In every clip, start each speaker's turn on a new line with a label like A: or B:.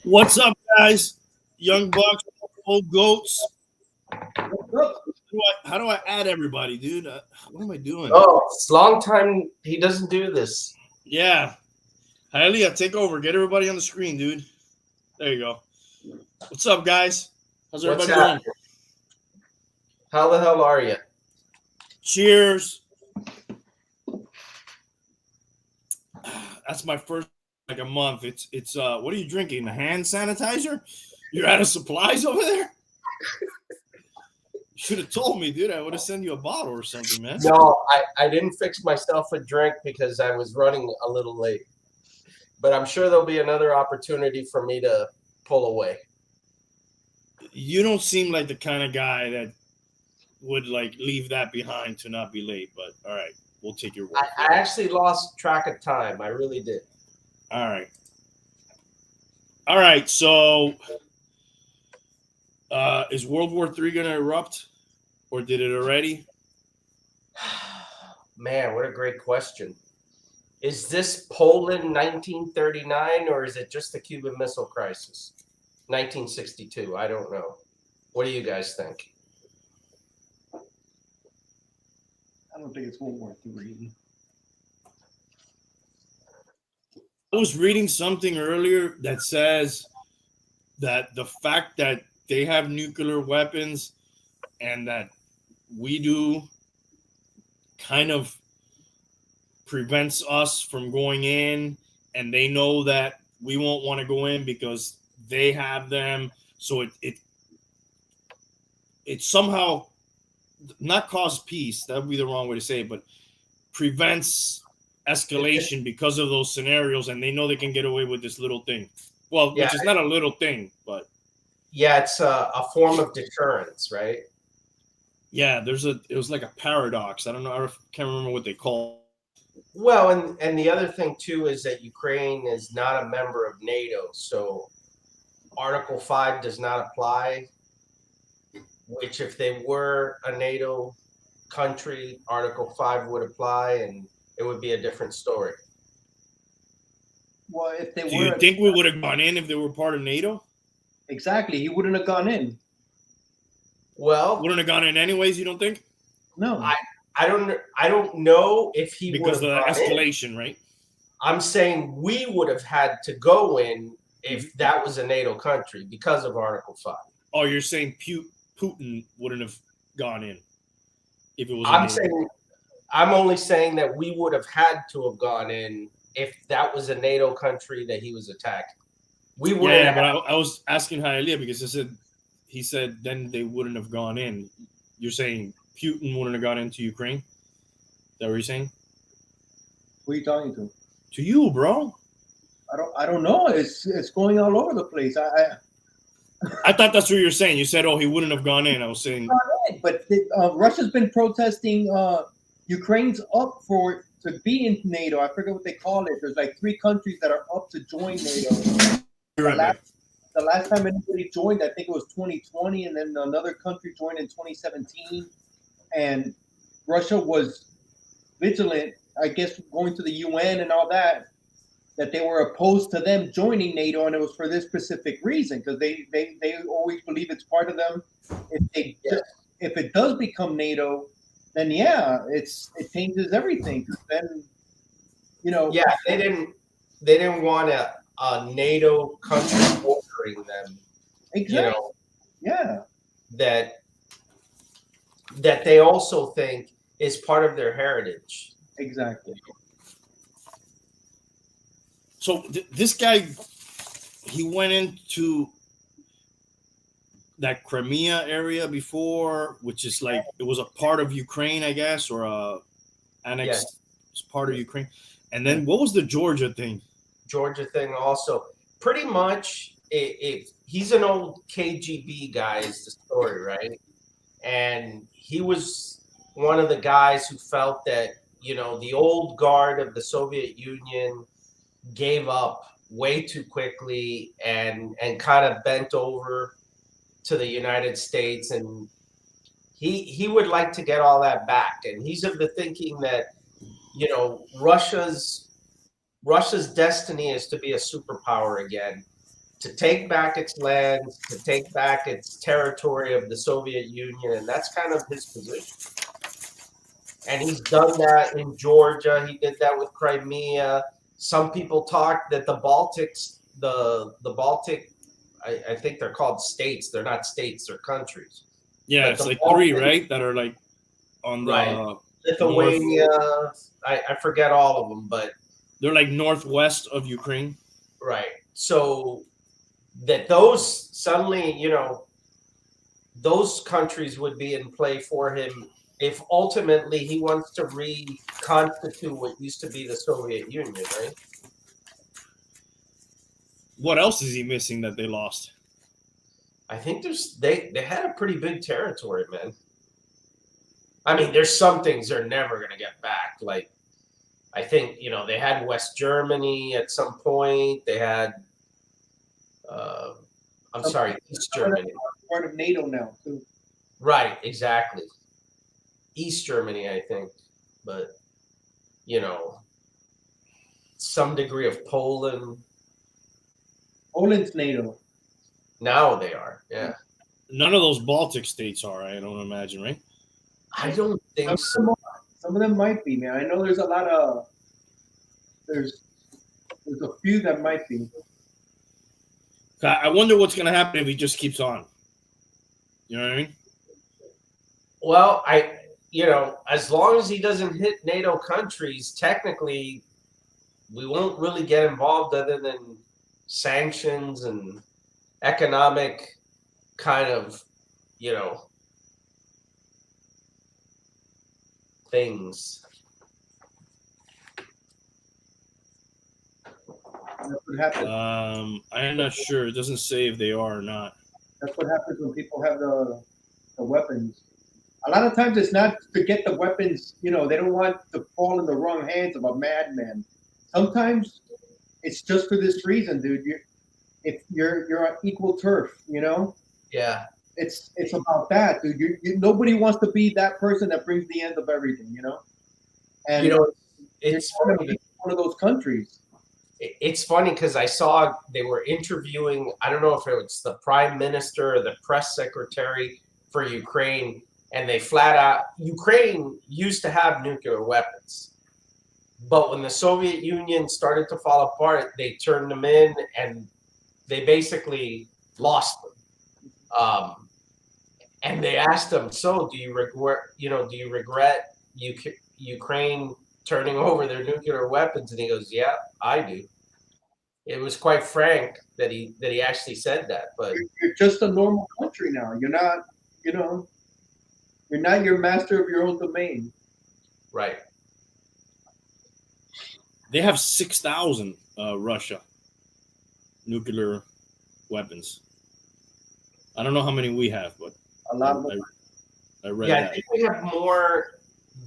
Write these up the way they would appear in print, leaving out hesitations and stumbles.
A: What's up, guys? Young Bucks, old goats. How do I add everybody, dude? What am I doing?
B: Oh, it's a long time he doesn't do this.
A: Yeah. Hialeah, take over. Get everybody on the screen, dude. There you go. What's up, guys? How's
B: What's
A: everybody doing?
B: happening? How the hell are you?
A: Cheers. That's my first like a month. It's what are you drinking? The hand sanitizer? You're out of supplies over there? Should have told me, dude. I would have sent you a bottle or something, man.
B: No, I didn't fix myself a drink because I was running a little late. But I'm sure there'll be another opportunity for me to pull away.
A: You don't seem like the kind of guy that would like leave that behind to not be late, but all right, we'll take your word.
B: I actually lost track of time. I really did.
A: All right. So, is World War III going to erupt, or did it already?
B: Man, what a great question. Is this Poland 1939, or is it just the Cuban Missile Crisis? 1962. I don't know. What do you guys think?
C: I don't think it's World War III.
A: I was reading something earlier that says that the fact that they have nuclear weapons and that we do kind of prevents us from going in, and they know that we won't want to go in because they have them. So it somehow not cause peace. That would be the wrong way to say it, but prevents escalation because of those scenarios, and they know they can get away with this little thing. Well,
B: Yeah.
A: which is not a little thing, but
B: Yeah, it's a form of deterrence, right?
A: yeah, it was like a paradox. I don't know. I can't remember what they call.
B: Well, and the other thing too is that Ukraine is not a member of NATO, so Article 5 does not apply, which if they were a NATO country, Article 5 would apply and it would be a different story.
C: Well, if they
A: Do
C: were
A: you think we would have gone in if they were part of NATO?
C: exactly, he wouldn't have gone in.
B: Well,
A: Wouldn't have gone in anyways. You don't think?
C: No,
B: I don't know if he would
A: Because
B: have
A: of the
B: gone in.
A: escalation, right?
B: I'm saying we would have had to go in if that was a NATO country because of Article 5.
A: Oh, you're saying Putin wouldn't have gone in if it was.
B: I'm only saying that we would have had to have gone in if that was a NATO country that he was attacking. We wouldn't.
A: Yeah, but I was asking Hialeah because he said then they wouldn't have gone in. You're saying Putin wouldn't have gone into Ukraine? Is that what you're saying?
C: who are you talking to?
A: To you, bro.
C: I don't know. It's going all over the place.
A: I thought that's what you're saying. You said, "Oh, he wouldn't have gone in." I was saying,
C: but Russia's been protesting. Ukraine's up to be in NATO. I forget what they call it. There's like 3 countries that are up to join NATO. The last time anybody joined, I think it was 2020, and then another country joined in 2017. And Russia was vigilant, I guess, going to the UN and all that they were opposed to them joining NATO, and it was for this specific reason because they always believe it's part of them. If it does become NATO, then it changes everything. Then
B: they didn't want a NATO country ordering them.
C: exactly.
B: That they also think is part of their heritage.
C: Exactly.
A: So this guy, he went into that Crimea area before, which is like it was a part of Ukraine, I guess, or annexed part of Ukraine. And then what was the Georgia thing?
B: Georgia thing also. Pretty much, he's an old KGB guy, is the story, right? And he was one of the guys who felt that, the old guard of the Soviet Union gave up way too quickly and kind of bent over to the United States, and he would like to get all that back. And he's of the thinking that Russia's destiny is to be a superpower again, to take back its lands, to take back its territory of the Soviet Union, and that's kind of his position. And he's done that in Georgia. He did that with Crimea. Some people talk that the Baltics, the Baltic, I think they're called states. They're not states; they're countries.
A: Yeah,
B: But
A: it's
B: the
A: like
B: Baltic,
A: 3, right? That are like on the
B: right. Lithuania. I forget all of them, but
A: they're like northwest of Ukraine.
B: right. So that those suddenly, those countries would be in play for him if ultimately he wants to reconstitute what used to be the Soviet Union, right?
A: What else is he missing that they lost?
B: I think they had a pretty big territory, man. I mean, there's some things they're never gonna get back. Like I think, they had West Germany at some point. They had East Germany.
C: Part of NATO now too.
B: Right, exactly. East Germany, I think. But, some degree of Poland.
C: Poland's NATO.
B: Now they are, yeah.
A: None of those Baltic states are, I don't imagine, right?
B: I don't think so.
C: Some of them might be, man. I know there's a lot of there's a few that might be.
A: I wonder what's going to happen if he just keeps on. You know what I mean?
B: Well, as long as he doesn't hit NATO countries, technically, we won't really get involved other than sanctions and economic kind of, things.
C: That's what happens.
A: I'm not sure. It doesn't say if they are or not.
C: That's what happens when people have the weapons. A lot of times it's not to get the weapons, they don't want to fall in the wrong hands of a madman. Sometimes it's just for this reason, dude. You're on equal turf,
B: Yeah.
C: It's about that, dude. Nobody wants to be that person that brings the end of everything, And
B: it's
C: one of those countries.
B: It's funny because I saw they were interviewing, I don't know if it was the prime minister or the press secretary for Ukraine, and they flat out, Ukraine used to have nuclear weapons. But when the Soviet Union started to fall apart, they turned them in and they basically lost them. And they asked him, so do you regret Ukraine turning over their nuclear weapons? And he goes, yeah, I do. It was quite frank that he actually said that. But
C: you're just a normal country now. You're not, you're not your master of your own domain.
B: Right.
A: They have 6,000 Russia nuclear weapons. I don't know how many we have, but
C: a lot more.
A: I read that.
B: I think we have more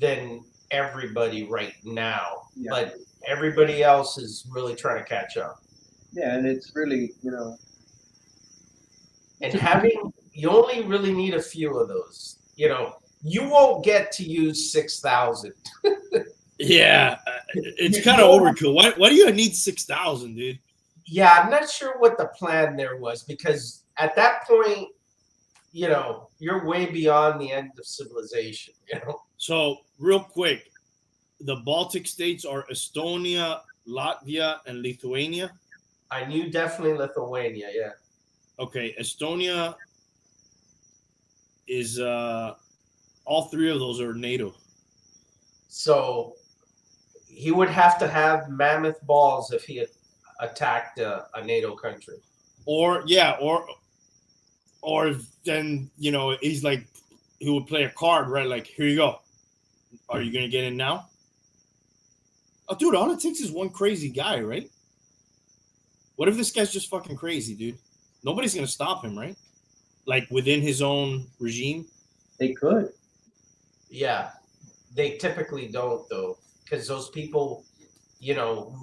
B: than everybody right now, but everybody else is really trying to catch up.
C: Yeah, and it's really,
B: And you only really need a few of those. You won't get to use 6,000.
A: Yeah, it's kind of overkill. Why do you need 6,000, dude?
B: Yeah, I'm not sure what the plan there was, because at that point, you're way beyond the end of civilization.
A: So real quick, the Baltic states are Estonia, Latvia, and Lithuania.
B: I knew definitely Lithuania. Yeah.
A: Okay, Estonia is all 3 of those are NATO.
B: So he would have to have mammoth balls if he attacked a NATO country.
A: Or then he's like, he would play a card, right? Like, here you go. Are you gonna get in now? Oh, dude, all it takes is one crazy guy, right? What if this guy's just fucking crazy, dude? Nobody's gonna stop him, right? Like within his own regime.
C: They could.
B: Yeah, they typically don't though, because those people,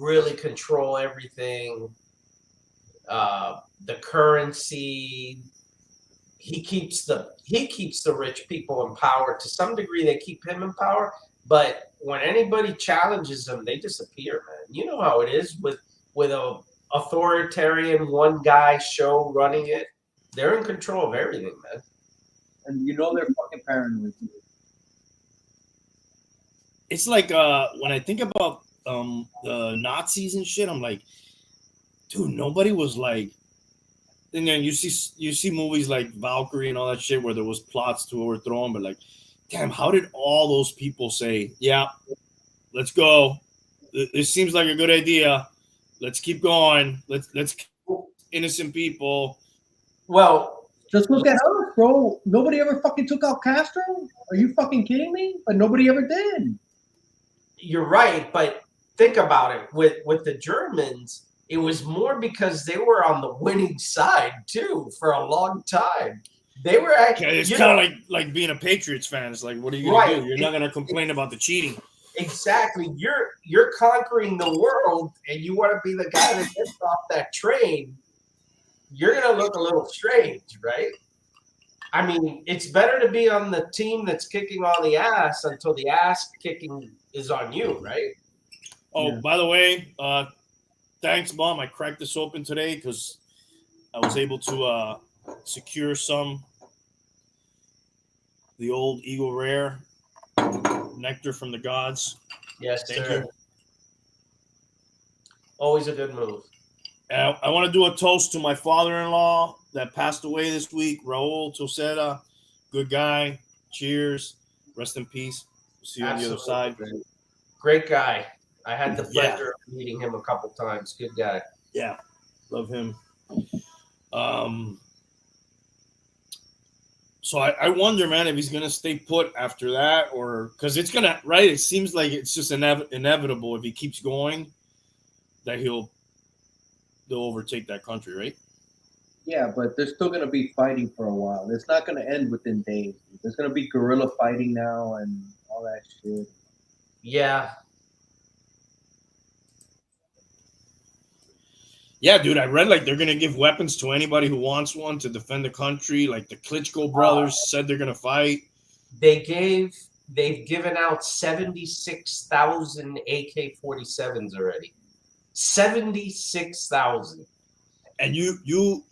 B: really control everything. The currency. He keeps the rich people in power. To some degree, they keep him in power. But when anybody challenges them, they disappear, man. You know how it is with a authoritarian one guy show running it. They're in control of everything, man.
C: And you know they're fucking paranoid.
A: It's like when I think about the Nazis and shit, I'm like, dude, nobody was like. And then you see movies like Valkyrie and all that shit where there was plots to overthrow them, but like, damn, how did all those people say, yeah, let's go. This seems like a good idea. Let's keep going. Let's innocent people.
B: Well,
C: just look at us, bro. Nobody ever fucking took out Castro. Are you fucking kidding me? But nobody ever did.
B: You're right, but think about it. With the Germans, it was more because they were on the winning side too for a long time. They were actually.
A: It's kind of like being a Patriots fan. It's like, what are you gonna do? You're not gonna complain about the cheating.
B: Exactly. You're conquering the world, and you want to be the guy that gets off that train. You're gonna look a little strange, right? I mean, it's better to be on the team that's kicking on the ass until the ass kicking is on you, right?
A: Oh, yeah. By the way, thanks, Mom. I cracked this open today because I was able to secure the old Eagle Rare nectar from the gods.
B: Yes,
A: thank
B: sir.
A: you.
B: Always a good move.
A: I want to do a toast to my father-in-law that passed away this week, Raul Toseda. Good guy. Cheers. Rest in peace. We'll see you on the other side.
B: Great guy. I had the pleasure of meeting him a couple times. Good guy.
A: Yeah. Love him. So I wonder, man, if he's going to stay put after that or because it's going to, right? It seems like it's just inevitable if he keeps going that they'll overtake that country, right?
C: Yeah, but they're still going to be fighting for a while. It's not going to end within days. There's going to be guerrilla fighting now and all that shit.
B: Yeah.
A: Yeah, dude, I read like they're going to give weapons to anybody who wants one to defend the country. Like the Klitschko brothers said they're going to fight.
B: They've given out 76,000 AK-47s already. 76,000.
A: And you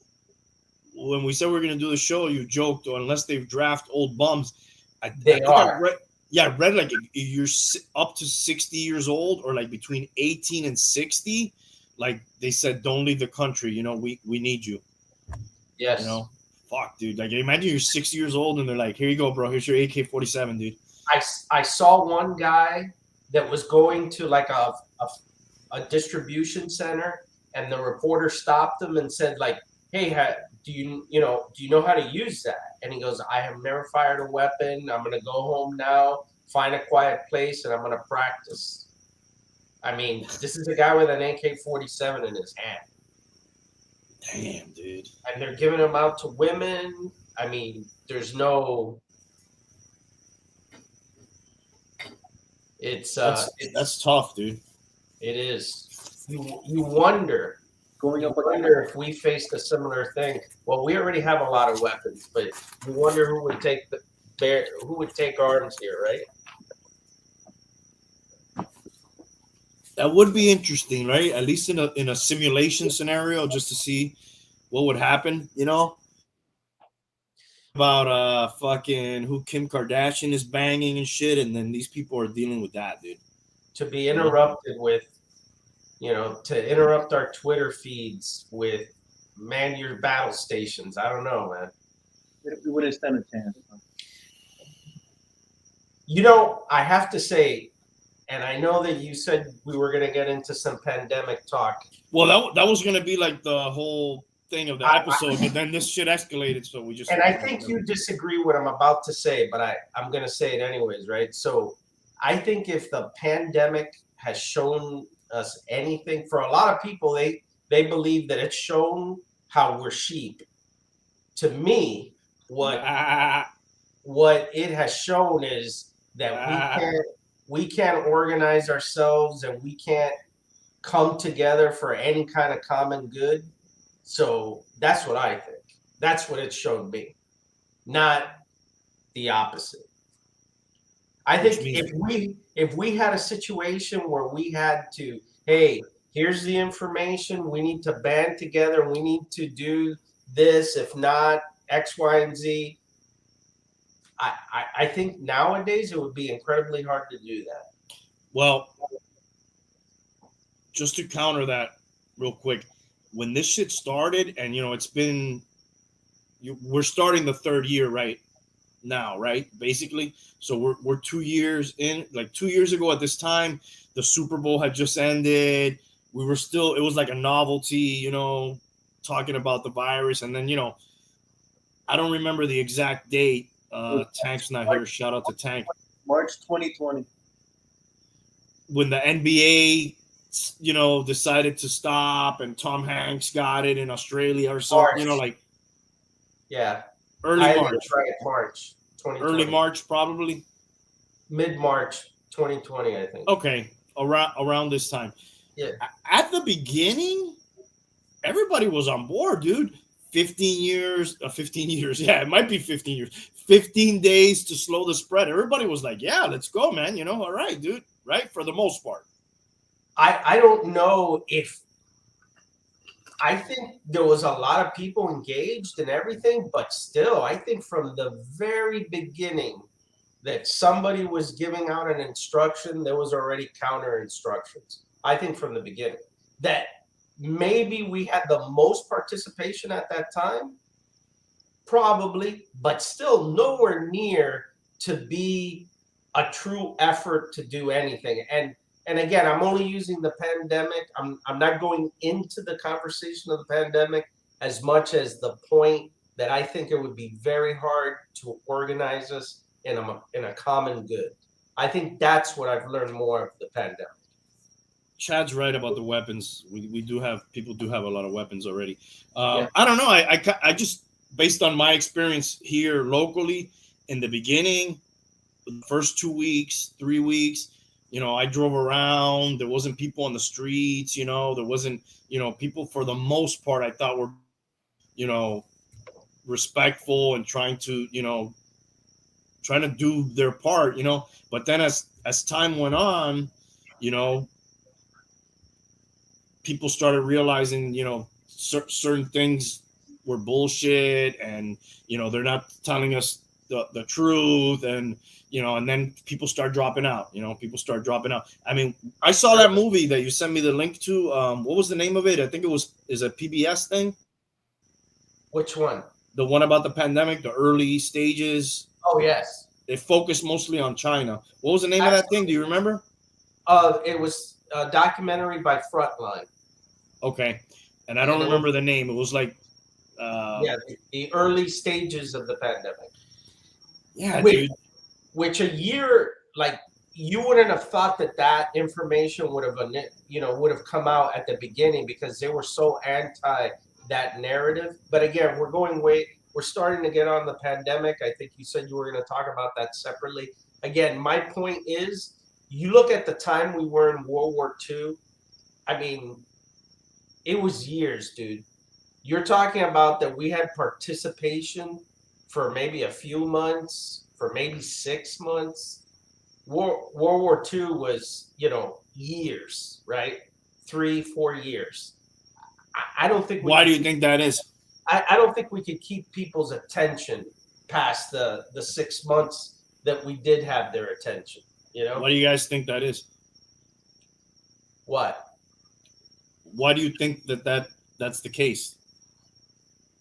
A: when we said we are going to do the show, you joked, unless they've drafted old bums.
B: They are.
A: I read like if you're up to 60 years old or like between 18 and 60, like they said, don't leave the country. You know, we need you.
B: Yes.
A: You know, fuck, dude. Like imagine you're 60 years old and they're like, here you go, bro. Here's your AK-47, dude.
B: I saw one guy that was going to like a distribution center, and the reporter stopped him and said, like, hey, do you know how to use that? And he goes, I have never fired a weapon. I'm going to go home now, find a quiet place, and I'm going to practice. I mean, this is a guy with an AK-47 in his hand.
A: Damn, dude.
B: And they're giving them out to women. I mean, there's no...
A: That's tough, dude.
B: It is. You wonder... if we faced a similar thing. Well, we already have a lot of weapons, but you wonder who would take arms here, right?
A: That would be interesting, right? At least in a simulation scenario, just to see what would happen, you know? About fucking who Kim Kardashian is banging and shit, and then these people are dealing with that, dude.
B: To be interrupted with, to interrupt our Twitter feeds with man your battle stations. I don't know, man.
C: We wouldn't stand a chance.
B: I have to say, and I know that you said we were going to get into some pandemic talk.
A: Well, that was going to be like the whole thing of the episode, but then this shit escalated, so we just...
B: And I think you disagree with what I'm about to say, but I'm going to say it anyways, right? So I think if the pandemic has shown us anything, for a lot of people, they believe that it's shown how we're sheep. To me, what it has shown is that we can't organize ourselves and we can't come together for any kind of common good. So that's what I think. That's what it's shown me, not the opposite. I think if we had a situation where we had to, hey, here's the information. We need to band together. We need to do this. If not, X, Y, and Z. I think nowadays it would be incredibly hard to do that.
A: Well, just to counter that real quick, when this shit started, and it's been, we're starting the third year right now, right? Basically, so we're 2 years in. Like 2 years ago at this time, the Super Bowl had just ended. We were still, it was like a novelty, talking about the virus, and then I don't remember the exact date. Tank's not here. Shout out to Tank.
C: March 2020.
A: When the NBA, decided to stop, and Tom Hanks got it in Australia or something,
B: yeah,
A: early March.
B: Right, March 2020.
A: Early March, probably.
B: Mid-March 2020, I think.
A: Okay, around this time.
B: Yeah.
A: At the beginning, everybody was on board, dude. 15 years. Yeah, it might be 15 years. 15 days to slow the spread. Everybody was like, yeah, let's go, man. All right, dude. Right? For the most part.
B: I don't know if, I think there was a lot of people engaged and everything, but still, I think from the very beginning that somebody was giving out an instruction, there was already counter instructions. I think from the beginning that maybe we had the most participation at that time, probably, but still nowhere near to be a true effort to do anything. And again, I'm only using the pandemic. I'm not going into the conversation of the pandemic as much as the point that I think it would be very hard to organize us in a common good. I think that's what I've learned more of the pandemic.
A: Chad's right about the weapons. We do have, people do have a lot of weapons already.
B: Yeah.
A: I don't know. I just, based on my experience here locally, in the beginning, the first 2 weeks, 3 weeks, I drove around. There wasn't people on the streets. There wasn't, people for the most part, I thought were, respectful and trying to do their part, But then as time went on, people started realizing, certain things were bullshit, and they're not telling us the truth, and and then people start dropping out. I mean, I saw that movie that you sent me the link to. What was the name of it? I think is a PBS thing.
B: Which one?
A: The one about the pandemic, the early stages.
B: Oh, yes.
A: It focused mostly on China. What was the name of that thing? Do you remember?
B: It was a documentary by Frontline.
A: Okay, and I don't remember the name. It was like,
B: the early stages of the pandemic.
A: Yeah, dude.
B: Which a year, like, you wouldn't have thought that information would have come out at the beginning, because they were so anti that narrative. But again, we're starting to get on the pandemic. I think you said you were going to talk about that separately. Again, my point is, you look at the time we were in World War II. I mean, it was years, dude. You're talking about that we had participation for maybe a few months, for maybe 6 months. World War II was, years, right? 3-4 years. I don't think.
A: Why do you think that is?
B: I don't think we could keep people's attention past the 6 months that we did have their attention.
A: Why do you guys think that is?
B: What?
A: Why do you think that's the case?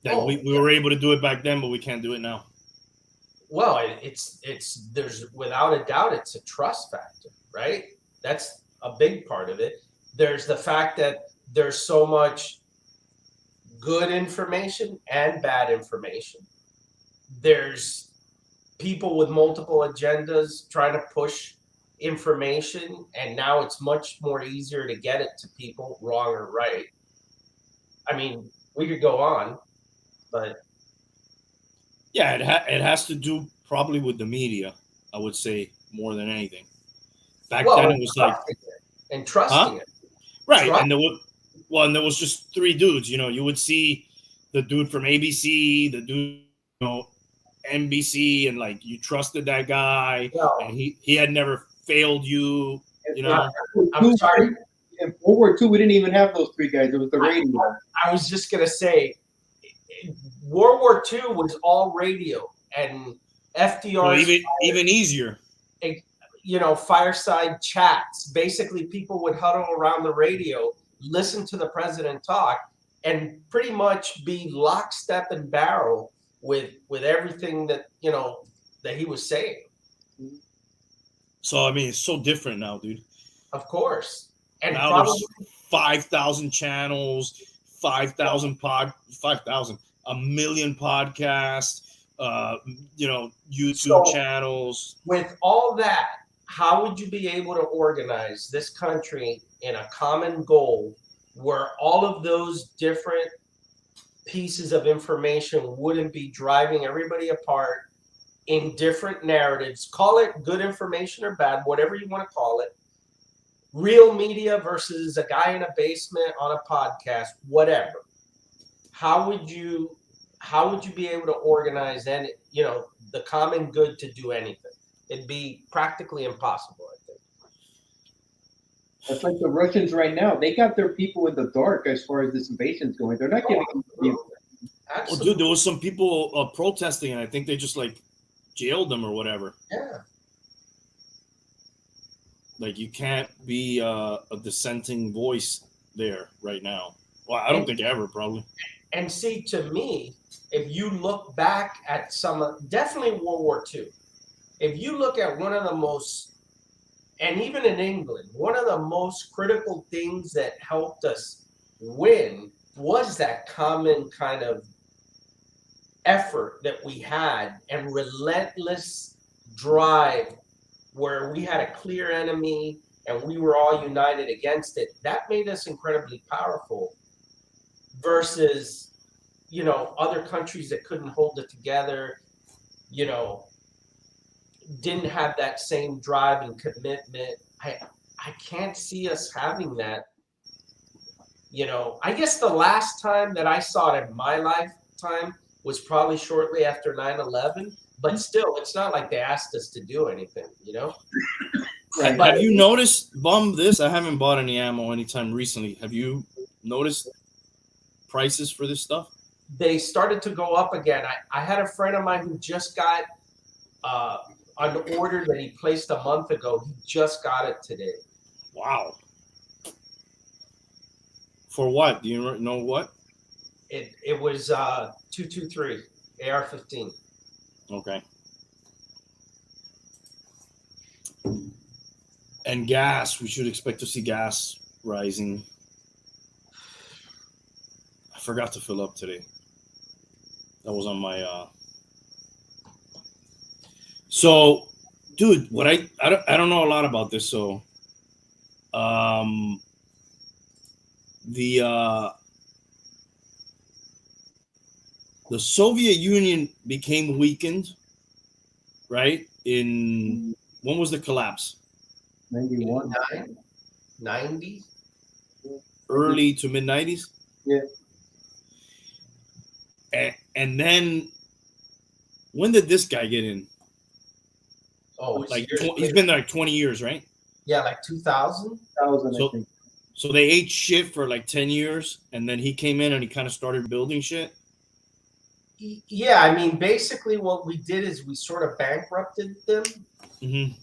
A: That we were able to do it back then, but we can't do it now.
B: Well, there's without a doubt, it's a trust factor, right? That's a big part of it. There's the fact that there's so much good information and bad information. There's people with multiple agendas trying to push information, and now it's much more easier to get it to people, wrong or right. I mean, we could go on, but
A: yeah, it has to do probably with the media, I would say, more than anything. Back then it was like,
B: and trusting it,
A: right? And there was just 3 dudes. You would see the dude from ABC, the dude, NBC, and like you trusted that guy, and he had never failed you.
B: I'm sorry.
C: in World War II, we didn't even have those three guys. It was the radio.
B: I was just gonna say, World War II was all radio, and FDR's
A: even easier.
B: Fireside chats. Basically, people would huddle around the radio, listen to the president talk, and pretty much be lockstep and barrel with everything that that he was saying.
A: So I mean, it's so different now, dude.
B: Of course, and
A: now
B: probably
A: there's 5,000 channels, 5,000 a million podcasts, YouTube channels.
B: With all that, how would you be able to organize this country in a common goal where all of those different pieces of information wouldn't be driving everybody apart in different narratives? Call it good information or bad, whatever you want to call it. Real media versus a guy in a basement on a podcast, whatever. How would you be able to organize the common good to do anything? It'd be practically impossible, I think.
C: That's like the Russians right now. They got their people in the dark as far as this invasion's going. They're not giving them the
A: Well, dude, there was some people protesting, and I think they just jailed them or whatever.
B: Yeah.
A: You can't be a dissenting voice there right now. Well, I don't think ever, probably.
B: And see, to me, if you look back at definitely World War II, if you look at one of the most, and even in England, one of the most critical things that helped us win was that common kind of effort that we had and relentless drive where we had a clear enemy and we were all united against it. That made us incredibly powerful versus, other countries that couldn't hold it together, didn't have that same drive and commitment. I can't see us having that. I guess the last time that I saw it in my lifetime was probably shortly after 9/11, but still, it's not like they asked us to do anything,
C: Right.
A: Have you noticed, I haven't bought any ammo anytime recently. Have you noticed prices for this stuff?
B: They started to go up again. I had a friend of mine who just got an order that he placed a month ago. He just got it today.
A: Wow. For what? Do you know what?
B: It was 223 AR-15.
A: Okay. And gas, we should expect to see gas rising. I forgot to fill up today. That was on my So, dude, what I don't know a lot about this, so the Soviet Union became weakened, right? When was the collapse?
C: 91.
B: 90?
A: Early to mid 90s?
C: Yeah.
A: And then when did this guy get in?
B: Oh,
A: he's been there 20 years, right?
B: Yeah, 2000?
C: 2000, I think.
A: So they ate shit for 10 years, and then he came in and he kind of started building shit.
B: Yeah, I mean, basically what we did is we sort of bankrupted them.
A: Mm-hmm.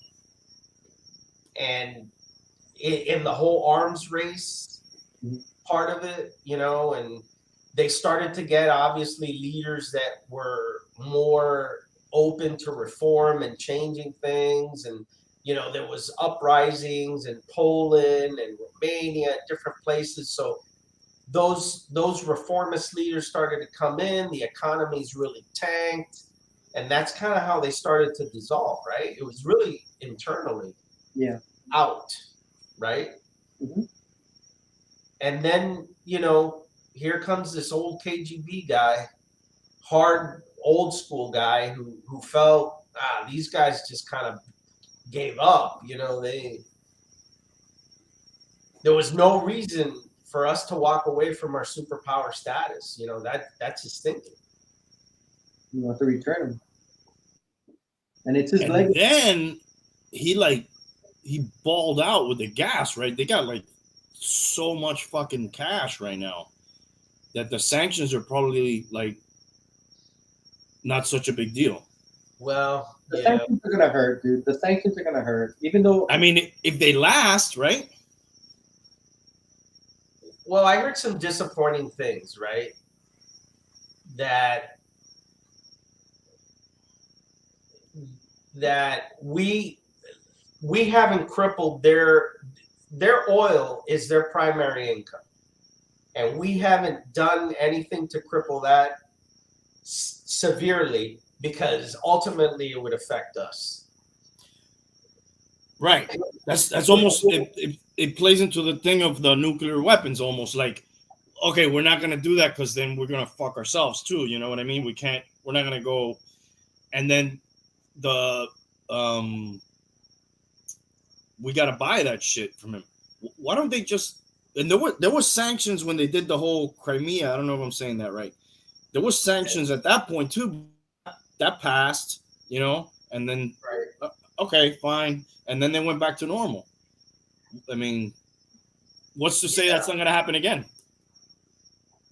B: And in the whole arms race part of it, and they started to get obviously leaders that were more open to reform and changing things. And, there was uprisings in Poland and Romania, different places. So those reformist leaders started to come in, the economy's really tanked. And that's kind of how they started to dissolve, right? It was really internally.
C: Yeah.
B: Out, right?
C: Mm-hmm.
B: And then, here comes this old KGB guy, hard old school guy who felt these guys just kind of gave up. There was no reason for us to walk away from our superpower status. That's his thinking.
C: You want to return him. And it's his
A: and
C: legacy.
A: Then he balled out with the gas, right? They got so much fucking cash right now that the sanctions are probably like not such a big deal.
B: Well,
C: The
B: yeah.
C: sanctions are gonna hurt, dude. The sanctions are gonna hurt, even though.
A: I mean, if they last, right?
B: Well, I heard some disappointing things, right? That we haven't crippled their oil is their primary income, and we haven't done anything to cripple that severely because ultimately it would affect us.
A: Right. That's almost it plays into the thing of the nuclear weapons, almost like, okay, we're not gonna do that because then we're gonna fuck ourselves too. You know what I mean? We're not gonna go, and then the we gotta buy that shit from him. Why don't they just? And there were sanctions when they did the whole Crimea. I don't know if I'm saying that right. There was sanctions at that point too. That passed, you know, and then
B: Right.
A: Okay, fine, and then they went back to normal. I mean, what's to say that's not going to happen again?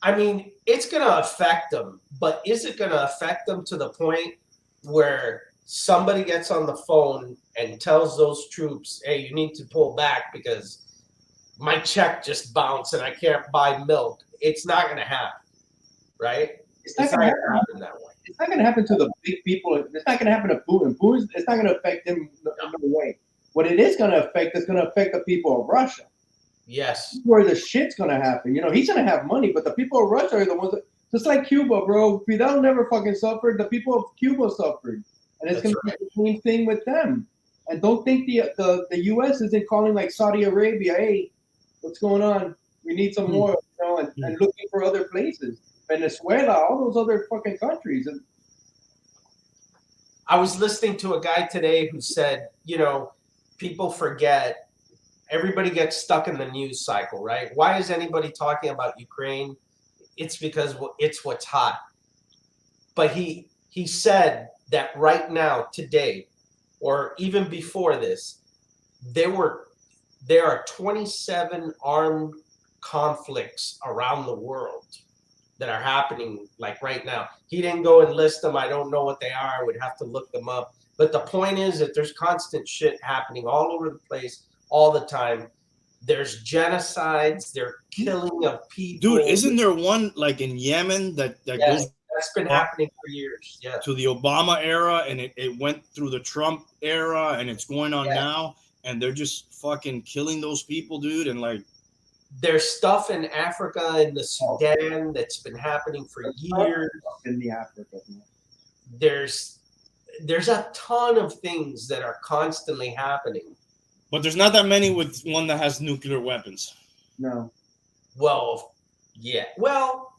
B: I mean, it's going to affect them, but is it going to affect them to the point where somebody gets on the phone and tells those troops, hey, you need to pull back because my check just bounced and I can't buy milk? It's not going to happen, right?
C: It's not going to happen
B: that way.
C: It's not going to happen to the big people. It's not going to happen to Putin. It's not going to affect him no way. What it is going to affect is going to affect the people of Russia.
B: Yes.
C: Where the shit's going to happen. You know, he's going to have money, but the people of Russia are the ones that, just like Cuba, bro. Fidel never fucking suffered. The people of Cuba suffered. And it's going to be the same thing with them. And don't think the U.S. isn't calling like Saudi Arabia, hey, what's going on? We need some more, you know, and looking for other places. Venezuela, all those other fucking countries. And
B: I was listening to a guy today who said, you know, people forget, everybody gets stuck in the news cycle, right? Why is anybody talking about Ukraine? It's because it's what's hot. But he said that right now, today, or even before this, there are 27 armed conflicts around the world that are happening like right now. He didn't go and list them. I don't know what they are. I would have to look them up. But the point is that there's constant shit happening all over the place all the time. There's genocides. They're killing of people.
A: Dude, isn't there one like in Yemen that goes?
B: That's been happening for years. Yeah.
A: To the Obama era, and it went through the Trump era, and it's going on now, and they're just fucking killing those people, dude. And like,
B: there's stuff in Africa, in the Sudan, that's been happening for years.
C: In the Africa,
B: there's a ton of things that are constantly happening.
A: But there's not that many with one that has nuclear weapons.
C: No.
B: Well, yeah. Well,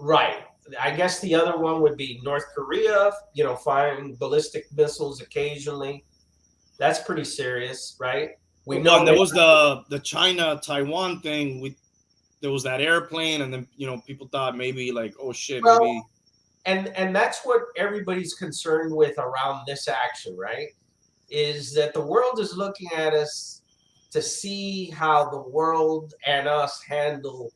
B: right. I guess the other one would be North Korea, you know, firing ballistic missiles occasionally. That's pretty serious, right? We know
A: there was the China Taiwan thing. There was that airplane, and then, you know, people thought maybe like, oh shit, maybe.
B: And that's what everybody's concerned with around this action, right? Is that the world is looking at us to see how the world and us handle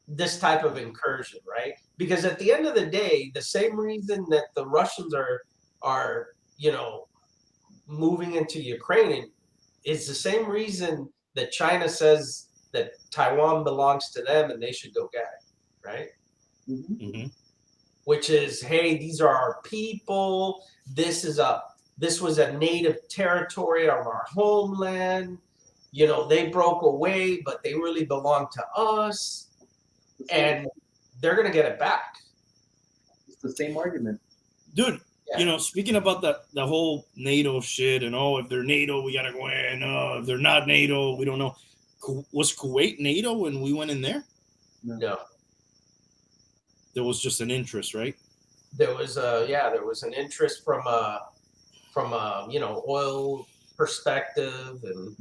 B: this type of incursion, right? Because at the end of the day, the same reason that the Russians are you know, moving into Ukraine is the same reason that China says that Taiwan belongs to them and they should go get it, right?
A: Mm-hmm.
B: Which is, hey, these are our people. This was a native territory of our homeland. You know, they broke away, but they really belong to us, and they're gonna get it back.
C: It's the same argument,
A: dude. You know, speaking about the whole NATO shit, and if they're NATO, we gotta go in. If they're not NATO, we don't know. Was Kuwait NATO when we went in there?
B: No.
A: There was just an interest, right?
B: There was an interest from a you know, oil perspective, and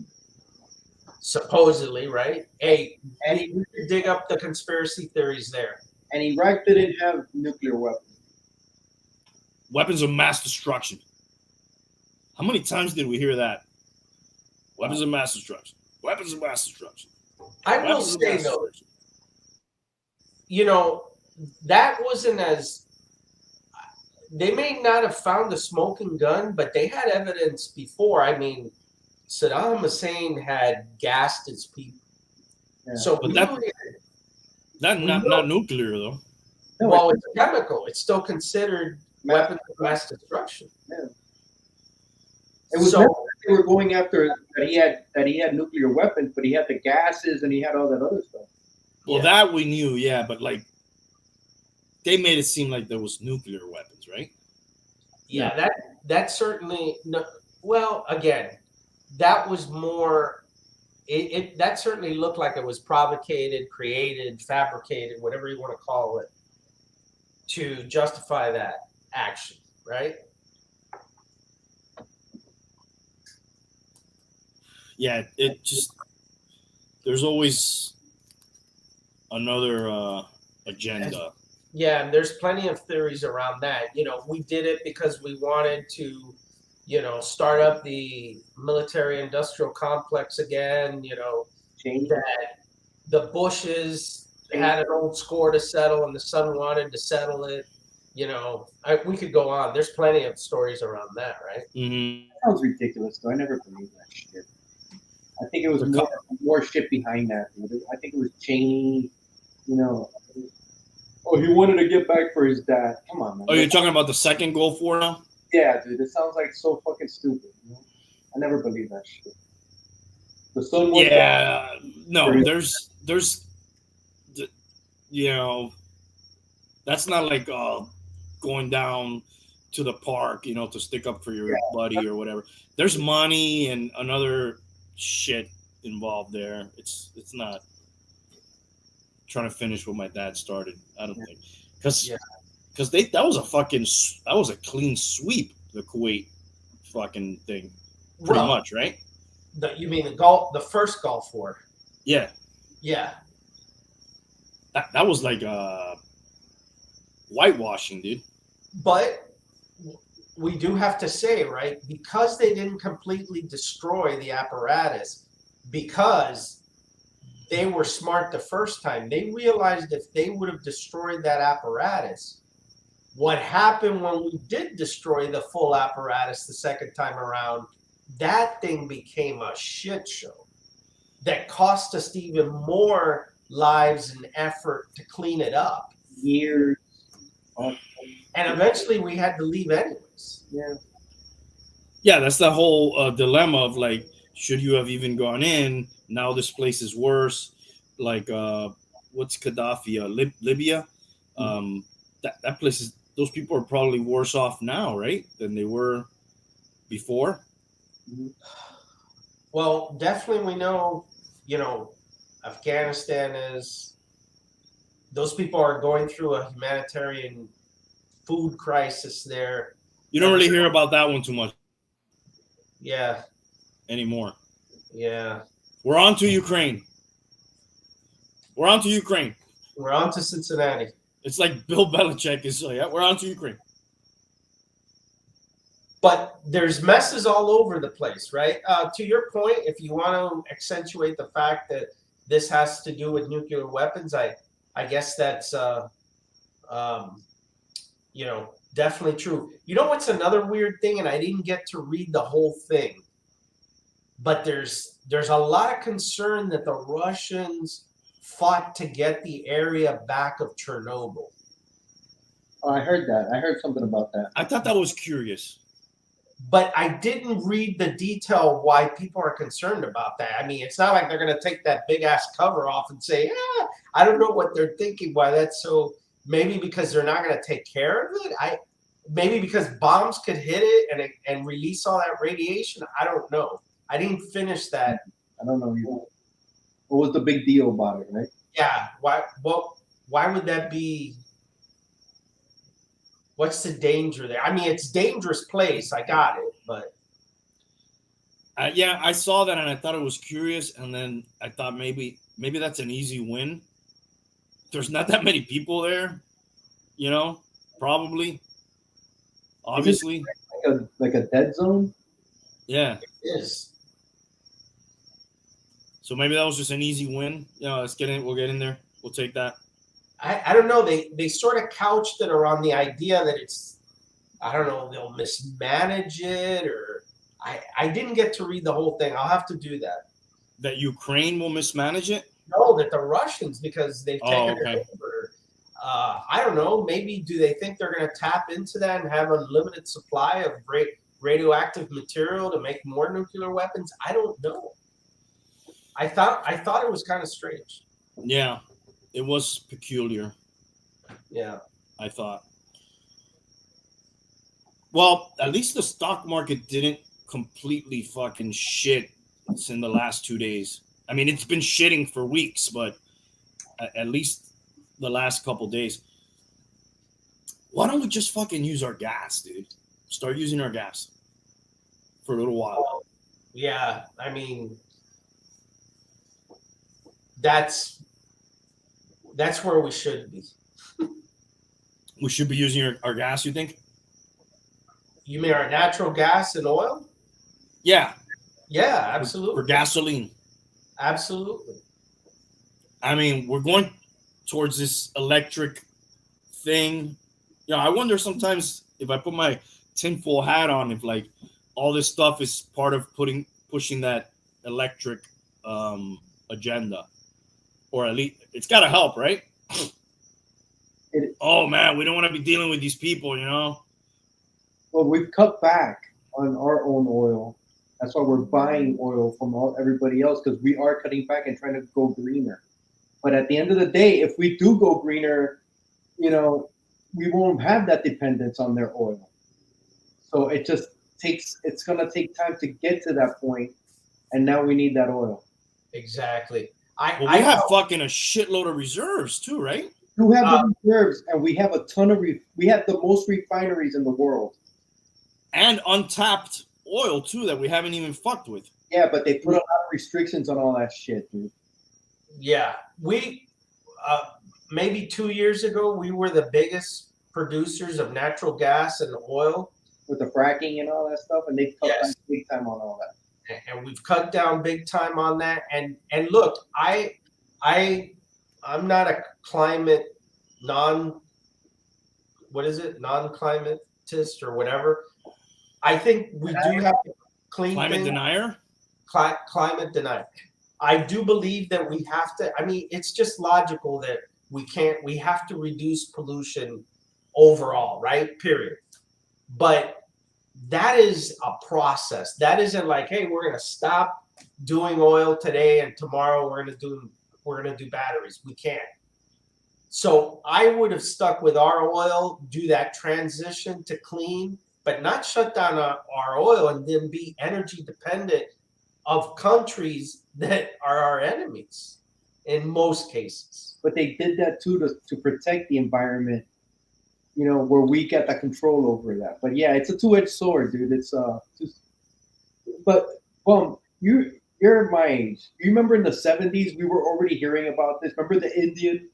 B: supposedly, right? Hey, and you dig up the conspiracy theories there.
C: And Iraq didn't have nuclear weapons.
A: Weapons of mass destruction. How many times did we hear that? Weapons of mass destruction. Weapons of mass destruction.
B: I will
A: Weapons of
B: say
A: mass
B: though,
A: destruction.
B: that wasn't as. They may not have found a smoking gun, but they had evidence before. I mean, Saddam Hussein had gassed his people.
C: Yeah.
B: So
A: But
B: we
A: not
B: know-
A: nuclear though.
C: No,
B: well, it's chemical. It's still considered weapons of mass destruction.
C: It was
B: So
C: never that they were going after that he had nuclear weapons, but he had the gases and he had all that other stuff.
A: Well,
B: yeah.
A: that we knew, yeah, but like they made it seem like there was nuclear weapons, right?
B: Yeah, that certainly no. Well, again, that was more. That certainly looked like it was provocated, created, fabricated, whatever you want to call it, to justify that action, right?
A: Yeah, it just there's always another agenda.
B: Yeah, and there's plenty of theories around that. We did it because we wanted to, start up the military-industrial complex again.
C: Change.
B: That the Bushes had an old score to settle, and the son wanted to settle it. We could go on. There's plenty of stories around that, right?
A: Mm-hmm.
C: Sounds ridiculous, though. I never believed that shit. I think it was more shit behind that. I think it was Cheney. Oh, he wanted to get back for his dad. Come on, man.
A: Oh, you're talking about the second Gulf War now?
C: Yeah, dude. It sounds like so fucking stupid. I never believed that shit. The son was
A: no, there's that's not like going down to the park, to stick up for your buddy or whatever. There's money and another shit involved there. It's not trying to finish what my dad started. I don't think because that was a clean sweep, the Kuwait fucking thing, pretty much, right?
B: You mean the first Gulf War?
A: Yeah,
B: Yeah.
A: that was like whitewashing, dude.
B: But we do have to say, right, because they didn't completely destroy the apparatus, because they were smart the first time, they realized if they would have destroyed that apparatus, what happened when we did destroy the full apparatus the second time around, that thing became a shit show that cost us even more lives and effort to clean it up.
C: years.
B: And eventually we had to leave anyways.
A: Yeah, that's the whole dilemma of like, should you have even gone in? Now this place is worse. Like, what's Gaddafi? Libya. That place is. Those people are probably worse off now, right, than they were before.
B: Well, definitely we know, Afghanistan is. Those people are going through a humanitarian food crisis there.
A: You don't really hear about that one too much.
B: Yeah.
A: Anymore.
B: Yeah.
A: We're on to Ukraine. We're on
B: to Cincinnati.
A: It's like Bill Belichick is like, yeah, we're on to Ukraine.
B: But there's messes all over the place, right? To your point, if you want to accentuate the fact that this has to do with nuclear weapons, I guess that's definitely true. You know what's another weird thing, and I didn't get to read the whole thing, but there's a lot of concern that the Russians fought to get the area back of Chernobyl.
C: Oh, I heard that. I heard something about that.
A: I thought that was curious.
B: But I didn't read the detail why people are concerned about that. I mean, it's not like they're going to take that big ass cover off and say, I don't know what they're thinking, why that's so. Maybe because they're not going to take care of it. Maybe because bombs could hit it and release all that radiation. I don't know. I didn't finish that.
C: I don't know either. What was the big deal about it, right?
B: Yeah. Why would that be? What's the danger there? I mean, it's a dangerous place. I got it, but
A: I saw that and I thought it was curious, and then I thought maybe that's an easy win. There's not that many people there, probably. Obviously,
C: like a dead zone.
A: Yeah,
B: it is.
A: So maybe that was just an easy win. Let's get in. We'll get in there. We'll take that.
B: I don't know. They sort of couched it around the idea that it's, I don't know, they'll mismanage it, or I didn't get to read the whole thing. I'll have to do that.
A: That Ukraine will mismanage it?
B: No, that the Russians, because they've taken
A: okay.
B: it over. I don't know. Maybe do they think they're going to tap into that and have unlimited supply of radioactive material to make more nuclear weapons? I don't know. I thought it was kind of strange.
A: Yeah, it was peculiar.
B: Yeah,
A: I thought. Well, at least the stock market didn't completely fucking shit in the last 2 days. I mean, it's been shitting for weeks, but at least the last couple days. Why don't we just fucking use our gas, dude? Start using our gas for a little while.
B: Yeah, I mean, that's where we should be.
A: We should be using our gas, you think?
B: You mean our natural gas and oil?
A: Yeah.
B: Yeah, absolutely.
A: For gasoline.
B: Absolutely.
A: I mean, we're going towards this electric thing. I wonder sometimes if I put my tinfoil hat on, if like all this stuff is part of pushing that electric agenda, or at least it's got to help, right? Oh man, we don't want to be dealing with these people,
C: Well, we've cut back on our own oil. That's why we're buying oil from everybody else, because we are cutting back and trying to go greener. But at the end of the day, if we do go greener, we won't have that dependence on their oil. So it's going to take time to get to that point, and now we need that oil.
B: Exactly.
A: We have fucking a shitload of reserves too, right?
C: We have the reserves, and we have a ton of we have the most refineries in the world,
A: and untapped oil too that we haven't even fucked with.
C: Yeah, but they put a lot of restrictions on all that shit, dude.
B: Yeah, we maybe 2 years ago we were the biggest producers of natural gas and oil
C: with the fracking and all that stuff, and they've cut down big time on all that.
B: And we've cut down big time on that. And look, I'm not a non-climatist or whatever. I think we do have to clean
A: climate denier.
B: Climate denier. I do believe that we have to. I mean, it's just logical that we have to reduce pollution overall, right? Period. But that is a process. That isn't like, hey, we're gonna stop doing oil today and tomorrow we're gonna do batteries. We can't. So I would have stuck with our oil, do that transition to clean, but not shut down our oil and then be energy dependent of countries that are our enemies in most cases.
C: But they did that too to protect the environment, where we get the control over that. But yeah, it's a two-edged sword, dude. It's but you're my age. You remember in the 70s we were already hearing about this. Remember the Indian,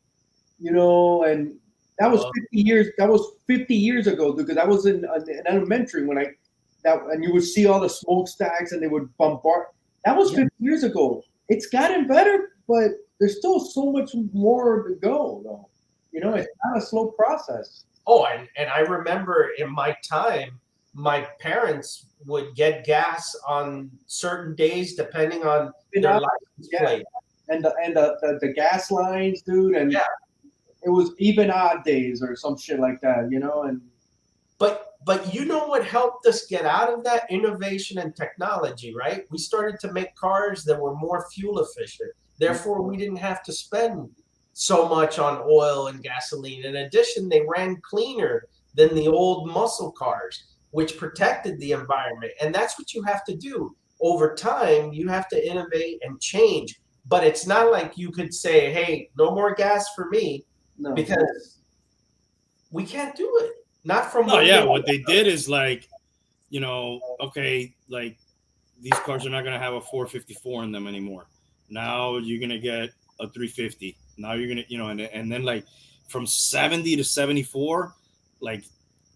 C: and that was 50 years. That was 50 years ago, because I was in elementary and you would see all the smokestacks and they would bombard. That was 50 years ago. It's gotten better, but there's still so much more to go, though. It's not a slow process.
B: Oh, and I remember in my time, my parents would get gas on certain days depending on their license plate.
C: And the gas lines, dude, and it was even odd days or some shit like that, and
B: But you know what helped us get out of that? Innovation and technology, right? We started to make cars that were more fuel efficient. Therefore, we didn't have to spend so much on oil and gasoline. In addition, they ran cleaner than the old muscle cars, which protected the environment. And that's what you have to do. Over time, you have to innovate and change. But it's not like you could say, hey, no more gas for me, because we can't do it. Not from
A: what they did is like, okay, like these cars are not going to have a 454 in them anymore. Now you're going to get a 350. Now you're going to, and then like from 70 to 74, like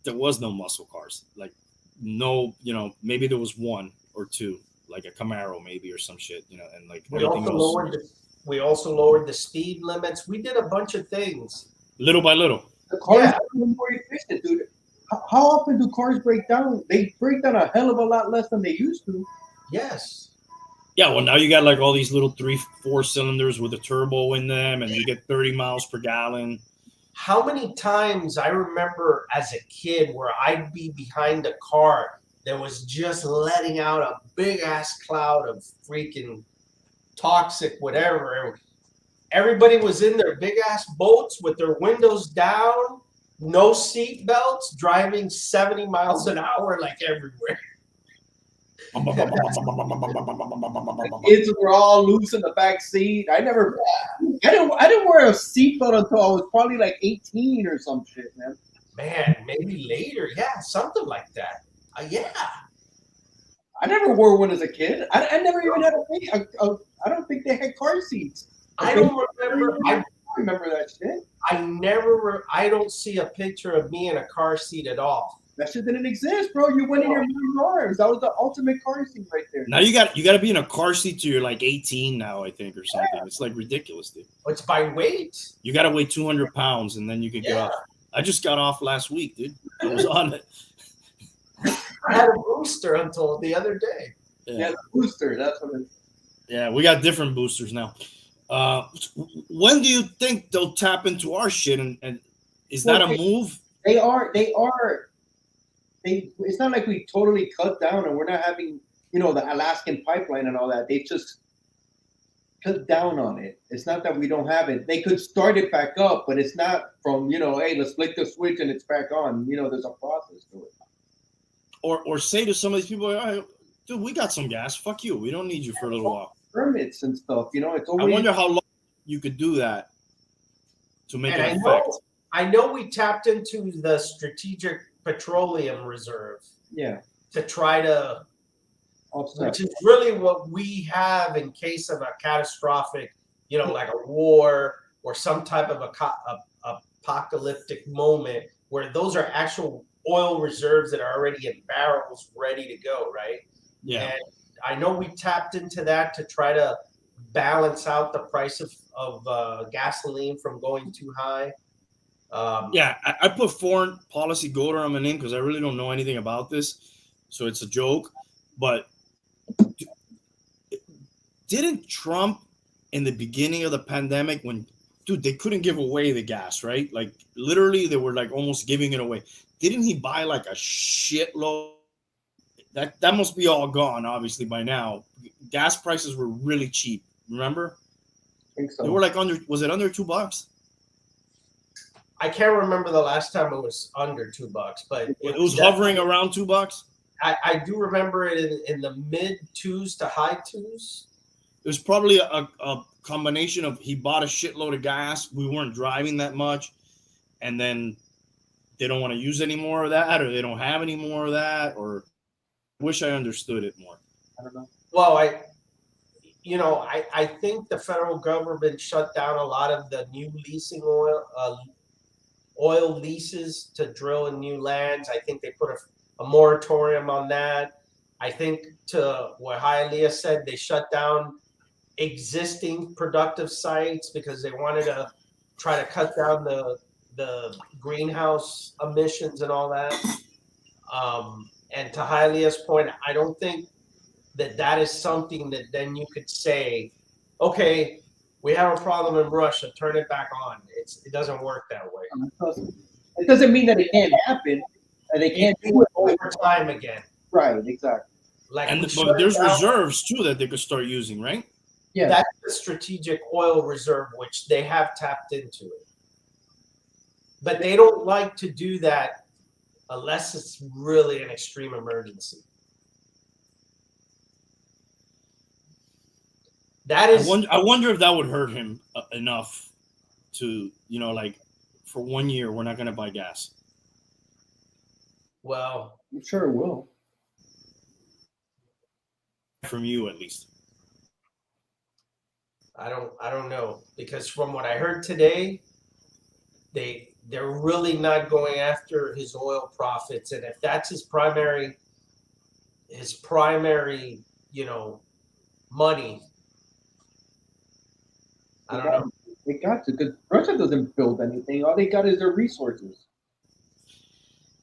A: there was no muscle cars. Like no, maybe there was one or two, like a Camaro maybe or some shit, you know, and like
B: We
A: everything
B: also
A: else
B: lowered the speed limits. We did a bunch of things.
A: little by little.
C: The cars
B: Yeah.
C: are more efficient, dude. How often do cars break down? They break down a hell of a lot less than they used to.
B: Yes.
A: Yeah, well, now you got like all these little 3-4 cylinders with a turbo in them, and you get 30 miles per gallon.
B: How many times I remember as a kid where I'd be behind a car that was just letting out a big ass cloud of freaking toxic whatever. Everybody was in their big ass boats with their windows down, no seat belts, driving 70 miles an hour like everywhere.
C: Kids were all loose in the back seat. I didn't wear a seatbelt until I was probably like 18 or some shit, man.
B: Man, maybe later. Yeah, something like that. Yeah.
C: I never wore one as a kid. I never even had I don't think they had car seats.
B: I don't remember.
C: I remember that shit.
B: I don't see a picture of me in a car seat at all.
C: That shit didn't exist, bro. You went in your mom's arms. That was the ultimate car seat right there.
A: Now you got to be in a car seat till you're like 18 now, I think, or something. Yeah. It's like ridiculous, dude.
B: It's by weight.
A: You got to weigh 200 pounds, and then you can get off. I just got off last week, dude. I was on it.
B: I had a booster until the other day.
C: Yeah, the booster. That's what it is.
A: Yeah, we got different boosters now. When do you think they'll tap into our shit? And is that a move?
C: They are. It's not like we totally cut down and we're not having, you know, the Alaskan pipeline and all that. They just cut down on it. It's not that we don't have it. They could start it back up, but it's not from, you know, hey, let's flick the switch and it's back on. You know, there's a process to it.
A: Or say to some of these people, oh, dude, we got some gas. Fuck you. We don't need you for a little while.
C: Permits and stuff, you know. It's always.
A: I wonder how long you could do that to make an effect.
B: I know we tapped into the Strategic Petroleum Reserve.
C: Yeah.
B: To try to, which is really what we have in case of a catastrophic, you know, like a war or some type of a apocalyptic moment where those are actual oil reserves that are already in barrels ready to go, right?
A: Yeah.
B: And I know we tapped into that to try to balance out the price of gasoline from going too high.
A: Yeah, I put foreign policy gold on my name because I really don't know anything about this. So it's a joke. But didn't Trump in the beginning of the pandemic when, dude, they couldn't give away the gas, right? Like literally they were like almost giving it away. Didn't he buy like a shitload? That must be all gone, obviously, by now. Gas prices were really cheap. Remember?
C: I think so.
A: They were like was it under $2?
B: I can't remember the last time it was under $2, but
A: it was hovering around $2.
B: I do remember it in the mid twos to high twos.
A: It was probably a combination of he bought a shitload of gas. We weren't driving that much. And then they don't want to use any more of that, or they don't have any more of that, or wish I understood it more.
C: I don't know.
B: Well, I think the federal government shut down a lot of the new leasing oil leases to drill in new lands. I think they put a moratorium on that. I think to what Hialeah said, they shut down existing productive sites because they wanted to try to cut down the greenhouse emissions and all that. And to Hialeah's point, I don't think that is something that then you could say, okay, we have a problem in Russia, turn it back on. It doesn't work that way.
C: It doesn't mean that it can't happen. And they can't do it
B: over time again.
C: Right, exactly.
B: Like,
A: but there's reserves too that they could start using, right?
C: Yeah.
B: That's the strategic oil reserve, which they have tapped into it. But they don't like to do that unless it's really an extreme emergency. That is.
A: I wonder if that would hurt him enough to, you know, like for 1 year, we're not going to buy gas.
B: Well,
C: I'm sure it will.
A: From you, at least.
B: I don't know, because from what I heard today, they're really not going after his oil profits, and if that's his primary, money. I don't know.
C: They got to, because Russia doesn't build anything. All they got is their resources.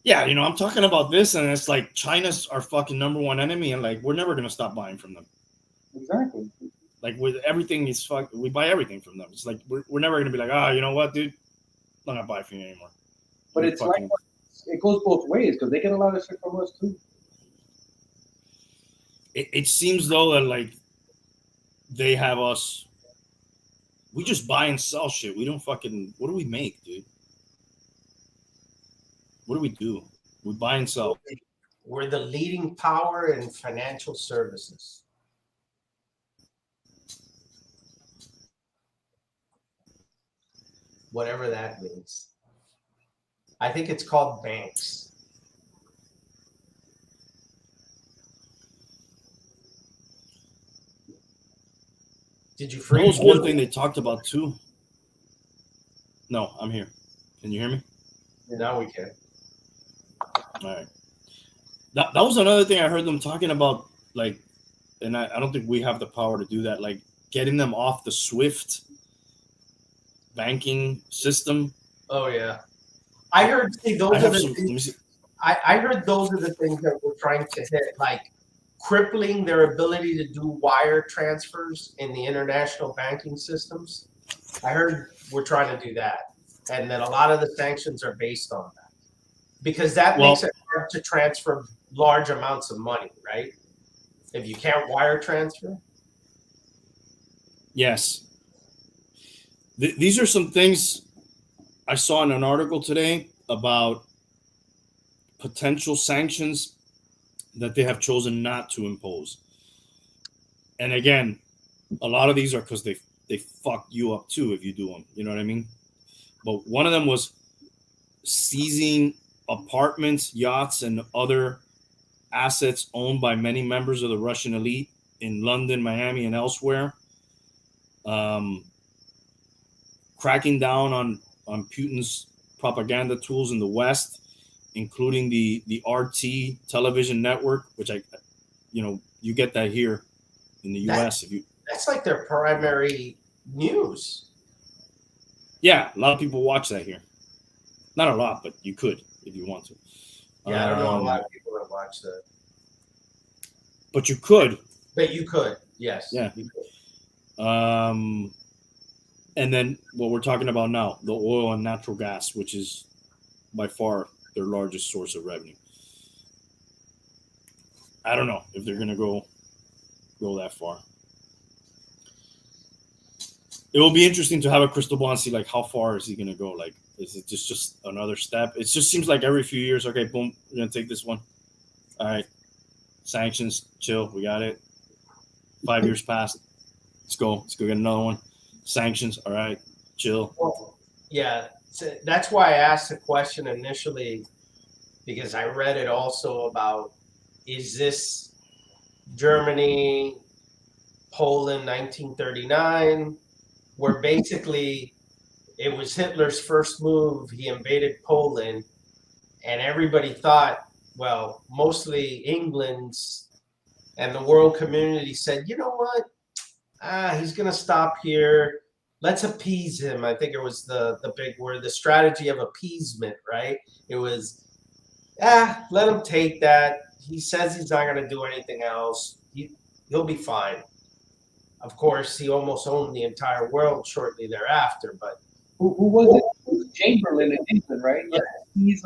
A: Yeah, I'm talking about this, and it's like China's our fucking number one enemy, and like we're never gonna stop buying from them.
C: Exactly.
A: Like with everything is we buy everything from them. It's like we're never gonna be like, you know what, dude, I'm not buying from you anymore.
C: But it's fucking, like it goes both ways because they get a lot of shit from us too.
A: It seems though that like they have us. We just buy and sell shit. We don't fucking. What do we make, dude? What do we do? We buy and sell.
B: We're the leading power in financial services. Whatever that means. I think it's called banks. Did you freeze?
A: That was one thing they talked about too. No, I'm here. Can you hear me?
B: Now we can.
A: All right. That was another thing I heard them talking about, like, and I don't think we have the power to do that, like getting them off the SWIFT banking system.
B: Oh yeah. I heard those are the things. I heard those are the things that we're trying to hit, like crippling their ability to do wire transfers in the international banking systems. I heard we're trying to do that, and that a lot of the sanctions are based on that, because that makes it hard to transfer large amounts of money, right? If you can't wire transfer.
A: Yes. These are some things I saw in an article today about potential sanctions that they have chosen not to impose. And again, a lot of these are because they fuck you up too if you do them. You know what I mean? But one of them was seizing apartments, yachts, and other assets owned by many members of the Russian elite in London, Miami, and elsewhere. Cracking down on Putin's propaganda tools in the West, including the RT television network, which you get that here in the US.
B: That's like their primary news.
A: Yeah, a lot of people watch that here. Not a lot, but you could if you want to.
B: Yeah, I don't know a lot of people that watch that.
A: But you could.
B: But you could, yes.
A: Yeah.
B: You could.
A: And then what we're talking about now, the oil and natural gas, which is by far their largest source of revenue. I don't know if they're going to go that far. It will be interesting to have a crystal ball and see like how far is he going to go. Like, is it just another step? It just seems like every few years, okay, boom, we're going to take this one. All right, sanctions, chill, we got it. 5 years passed. Let's go get another one. Sanctions, all right, chill.
B: Well, yeah, so that's why I asked the question initially, because I read it also about, is this Germany, Poland, 1939, where basically it was Hitler's first move. He invaded Poland, and everybody thought, well, mostly England's and the world community said, you know what? He's going to stop here. Let's appease him. I think it was the big word, the strategy of appeasement, right? It was, let him take that. He says he's not going to do anything else. He'll be fine. Of course, he almost owned the entire world shortly thereafter. But
C: who was it? It was Chamberlain in England, right? Yeah, he's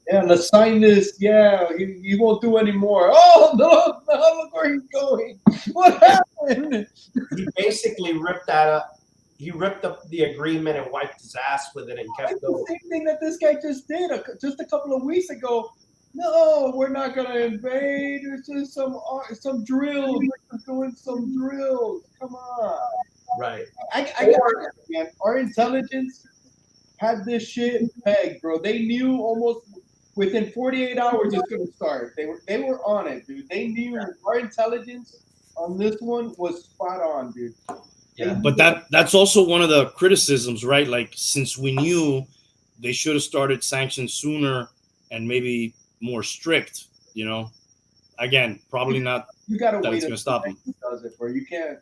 C: yeah, let's sign this. Yeah, he won't do anymore. Oh no, look where he's going. What happened?
B: He basically ripped that up. He ripped up the agreement and wiped his ass with it and kept going.
C: The same thing that this guy just did just a couple of weeks ago. No, we're not gonna invade. It's just some drills. We're just doing some drills. Come on.
B: Right.
C: I got it, man. Our intelligence had this shit pegged, bro. They knew almost within 48 hours it's gonna start. They were on it, dude. They knew our intelligence on this one was spot on, dude.
B: Yeah.
A: But that's also one of the criticisms, right? Like, since we knew, they should have started sanctions sooner and maybe more strict, again, probably not
C: You gotta
A: that
C: wait
A: it's going
C: until
A: to stop
C: he
A: him.
C: actually does it, bro. You can't.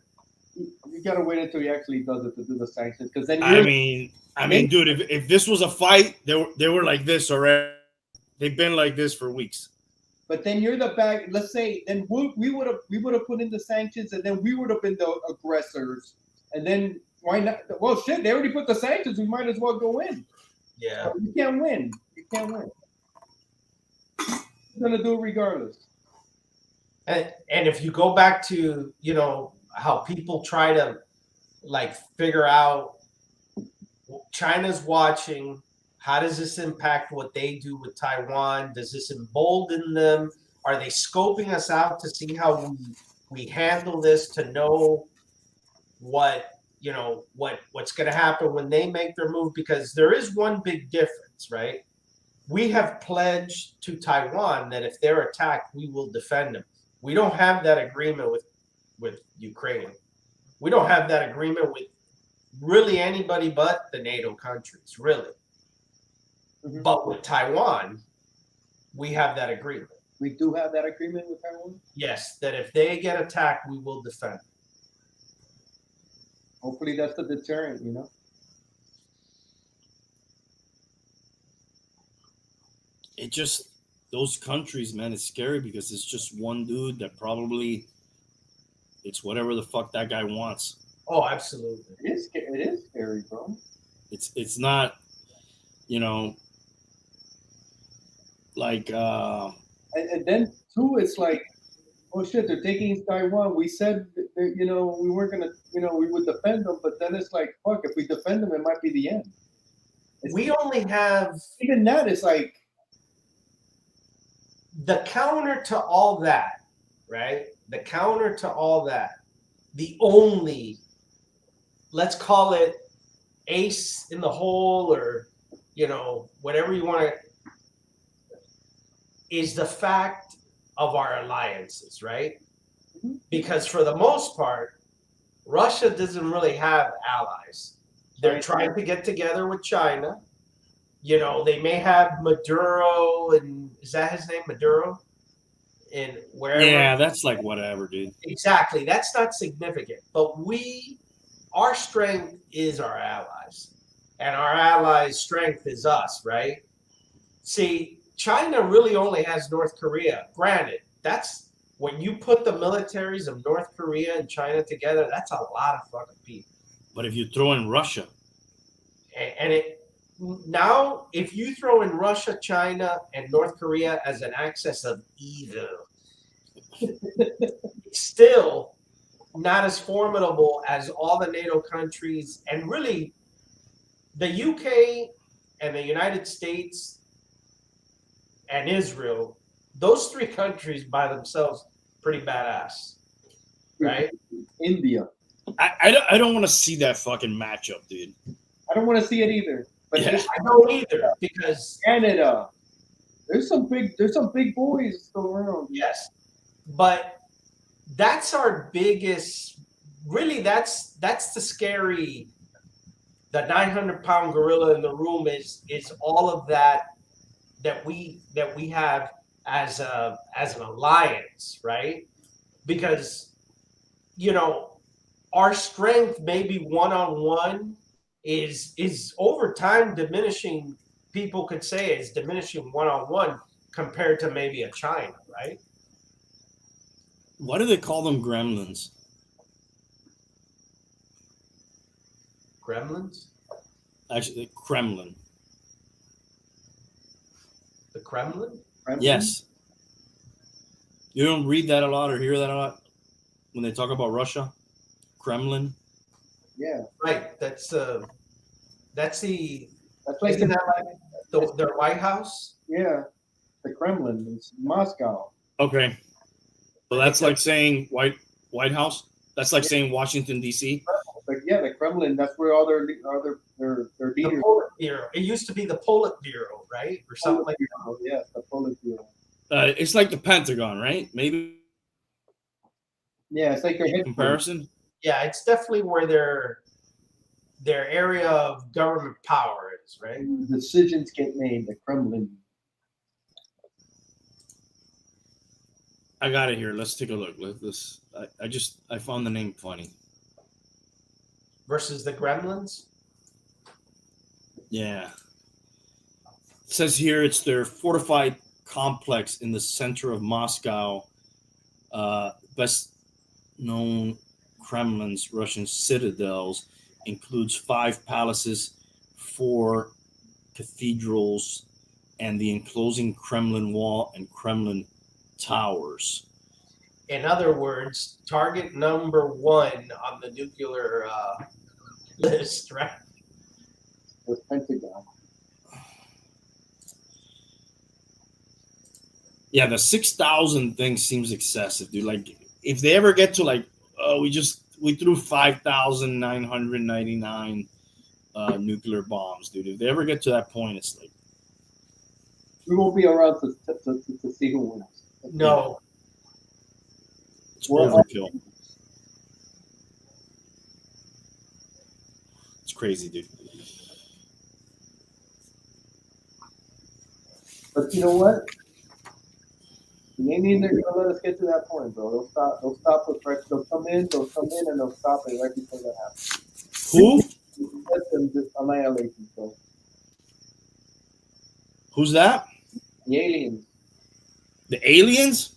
C: You gotta wait until he actually does it to do the sanctions, because then
A: I
C: you're.
A: mean, dude, if this was a fight, they were like this already. They've been like this for weeks.
C: But then you're the bad. Let's say then we would have put in the sanctions, and then we would have been the aggressors. And then why not? Well, shit, they already put the sanctions. We might as well go in.
B: Yeah.
C: So you can't win. You can't win. You're gonna do it regardless.
B: And if you go back to, you know, how people try to like figure out China's watching, how does this impact what they do with Taiwan? Does this embolden them? Are they scoping us out to see how we handle this, to know what, you know, what's going to happen when they make their move? Because there is one big difference, right? We have pledged to Taiwan that if they're attacked, we will defend them. We don't have that agreement with Ukraine. We don't have that agreement with really anybody but the NATO countries, really.
C: Mhm.
B: But with Taiwan, we have that agreement.
C: We do have that agreement with Taiwan.
B: Yes, that if they get attacked, we will defend.
C: Hopefully, that's the deterrent. You know.
A: It just those countries, man, it's scary because it's just one dude that probably it's whatever the fuck that guy wants.
B: Oh, absolutely.
C: It is scary, bro.
A: It's not, you know, like
C: And then too, it's like, oh shit, they're taking Taiwan. We said, that, you know, we weren't gonna, you know, we would defend them, but then it's like, fuck, if we defend them, it might be the end.
B: We only have
C: Even that is like,
B: the counter to all that, right? The counter to all that, the only, let's call it ace in the hole, or, you know, whatever you want to, is the fact of our alliances, right? Because for the most part, Russia doesn't really have allies. They're trying to get together with China. You know, they may have Maduro, and is that his name, Maduro? And wherever.
A: yeah, that's like whatever, dude.
B: Exactly. That's not significant. But our strength is our allies. And our allies' strength is us, right? See, China really only has North Korea. Granted, that's when you put the militaries of North Korea and China together, that's a lot of fucking people.
A: But if you throw in Russia,
B: And now, if you throw in Russia, China, and North Korea as an axis of evil, it's still not as formidable as all the NATO countries, and really the UK and the United States and Israel. Those three countries by themselves, pretty badass, right?
C: India.
A: I don't want to see that fucking matchup, dude.
C: I don't want to see it either. But
A: Yeah.
B: I don't either, because
C: Canada, there's some big boys still around.
B: yes, but that's our biggest. Really, that's the scary. The 900-pound gorilla in the room is all of that we have as an alliance, right? Because, you know, our strength maybe one-on-one is over time diminishing. People could say it's diminishing one-on-one compared to maybe a China, right?
A: Why do they call them gremlins?
B: Gremlins,
A: Actually, Kremlin.
B: the Kremlin.
A: Yes. You don't read that a lot or hear that a lot when they talk about Russia? Kremlin.
C: Yeah.
B: Right. That's the.
C: That's like
B: Isn't that like their White House?
C: yeah, the Kremlin. It's Moscow.
A: Okay. So that's like saying White House. That's like saying Washington D.C.
C: But yeah, the Kremlin. That's where all their
B: The
C: leaders.
B: Politburo. It used to be the Politburo, right, or something like that.
C: Yeah, the Politburo.
A: It's like the Pentagon, right? Maybe
C: Yeah, it's like their headquarters.
A: comparison.
B: Yeah, it's definitely where their area of government power is, right?
C: Decisions get made. The Kremlin.
A: I got it here. Let's take a look. I found the name funny.
B: Versus the Gremlins.
A: Yeah. It says here it's their fortified complex in the center of Moscow. Best known Kremlin's Russian citadels includes 5 palaces, 4 cathedrals, and the enclosing Kremlin wall and Kremlin towers.
B: In other words, target number 1 on the nuclear list, right?
C: The Pentagon.
A: Yeah, the 6,000 thing seems excessive, dude. Like, if they ever get to like, oh, we threw 5,999 nuclear bombs, dude. If they ever get to that point, it's like
C: We won't be around to see who wins.
B: No.
A: it's overkill. It's crazy, dude.
C: But you know what? The Indians are gonna let us get to that point, bro. They'll stop us right. They'll come in, and they'll stop it right before that happens.
A: Who?
C: Let them just annihilate themselves.
A: Who's that?
C: The aliens.
A: The aliens?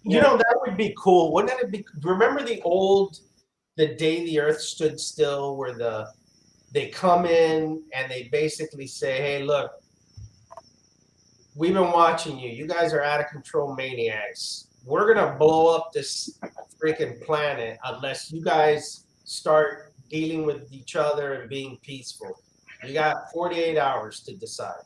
B: You know, that would be cool. Wouldn't it be? Remember the day the earth stood still, where they come in and they basically say, hey, look, we've been watching you. You guys are out of control maniacs. We're going to blow up this freaking planet unless you guys start dealing with each other and being peaceful. You got 48 hours to decide.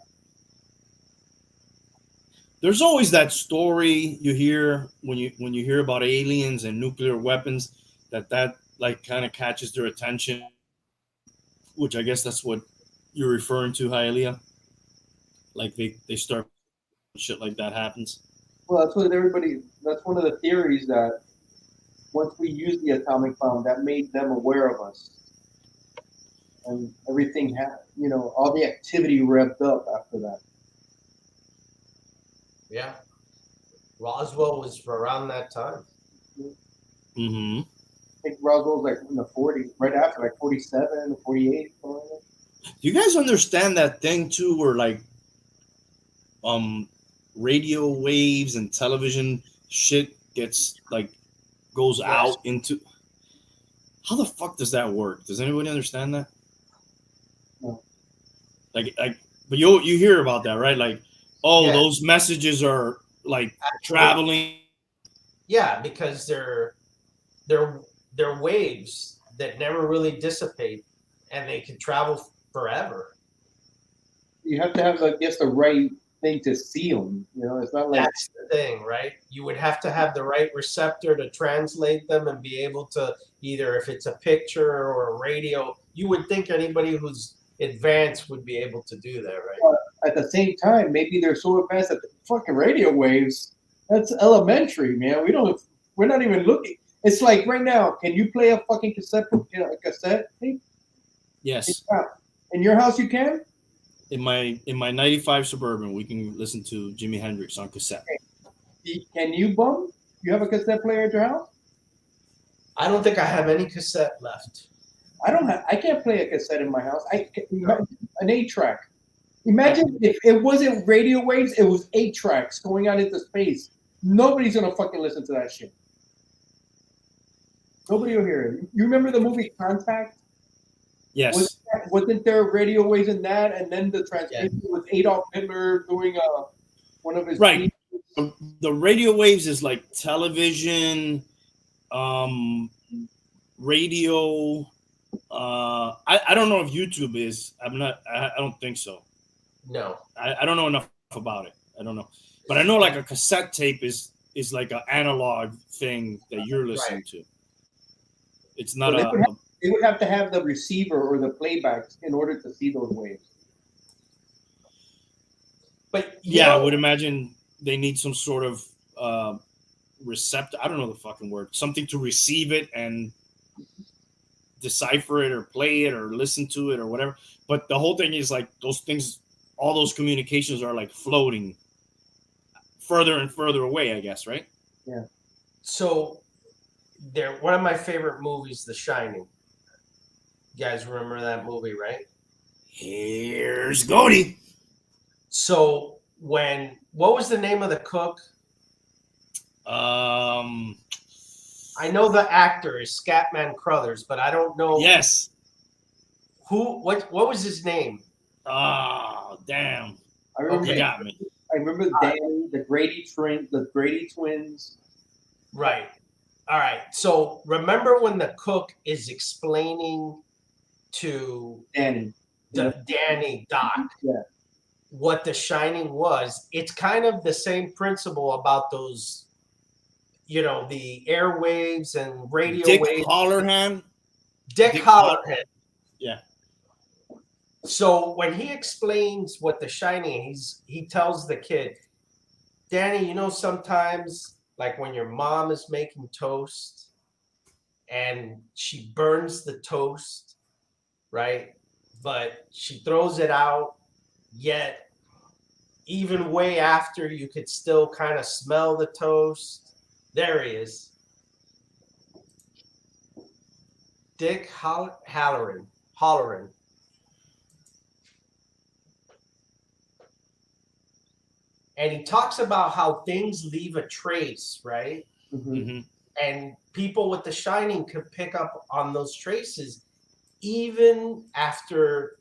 A: There's always that story you hear when you hear about aliens and nuclear weapons that like kind of catches their attention, which I guess that's what you're referring to, Hialeah. Like they start shit like that happens.
C: Well, that's one of the theories that once we use the atomic bomb, that made them aware of us. And everything had, all the activity revved up after that.
B: Yeah. Roswell was around that time.
A: Mm-hmm.
C: I think Roswell was like in the 40s, right after, like 47, 48.
A: Do you guys understand that thing too, where like radio waves and television shit goes out into? How the fuck does that work? Does anybody understand that?
C: No.
A: Like, but you hear about that, right? Like, those messages are like traveling.
B: Yeah, because they're waves that never really dissipate, and they can travel forever.
C: You have to have, I guess, the right thing to see them. It's not like
B: that's the thing, right? You would have to have the right receptor to translate them and be able to either, if it's a picture or a radio, you would think anybody who's advanced would be able to do that, right?
C: At the same time, maybe they're so advanced that the fucking radio waves, that's elementary, man. We're not even looking. It's like right now, can you play a fucking cassette tape?
A: Yes.
C: In your house you can?
A: In my 95 Suburban, we can listen to Jimi Hendrix on cassette.
C: Can you, Bum? You have a cassette player at your house?
B: I don't think I have any cassette left.
C: I can't play a cassette in my house. An 8-track. Imagine if it wasn't radio waves, it was 8 tracks going out into space. Nobody's gonna fucking listen to that shit. Nobody will hear it. You remember the movie Contact?
A: Yes.
C: Wasn't there radio waves in that? And then the transmission with Adolf Hitler doing one of his
A: right. The radio waves is like television, radio. I don't know if YouTube is. I don't think so.
B: No.
A: I don't know enough about it. I don't know. But I know like a cassette tape is like an analog thing that you're listening to. It's not
C: they would have to have the receiver or the playback in order to see those waves.
B: But
A: I would imagine they need some sort of receptor. I don't know the fucking word. Something to receive it and decipher it or play it or listen to it or whatever. But the whole thing is like those things, all those communications are like floating further and further away, I guess, right?
C: Yeah.
B: So one of my favorite movies, The Shining. You guys remember that movie, right?
A: Here's Goldie.
B: So what was the name of the cook? I know the actor is Scatman Crothers, but I don't know.
A: Yes.
B: What was his name?
A: Oh, damn.
C: I remember.
A: You got me.
C: I remember Danny, the Grady twins.
B: Right. All right. So remember when the cook is explaining to
C: Danny.
B: Danny Doc
C: Yeah.
B: what The Shining was? It's kind of the same principle about those, the airwaves and radio
A: Dick
B: waves.
A: Halloran.
B: Dick Halloran.
A: Yeah.
B: So when he explains what The Shining is, he tells the kid, Danny, sometimes like when your mom is making toast and she burns the toast, right? But she throws it out, yet even way after you could still kind of smell the toast. There he is. Dick Halloran. And he talks about how things leave a trace, right?
A: Mm-hmm.
B: And people with The Shining could pick up on those traces even after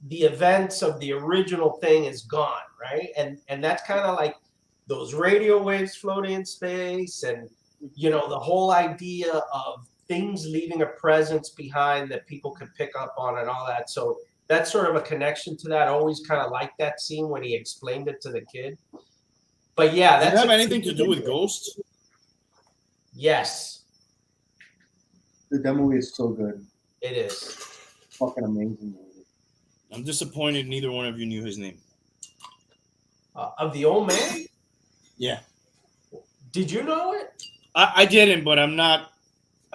B: the events of the original thing is gone, right? And that's kind of like those radio waves floating in space, and the whole idea of things leaving a presence behind that people could pick up on and all that. So that's sort of a connection to that. I always kind of liked that scene when he explained it to the kid. But yeah,
A: does it have anything to do with ghosts?
B: Yes.
C: That movie is so good.
B: It is.
C: Fucking amazing movie.
A: I'm disappointed neither one of you knew his name.
B: Of the old man?
A: Yeah.
B: Did you know it?
A: I didn't, but I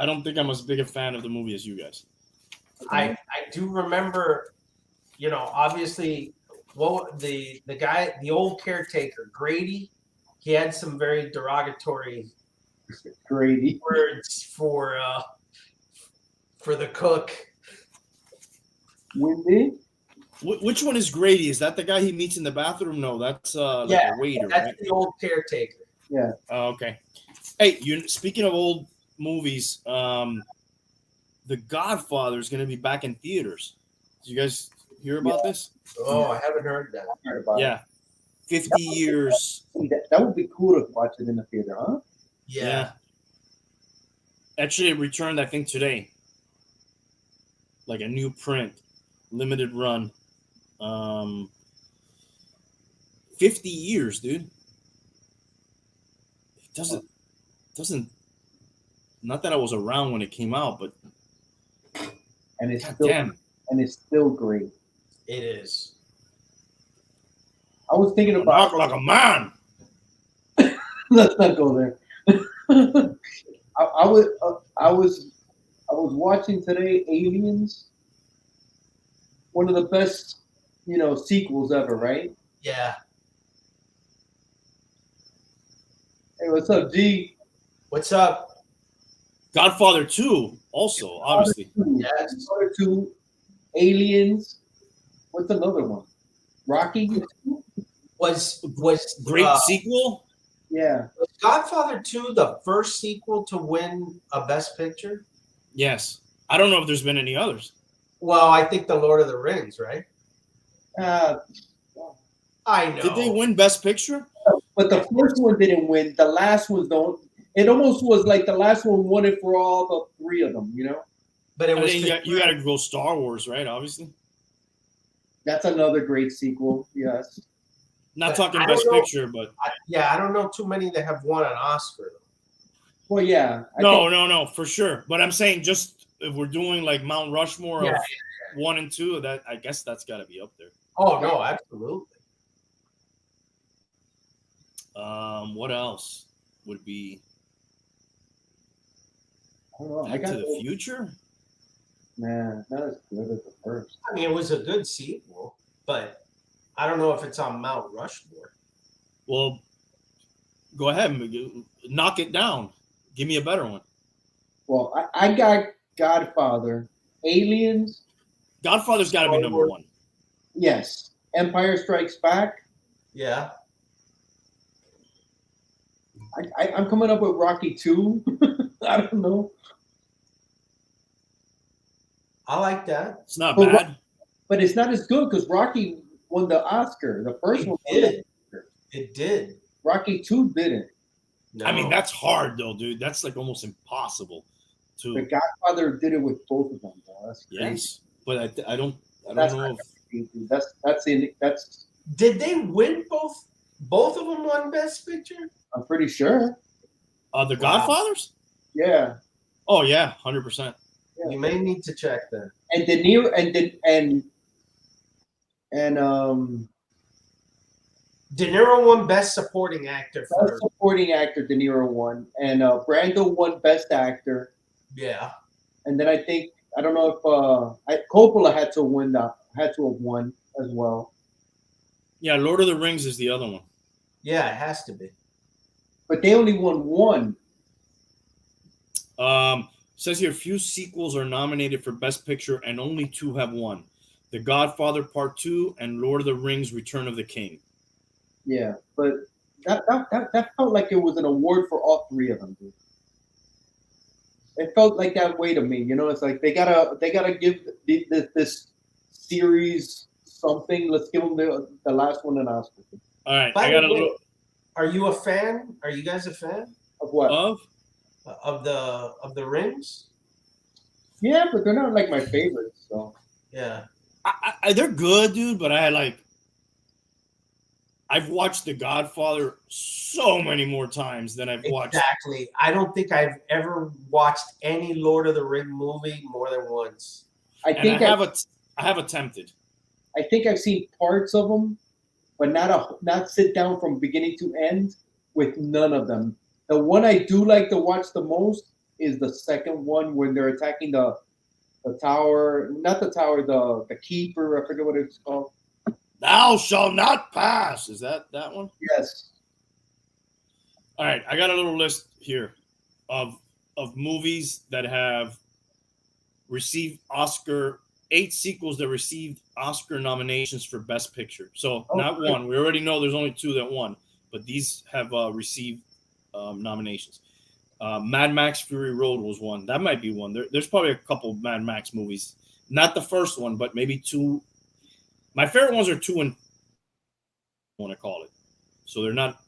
A: don't think I'm as big a fan of the movie as you guys.
B: I do remember, obviously, the guy, the old caretaker, Grady, he had some very derogatory
C: Grady
B: words for the cook.
C: Wendy?
A: Which one is Grady? Is that the guy he meets in the bathroom? No, that's a waiter.
B: That's
A: right?
B: the old caretaker.
C: Yeah.
A: Oh, okay. Hey, speaking of old movies, The Godfather is going to be back in theaters. Did you guys hear about this?
B: Oh, I haven't heard that.
A: Yeah. 50 years.
C: That would be cool to watch it in the theater, huh?
B: Yeah.
A: Actually, it returned, I think, today. Like a new print, limited run. 50 years, dude. It doesn't. Not that I was around when it came out, but
C: and it's
A: damn.
C: And it's still great.
B: It is.
C: I was thinking about
A: Knock like a man.
C: Let's not go there. I was watching today Aliens, one of the best, sequels ever, right?
B: Yeah.
C: Hey, what's up, G?
B: What's up?
A: Godfather 2, also, obviously.
B: Yes.
C: Godfather 2, Aliens. What's another one? Rocky?
B: Was
A: Great sequel?
C: Yeah.
B: Was Godfather 2 the first sequel to win a Best Picture?
A: Yes. I don't know if there's been any others.
B: Well, I think The Lord of the Rings, right? I know.
A: Did they win Best Picture?
C: But the first one didn't win. The last one don't. It almost was like the last one won it for all the three of them,
B: But it was
A: you got to go Star Wars, right? Obviously.
C: That's another great sequel. Yes.
A: Not talking Best Picture, but
B: I don't know too many that have won an Oscar.
C: Well, yeah.
A: No, for sure. But I'm saying just if we're doing like Mount Rushmore of 1 and 2, that I guess that's got to be up there.
B: Oh no, absolutely.
A: What else would be?
C: Back
A: to the Future?
C: Nah, not as good as the first.
B: I mean, it was a good sequel, but I don't know if it's on Mount Rushmore.
A: Well, go ahead and knock it down. Give me a better one.
C: Well, I got Godfather, Aliens,
A: Godfather's got to be number one.
C: yes, Empire Strikes Back.
B: Yeah.
C: I'm coming up with Rocky 2. I don't know.
B: I like that.
A: It's not
C: But
A: bad.
C: But it's not as good because Rocky won the Oscar. The first one won the Oscar.
B: It did.
C: Rocky 2 didn't.
B: No.
A: I mean, that's hard though, dude. That's like almost impossible
C: The
A: to.
C: Godfather did it with both of them, though. That's crazy.
A: Yes, but I don't
C: That's
A: know
C: not
A: if
C: crazy. That's.
B: Did they win both? Both of them won Best Picture?
C: I'm pretty sure.
A: the Godfathers.
C: Yeah.
A: Oh yeah, 100%.
B: You may need to check that.
C: And De Niro and
B: De Niro won Best Supporting Actor for.
C: Best Supporting Actor. De Niro won, and Brando won Best Actor.
B: Yeah.
C: And then I don't know if Coppola had to have won as well.
A: Yeah, Lord of the Rings is the other one.
B: Yeah, it has to be.
C: But they only won one.
A: Says here, few sequels are nominated for Best Picture, and only 2 have won: The Godfather Part 2 and Lord of the Rings: Return of the King.
C: Yeah, but that felt like it was an award for all 3 of them, dude. It felt like that way to me. You know, it's like they gotta give this series something. Let's give them the last one an Oscar.
A: All right,
B: By
A: I got
B: the
A: a
B: way,
A: little
B: Are you a fan? Are you guys a fan
C: Of what?
A: of.
B: of the rings?
C: Yeah, but they're not like my favorites. So
B: Yeah.
A: They're good, dude, but I've watched The Godfather so many more times than I've watched.
B: Exactly. I don't think I've ever watched any Lord of the Ring movie more than once.
C: I think
A: I have attempted.
C: I think I've seen parts of them, but not sit down from beginning to end with none of them. The one I do like to watch the most is the second one when they're attacking the tower, not the tower, the keeper. I forget what it's called.
A: Thou shalt not pass. Is that one?
C: Yes.
A: All right, I got a little list here of movies that have received 8 sequels that received Oscar nominations for Best Picture. So not
C: good.
A: one. We already know there's only 2 that won, but these have received nominations. Mad Max Fury Road was one. That might be one. There's probably a couple Mad Max movies. Not the first one, but maybe 2. My favorite ones are 2 and I want to call it. So they're not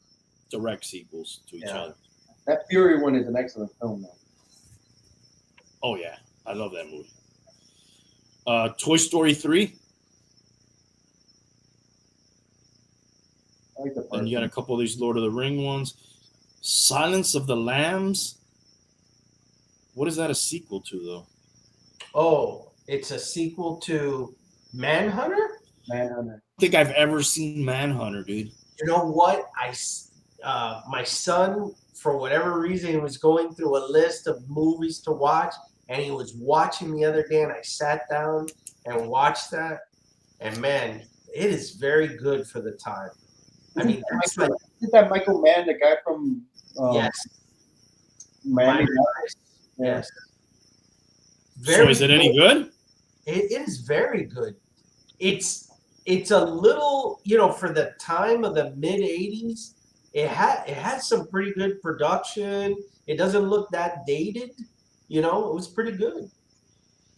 A: direct sequels to each other.
C: That Fury one is an excellent film, though.
A: Oh yeah, I love that movie. Toy Story 3.
C: I like the first
A: And you got a
C: one.
A: couple of these Lord of the Ring ones. Silence of the Lambs. What is that a sequel to, though?
B: Oh, it's a sequel to Manhunter?
C: Manhunter.
A: I think I've ever seen Manhunter, dude.
B: You know what? My son, for whatever reason, was going through a list of movies to watch, and he was watching the other day, and I sat down and watched that, and man, it is very good for the time. I mean, that's like,
C: Isn't that Michael Mann, the guy from
B: yes,
C: Miami?
B: yes.
A: So is it any good?
B: It is very good. It's a little, for the time of the mid 80s, it had some pretty good production. It doesn't look that dated, it was pretty good.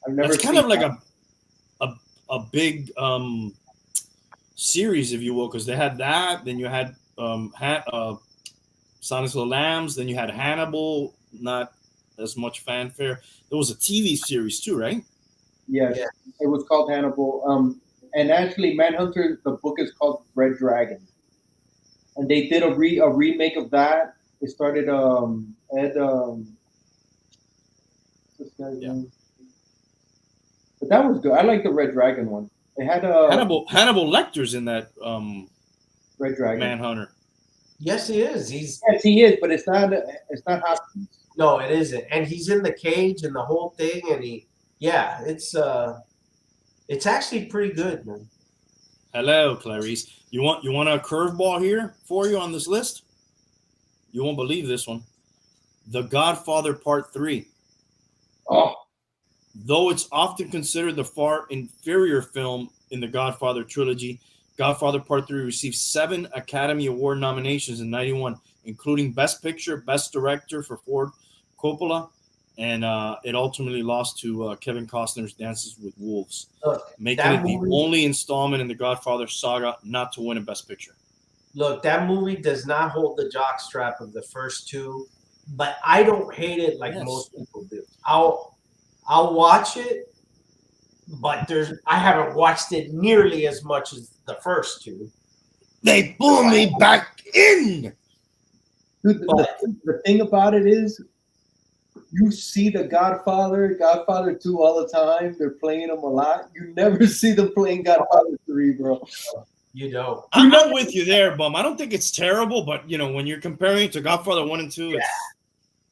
C: I've never
A: It's kind
C: seen
A: of like
C: that.
A: a big series, if you will, because they had that, then you had Silence of the Lambs, then you had Hannibal, not as much fanfare. There was a TV series too, right?
C: Yes,
B: Yeah.
C: it was called Hannibal. And actually, Manhunter, the book is called Red Dragon, and they did a remake of that. It started Ed. This guy's name? But that was good. I like the Red Dragon one. They had
A: Hannibal Lecter's in that
C: Red Dragon.
A: Manhunter.
B: Yes, he is.
C: Yes, he is, but it's not Hopkins.
B: No, it isn't. And he's in the cage and the whole thing, and it's actually pretty good, man.
A: Hello, Clarice. You want a curveball here for you on this list? You won't believe this one. The Godfather Part 3.
C: Oh,
A: Though it's often considered the far inferior film in the Godfather trilogy, Godfather Part 3 received 7 Academy Award nominations in 91, including Best Picture, Best Director for Ford Coppola, and it ultimately lost to Kevin Costner's Dances with Wolves,
B: Look,
A: making it the
B: movie,
A: only installment in the Godfather saga not to win a Best Picture.
B: Look, that movie does not hold the jockstrap of the first two, but I don't hate it like most people do. I'll watch it, but I haven't watched it nearly as much as the first two.
A: They pull me back in.
C: Dude, the thing about it is, you see the Godfather 2 all the time. They're playing them a lot. You never see them playing Godfather 3, bro.
B: You know,
A: I'm with you there, Bum. I don't think it's terrible, but when you're comparing it to Godfather 1 and 2,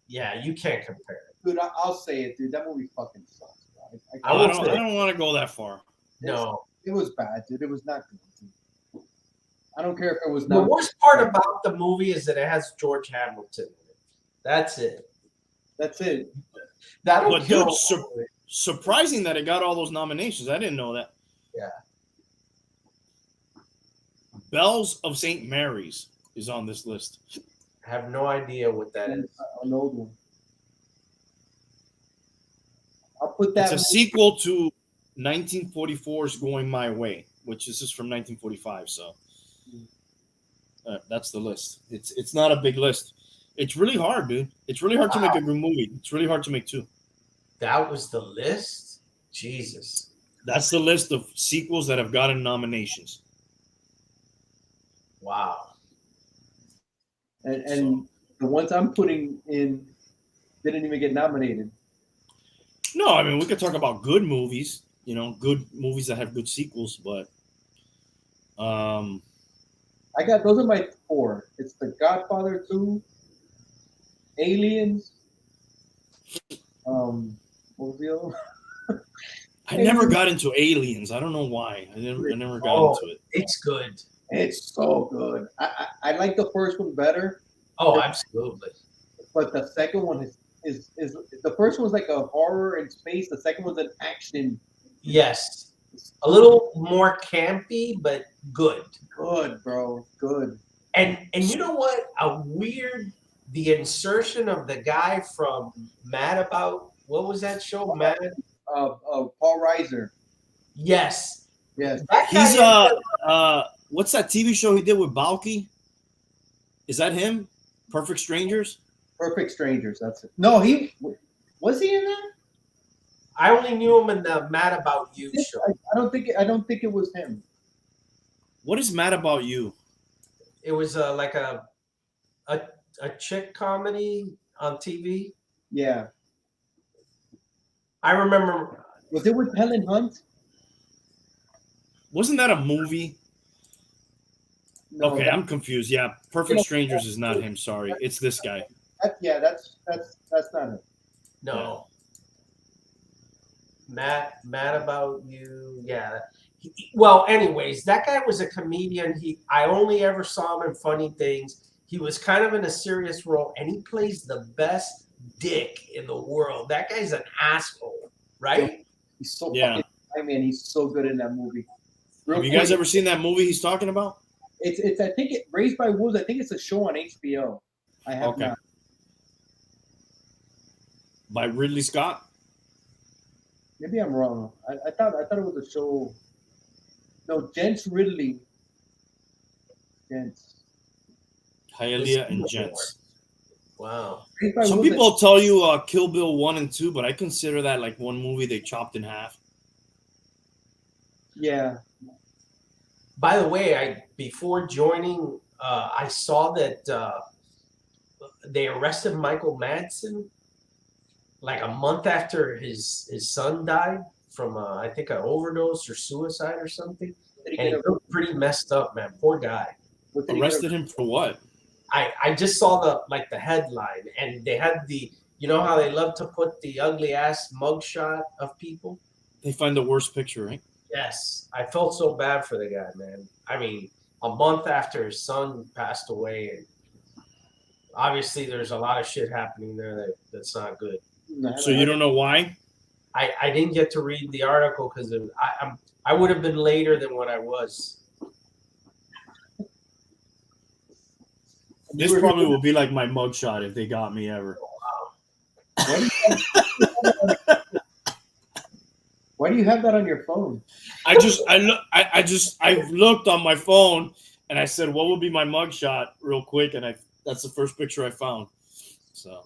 B: yeah, you can't compare it.
C: Dude, I'll say it, dude. That movie fucking sucks.
A: I don't want to go that far.
B: No,
C: it was bad, dude. It was not good. Dude. I don't care if it was
B: not. The worst part about the movie is that it has George Hamilton in it. That's it.
C: That's it.
B: That'll kill.
A: Surprising that it got all those nominations. I didn't know that.
B: Yeah.
A: Bells of St. Mary's is on this list.
B: I have no idea what that is.
C: An old one. I'll put that.
A: It's a sequel to 1944's Going My Way, which is just from 1945. So that's the list. It's not a big list. It's really hard, dude. It's really hard to make a good movie. It's really hard to make two.
B: That was the list? Jesus.
A: That's the list of sequels that have gotten nominations.
B: Wow.
C: And the ones I'm putting in didn't even get nominated.
A: No, I mean, we could talk about good movies, good movies that have good sequels, but
C: those are my 4. It's The Godfather 2, Aliens. What was the other one?
A: I never got into Aliens. I don't know why. I never got into it.
B: It's good.
C: It's so good. I like the first one better.
B: Oh, absolutely.
C: But the second one is the first one was like a horror in space. The second one's an action.
B: Yes. A little more campy, but good.
C: Good, bro. Good.
B: And you know what? The insertion of the guy from Mad About, what was that show? Mad?
C: Paul Reiser.
B: Yes.
C: Yes.
A: He's what's that TV show he did with Balky? Is that him? Perfect Strangers?
C: Perfect Strangers, that's it. No, was he in that?
B: I only knew him in the Mad About You show.
C: I don't think it was him.
A: What is Mad About You?
B: It was like a chick comedy on TV.
C: Yeah.
B: I remember.
C: Was it with Helen Hunt?
A: Wasn't that a movie?
C: No,
A: okay, I'm confused. Yeah, Perfect Strangers is not him. Sorry, it's this guy.
C: That's not him.
B: No. Yeah. Mad About You. Yeah. Well, anyways, that guy was a comedian. I only ever saw him in funny things. He was kind of in a serious role, and he plays the best dick in the world. That guy's an asshole, right?
C: He's so fucking. I mean, he's so good in that movie.
A: Have you guys ever seen that movie he's talking about?
C: It's I think Raised by Wolves. I think it's a show on HBO. I have not.
A: By Ridley Scott?
C: Maybe I'm wrong. I thought it was a show. No, Gents Ridley. Gents.
A: Hialeah and Gents.
B: Wow.
A: Some people tell you Kill Bill 1 and 2, but I consider that like one movie they chopped in half.
C: Yeah.
B: By the way, before joining, I saw that they arrested Michael Madsen like a month after his son died from I think an overdose or suicide or something. And he looked pretty messed up, man. Poor guy.
A: Arrested him for what?
B: I just saw the headline, and they had how they love to put the ugly ass mugshot of people.
A: They find the worst picture, right?
B: Yes, I felt so bad for the guy, man. I mean, a month after his son passed away, and obviously there's a lot of shit happening there that's not good.
A: So you don't know why?
B: I didn't get to read the article because I would have been later than what I was.
A: This probably will be like my mugshot if they got me ever.
C: Why do you have that on your phone?
A: I looked on my phone and I said, what would be my mugshot real quick? And that's the first picture I found. So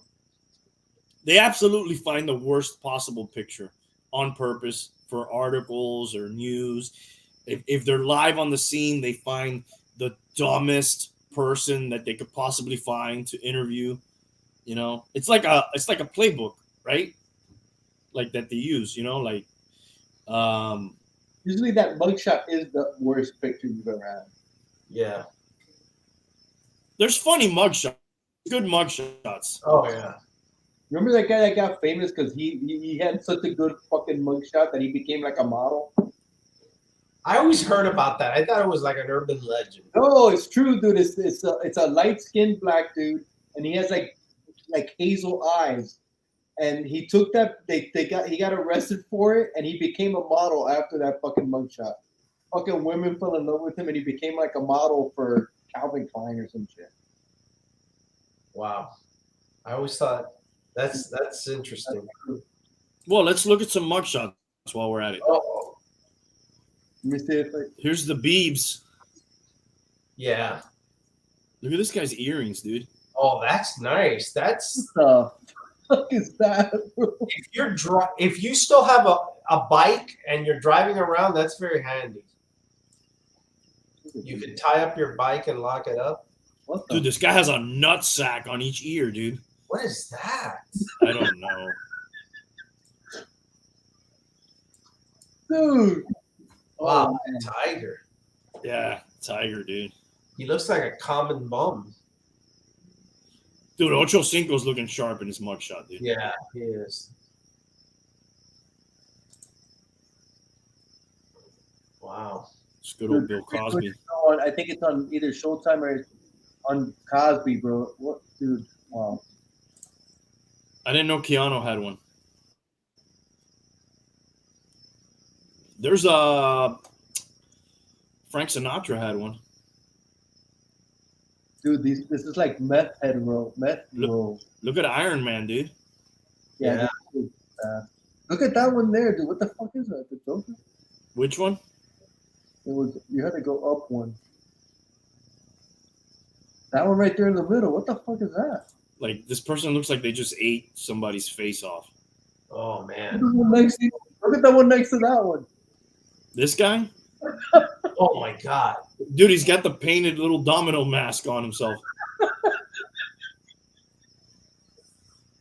A: they absolutely find the worst possible picture on purpose for articles or news. If they're live on the scene, they find the dumbest person that they could possibly find to interview. You know, it's like a playbook, right? Like that they use, you know, like
C: usually that mugshot is the worst picture you've ever had.
B: Yeah.
A: There's funny mugshots, good mugshots.
B: Oh yeah.
C: Remember that guy that got famous because he had such a good fucking mugshot that he became like a model?
B: I always heard about that. I thought it was like an urban legend.
C: No, it's true, dude. It's a light skinned black dude, and he has like hazel eyes. And he took that he got arrested for it, and he became a model after that fucking mugshot. Fucking women fell in love with him, and he became like a model for Calvin Klein or some shit.
B: Wow. I always thought that's interesting.
A: Well, let's look at some mugshots while we're at it.
B: Oh
C: Let me see if
A: Here's the Biebs.
B: yeah.
A: Look at this guy's earrings, dude.
B: Oh, that's nice. That's
C: what the fuck is that, bro?
B: if you still have a bike and you're driving around, that's very handy. You can tie up your bike and lock it up.
C: What the
A: Dude, this guy has a nut sack on each ear, dude.
B: What is that?
A: I don't know.
C: dude?
B: Wow,
C: man.
B: tiger.
A: Yeah, tiger, dude.
B: He looks like a common bum.
A: Dude, Ocho Cinco's looking sharp in his mugshot, dude.
B: Yeah, he is. Wow.
A: It's good old Bill Cosby.
C: I think it's on either Showtime or on Cosby, bro. What, dude? Wow.
A: I didn't know Keanu had one. There's Frank Sinatra had one.
C: Dude, this is like meth head roll. Meth roll.
A: Look at Iron Man, dude.
C: Yeah. Look at that one there, dude. What the fuck is that? The Joker?
A: Which one?
C: You had to go up one. That one right there in the middle. What the fuck is that?
A: Like, this person looks like they just ate somebody's face off.
B: Oh man.
C: Look at that one next to that one.
A: This guy?
B: Oh my god.
A: Dude, he's got the painted little domino mask on himself.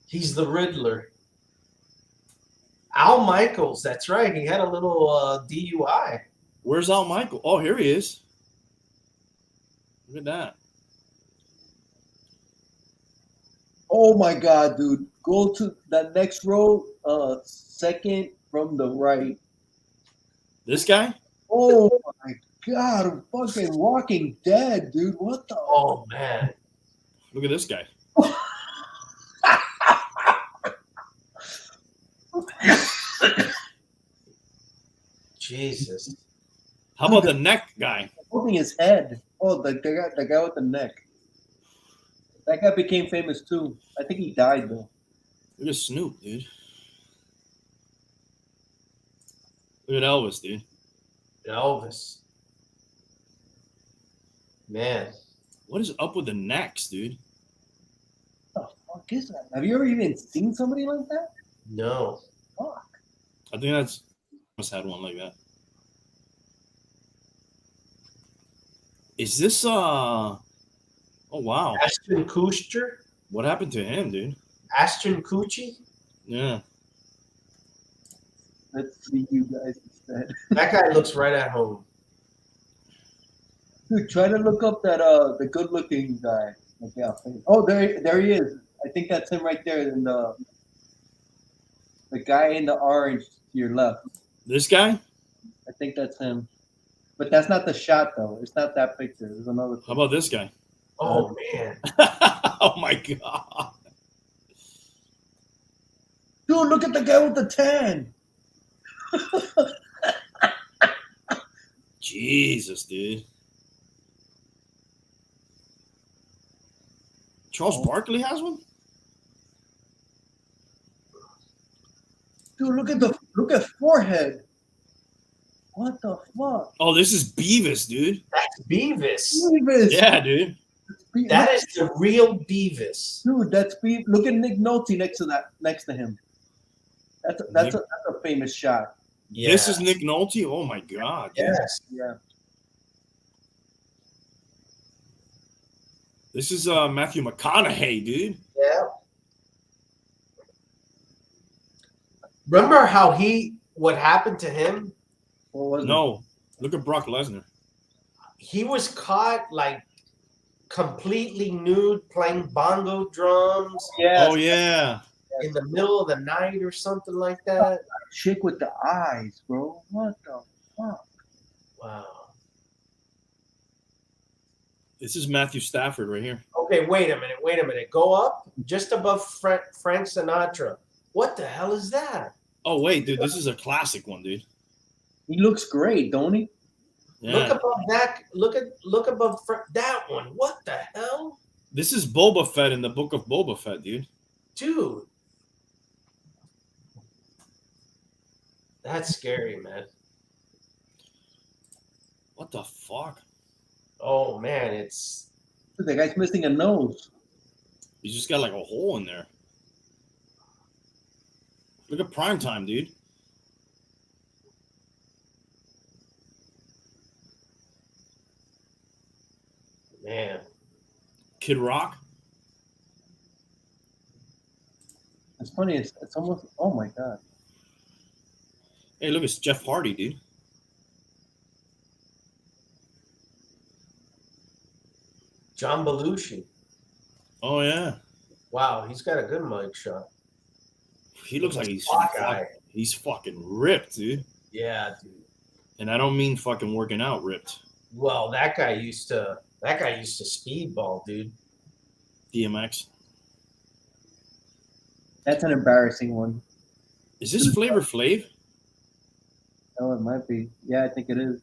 B: He's the Riddler. Al Michaels, that's right. He had a little DUI.
A: Where's Al Michael? Oh, here he is. Look at that.
C: Oh my god, dude. Go to that next row, second from the right.
A: This guy?
C: Oh my god, fucking Walking Dead, dude. What the?
B: Oh man.
A: Look at this guy.
B: Jesus.
A: How about the neck guy?
C: Holding his head. Oh, the guy with the neck. That guy became famous too. I think he died though.
A: Look at Snoop, dude. Look at Elvis, dude.
B: Elvis. Man.
A: What is up with the necks, dude?
C: What the fuck is that? Have you ever even seen somebody like that?
B: No.
C: Fuck.
A: I think that's almost had one like that. Is this oh wow.
B: Ashton Kutcher?
A: What happened to him, dude?
B: Ashton Kutcher?
A: Yeah.
C: Let's see you guys instead.
B: That guy looks right at home.
C: Dude, try to look up that the good looking guy. Okay, oh, there he is. I think that's him right there in the guy in the orange to your left.
A: This guy?
C: I think that's him. But that's not the shot though. It's not that picture. There's another picture.
A: How about this guy?
B: Oh man.
A: Oh my god.
C: Dude, look at the guy with the tan.
A: Jesus, dude. Charles Barkley has one?
C: Dude, look at forehead. What the fuck?
A: Oh, this is Beavis, dude.
B: That's Beavis.
C: Beavis.
A: Yeah, dude.
B: That is the real Beavis.
C: Dude, that's Beavis. Look at Nick Nolte next to him. That's a famous shot.
B: Yeah.
A: This is Nick Nolte? Oh my god. Dude.
B: Yes.
C: Yeah.
A: This is Matthew McConaughey, dude.
B: Yeah. Remember how what happened to him?
C: What was it?
A: No. Look at Brock Lesnar.
B: He was caught like completely nude playing bongo drums
C: Yeah.
A: Oh yeah.
B: in the middle of the night or something like that.
C: Chick with the eyes, bro. What the fuck?
B: Wow.
A: This is Matthew Stafford right here.
B: Okay, wait a minute. Go up just above Frank Sinatra. What the hell is that?
A: Oh wait, dude, this is a classic one, dude.
C: He looks great, don't he?
A: Yeah.
B: Look above that. Look above that one. What the hell,
A: This is Boba Fett in the Book of Boba Fett, dude.
B: dude? That's scary, man.
A: What the fuck?
B: Oh man, it's
C: Dude, the guy's missing a nose.
A: He's just got like a hole in there. Look at Prime Time, dude.
B: man.
A: Kid Rock.
C: It's funny. It's almost. Oh my god.
A: Hey, look, it's Jeff Hardy, dude.
B: John Belushi.
A: Oh yeah.
B: Wow, he's got a good mugshot.
A: He looks like he's fucking ripped, dude.
B: Yeah, dude.
A: And I don't mean fucking working out ripped.
B: Well, that guy used to speedball, dude.
A: DMX.
C: That's an embarrassing one.
A: Is this Flavor Flav?
C: Oh, it might be. Yeah, I think it is.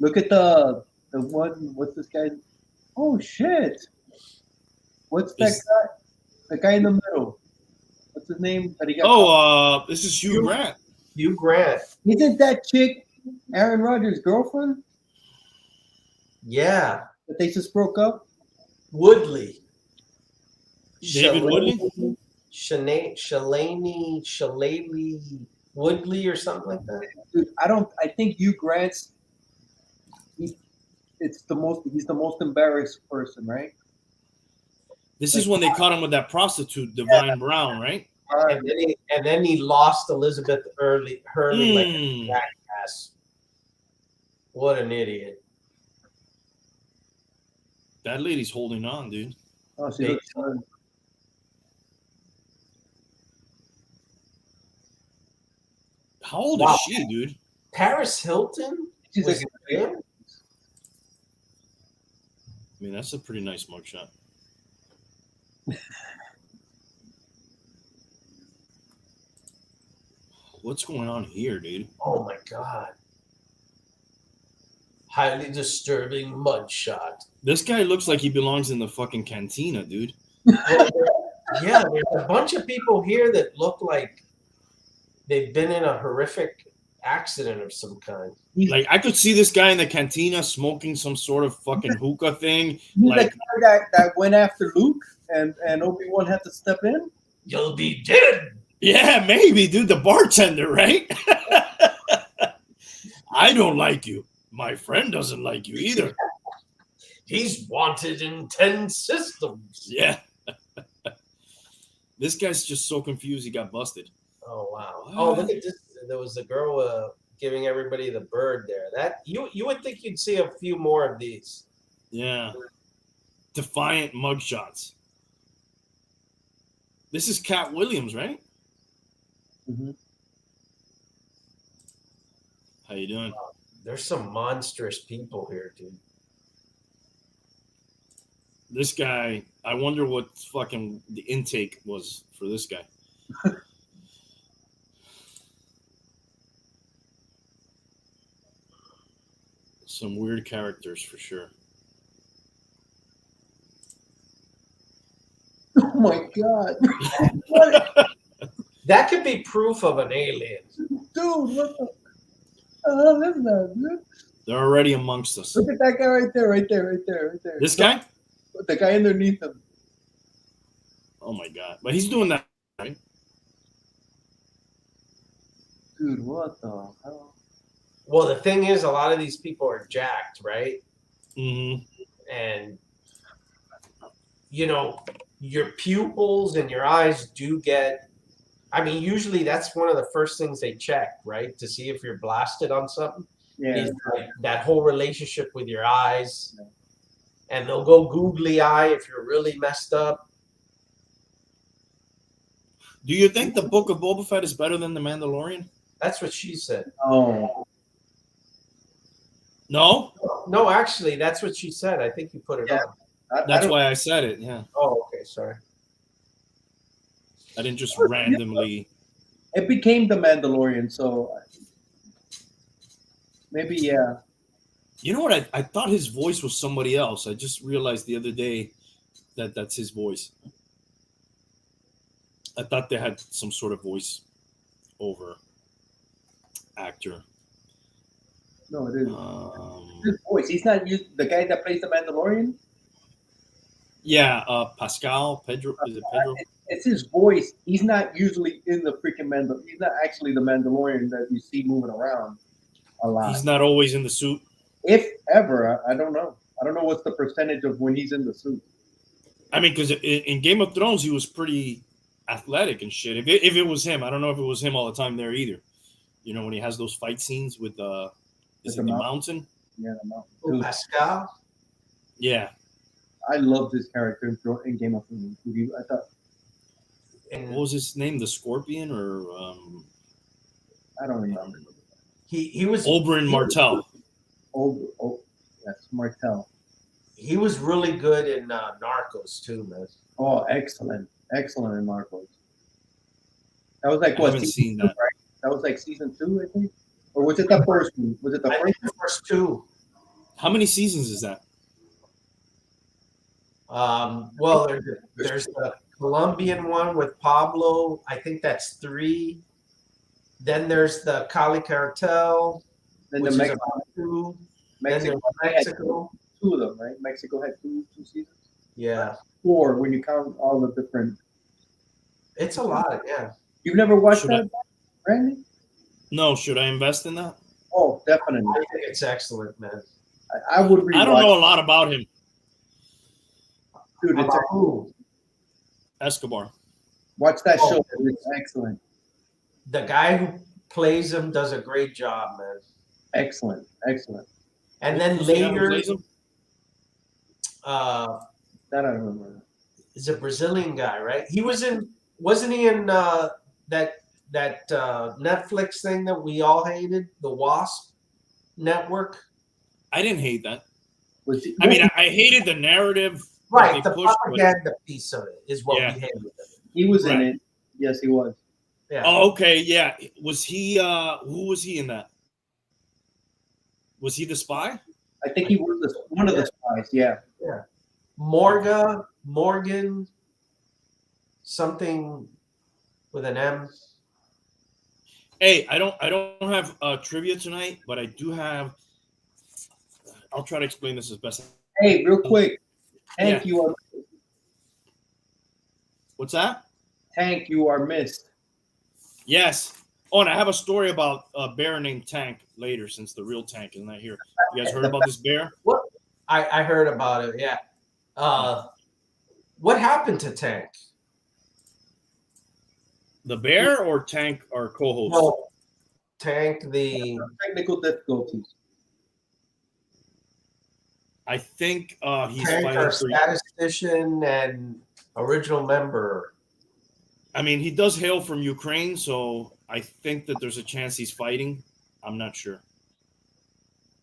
C: Look at the one. What's this guy? Oh shit! What's that guy? The guy in the middle. What's his name? That he got
A: this is Hugh Grant.
B: Hugh Grant.
C: Isn't that chick Aaron Rodgers' girlfriend
B: Yeah.
C: that they just broke up?
B: Woodley.
A: David Woodley?
B: Shalane Woodley or something like that.
C: Dude, I think Hugh Grant's. He's the most embarrassed person, right?
A: This is when they caught him with that prostitute, Divine Brown, right?
B: And then he lost Elizabeth Hurley like a jackass. What an idiot.
A: That lady's holding on, dude.
C: Oh, she looks good.
A: How old is she, dude?
B: Paris Hilton?
C: She's
B: Was
C: like,
B: it him?
A: I mean, that's a pretty nice mugshot. What's going on here, dude?
B: Oh my god. Highly disturbing mugshot.
A: This guy looks like he belongs in the fucking cantina, dude.
B: Yeah, there's a bunch of people here that look like they've been in a horrific accident of some kind.
A: Like, I could see this guy in the cantina smoking some sort of fucking hookah thing.
C: He's
A: Like,
C: the guy that went after Luke and Obi-Wan had to step in.
B: You'll be dead.
A: yeah, maybe, dude. The bartender, right? I don't like you. My friend doesn't like you either.
B: He's wanted in 10 systems.
A: Yeah. This guy's just so confused he got busted.
B: Oh wow. Oh, look at this. There was a girl giving everybody the bird there. That you would think you'd see a few more of these.
A: Yeah. Defiant mugshots. This is Cat Williams, right?
C: Mm-hmm.
A: How you doing?
B: There's some monstrous people here, dude.
A: This guy, I wonder what fucking the intake was for this guy. Some weird characters for sure.
C: Oh my god. What?
B: That could be proof of an alien.
C: Dude, what the hell is that, dude?
A: They're already amongst us.
C: Look at that guy right there, right there, right there, right there.
A: This guy?
C: The guy underneath him.
A: Oh my god! But he's doing that, right?
C: Dude, what the hell?
B: Well, the thing is, a lot of these people are jacked, right?
A: Mm-hmm.
B: And you know, your pupils and your eyes do get. I mean, usually that's one of the first things they check, right, to see if you're blasted on something.
C: Yeah.
B: Is like that whole relationship with your eyes, and they'll go googly eye if you're really messed up.
A: Do you think the Book of Boba Fett is better than the Mandalorian?
B: That's what she said.
C: Oh.
A: No,
B: No, actually, that's what she said. I think you put it
C: Yeah.
B: on.
A: that's why I said it. Yeah,
B: Oh, okay, sorry.
A: I didn't just randomly.
C: It became the Mandalorian, so maybe yeah.
A: You know what? I thought his voice was somebody else. I just realized the other day that that's his voice. I thought they had some sort of voice over actor.
C: No, it is his voice. He's not the guy that plays the Mandalorian.
A: Yeah, Pascal Pedro. Is it Pedro?
C: It's his voice. He's not usually in the freaking Mandalorian. He's not actually the Mandalorian that you see moving around a lot.
A: He's not always in the suit.
C: If ever, I don't know. I don't know what's the percentage of when he's in the suit.
A: I mean, because in Game of Thrones, he was pretty athletic and shit. If it was him, I don't know if it was him all the time there either. You know, when he has those fight scenes with is it the mountain?
C: Yeah, the mountain.
B: Oh, Pascal.
A: Yeah.
C: I loved his character in Game of Thrones. I thought.
B: And
A: What was his name? The Scorpion or
C: I don't remember.
B: he was
A: Oberyn Martell?
C: Oh, yes, Martell.
B: He was really good in Narcos too, man.
C: Oh, excellent in Narcos. That was like
A: I
C: what?
A: haven't
C: Season
A: seen
C: 2,
A: that.
C: right? That was like season 2, I think, or was it the first one? Was it the
B: I
C: first?
B: think the first two.
A: How many seasons is that?
B: Well, there's the Colombian one with Pablo. I think that's 3. Then there's the Cali Cartel,
C: Then
B: which
C: the
B: is about 2. Then there's
C: Mexico had
B: Mexico.
C: 2 of them, right? Mexico had two seasons.
B: Yeah,
C: 4 when you count all the different.
B: it's a lot. Yeah.
C: You've never watched
A: Should
C: that, Randy?
A: No, should I invest in that?
C: Oh, definitely.
B: I think it's excellent, man.
C: I would rewatch.
A: I don't know a lot about him.
C: Dude, it's
B: About who?
A: Escobar.
C: watch that
B: Oh.
C: show. It's excellent,
B: The guy who plays him does a great job, man.
C: excellent.
B: And then
A: Who's the guy who
B: later,
A: plays him?
C: That I remember.
B: is a Brazilian guy, right? He was in. Wasn't he in that Netflix thing that we all hated, the Wasp Network?
A: I didn't hate that.
C: Was he,
A: I mean, I hated the narrative. that
B: Right,
A: they
B: the
A: pushed, but-
B: propaganda piece of it is what
A: Yeah.
B: we hated.
C: he was in
A: Right.
C: it. Yes, he was.
B: Yeah.
A: Oh, okay, yeah. Was he? Who was he in that? Was he the spy?
C: I think he was one of the spies. Yeah.
B: Morgan, something with an M.
A: Hey, I don't have trivia tonight, but I do have. I'll try to explain this as best.
C: Hey, real quick, Tank,
A: Yeah.
C: you are
A: What's that?
C: Tank, you are missed.
A: Yes. Oh, and I have a story about a bear named Tank later, since the real Tank is not here. You guys heard about this bear?
B: What? I heard about it. Yeah. What happened to Tank?
A: The bear or Tank, our co-host?
B: No, Tank the.
C: Technical difficulties.
A: I think he's
B: Tank,
A: fighting
B: our
A: for.
B: statistician and original member.
A: I mean, he does hail from Ukraine, so I think that there's a chance he's fighting. I'm not sure.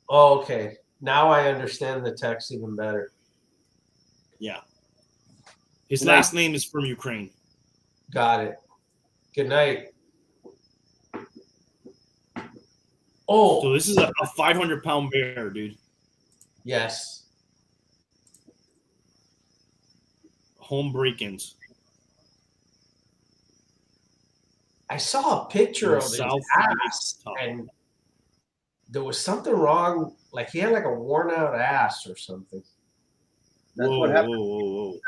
B: Oh, okay. Now I understand the text even better.
A: Yeah. His
C: Nice.
A: last name is from Ukraine.
B: Got it. Good night. Oh,
A: So this is a 500-pound bear, dude.
B: yes.
A: Home break-ins.
B: I saw a picture of his
A: South
B: ass, and there was something wrong. Like he had like a worn out ass or something.
C: That's
A: whoa,
C: what happened.
A: whoa.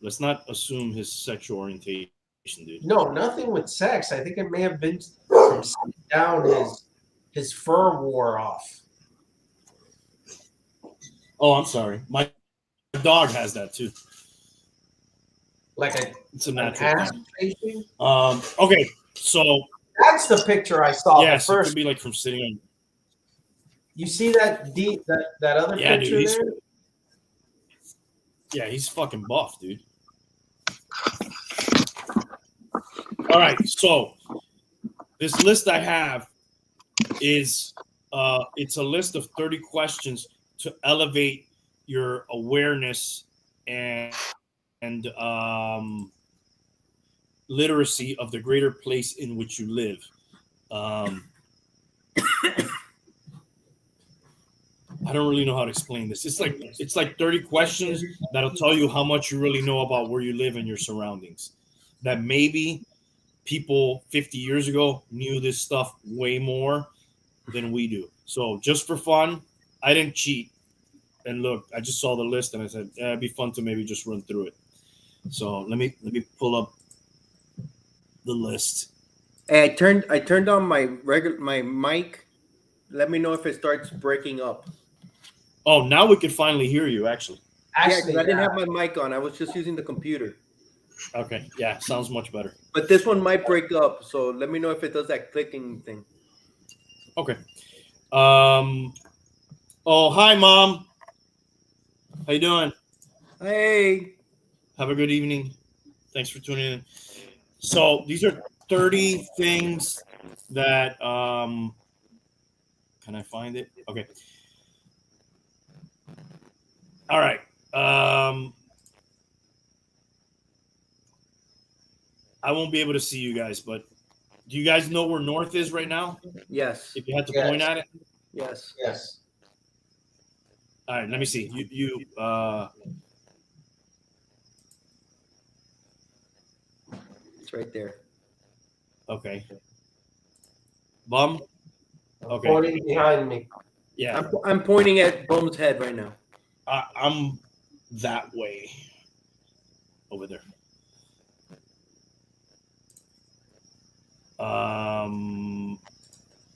A: Let's not assume his sexual orientation, dude.
B: No, nothing with sex. I think it may have been from sitting down. His fur wore off.
A: Oh, I'm sorry. My dog has that too.
B: Like
A: It's a
B: an
A: natural
B: ass
A: thing.
B: shaping.
A: Okay, so
B: That's the picture I saw.
A: yes,
B: the
A: it
B: first.
A: could be like from sitting on.
B: You see that other
A: Yeah,
B: picture
A: dude.
B: there?
A: Yeah, he's fucking buff, dude. All right, so this list I have is it's a list of 30 questions to elevate your awareness and literacy of the greater place in which you live. I don't really know how to explain this. It's like 30 questions that'll tell you how much you really know about where you live and your surroundings. That maybe people 50 years ago knew this stuff way more than we do. So just for fun, I didn't cheat. And look, I just saw the list and I said, it'd be fun to maybe just run through it. So let me pull up the list.
C: Hey, I turned on my mic. Let me know if it starts breaking up.
A: Oh, now we can finally hear you, actually.
B: Actually,
C: I didn't have my mic on. I was just using the computer.
A: Okay, yeah, sounds much better.
C: But this one might break up, so let me know if it does that clicking thing.
A: Okay. Oh, hi, Mom. How you doing?
C: Hey.
A: Have a good evening. Thanks for tuning in. So these are 30 things that can I find it? Okay. All right. I won't be able to see you guys, but do you guys know where north is right now?
C: Yes.
A: If you had to point at it?
C: Yes.
B: Yes.
A: All right, let me see.
C: It's right there.
A: Okay. Bum? Okay.
B: Pointing behind me.
A: Yeah.
C: I'm pointing at Bum's head right now.
A: I'm that way over there.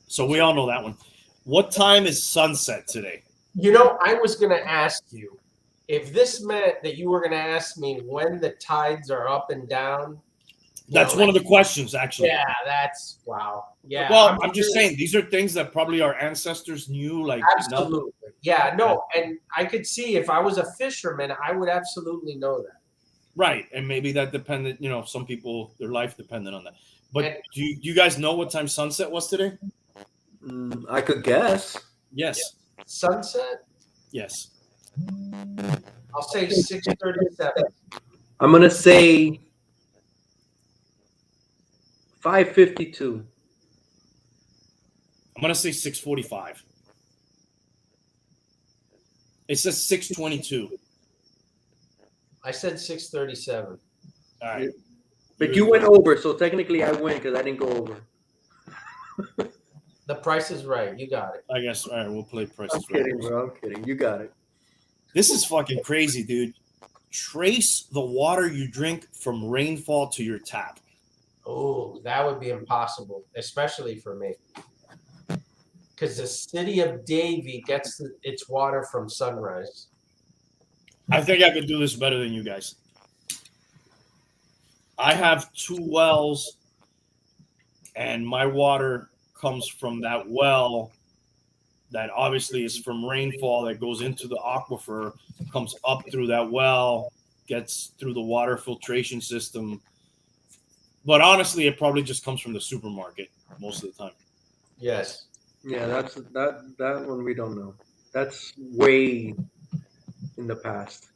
A: So we all know that one. What time is sunset today?
B: You know, I was going to ask you if this meant that you were going to ask me when the tides are up and down.
A: That's one of the questions, actually.
B: Yeah, that's wow. Yeah.
A: Well, I'm just saying these are things that probably our ancestors knew. Like
B: absolutely. Yeah. No, and I could see if I was a fisherman, I would absolutely know that.
A: Right, and maybe that depended. You know, some people their life depended on that. But do you guys know what time sunset was today?
C: I could guess.
A: Yes.
B: Sunset?
A: Yes.
B: I'll say 6:37.
C: I'm gonna say 5:52.
A: I'm gonna say 6:45. It says 6:22.
B: I said 6:37.
A: All right.
C: But you went over, so technically I win because I didn't go over.
B: The price is right. You got it.
A: I guess. All right, we'll play Price
C: I'm
A: is Right.
C: kidding, bro. I'm kidding. You got it.
A: This is fucking crazy, dude. Trace the water you drink from rainfall to your tap.
B: Oh, that would be impossible, especially for me. Because the city of Davie gets its water from Sunrise.
A: I think I could do this better than you guys. I have 2 wells, and my water comes from that well that obviously is from rainfall that goes into the aquifer, comes up through that well, gets through the water filtration system. But honestly, it probably just comes from the supermarket most of the time.
B: Yes.
C: Yeah, that one we don't know. That's way in the past.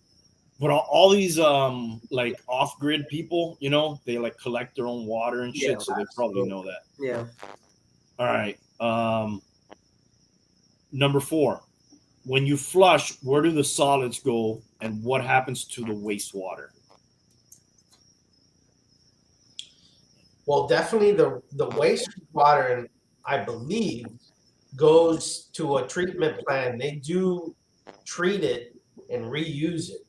A: But all these like off-grid people, you know, they like collect their own water and shit,
C: Yeah,
A: so they probably know that.
C: Yeah.
A: All right. Number 4. When you flush, where do the solids go and what happens to the wastewater?
B: Well, definitely the wastewater, and I believe, goes to a treatment plant. They do treat it and reuse it.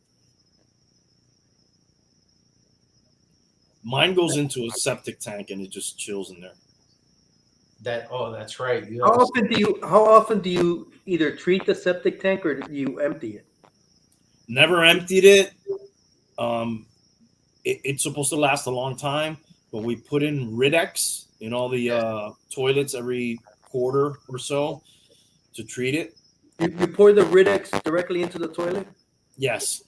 A: Mine goes into a septic tank and it just chills in there.
B: That's right. You
C: How
B: have
C: often do you either treat the septic tank or do you empty it?
A: Never emptied it. It's supposed to last a long time, but we put in Ridex in all the toilets every quarter or so to treat it.
C: You pour the Ridex directly into the toilet?
A: Yes.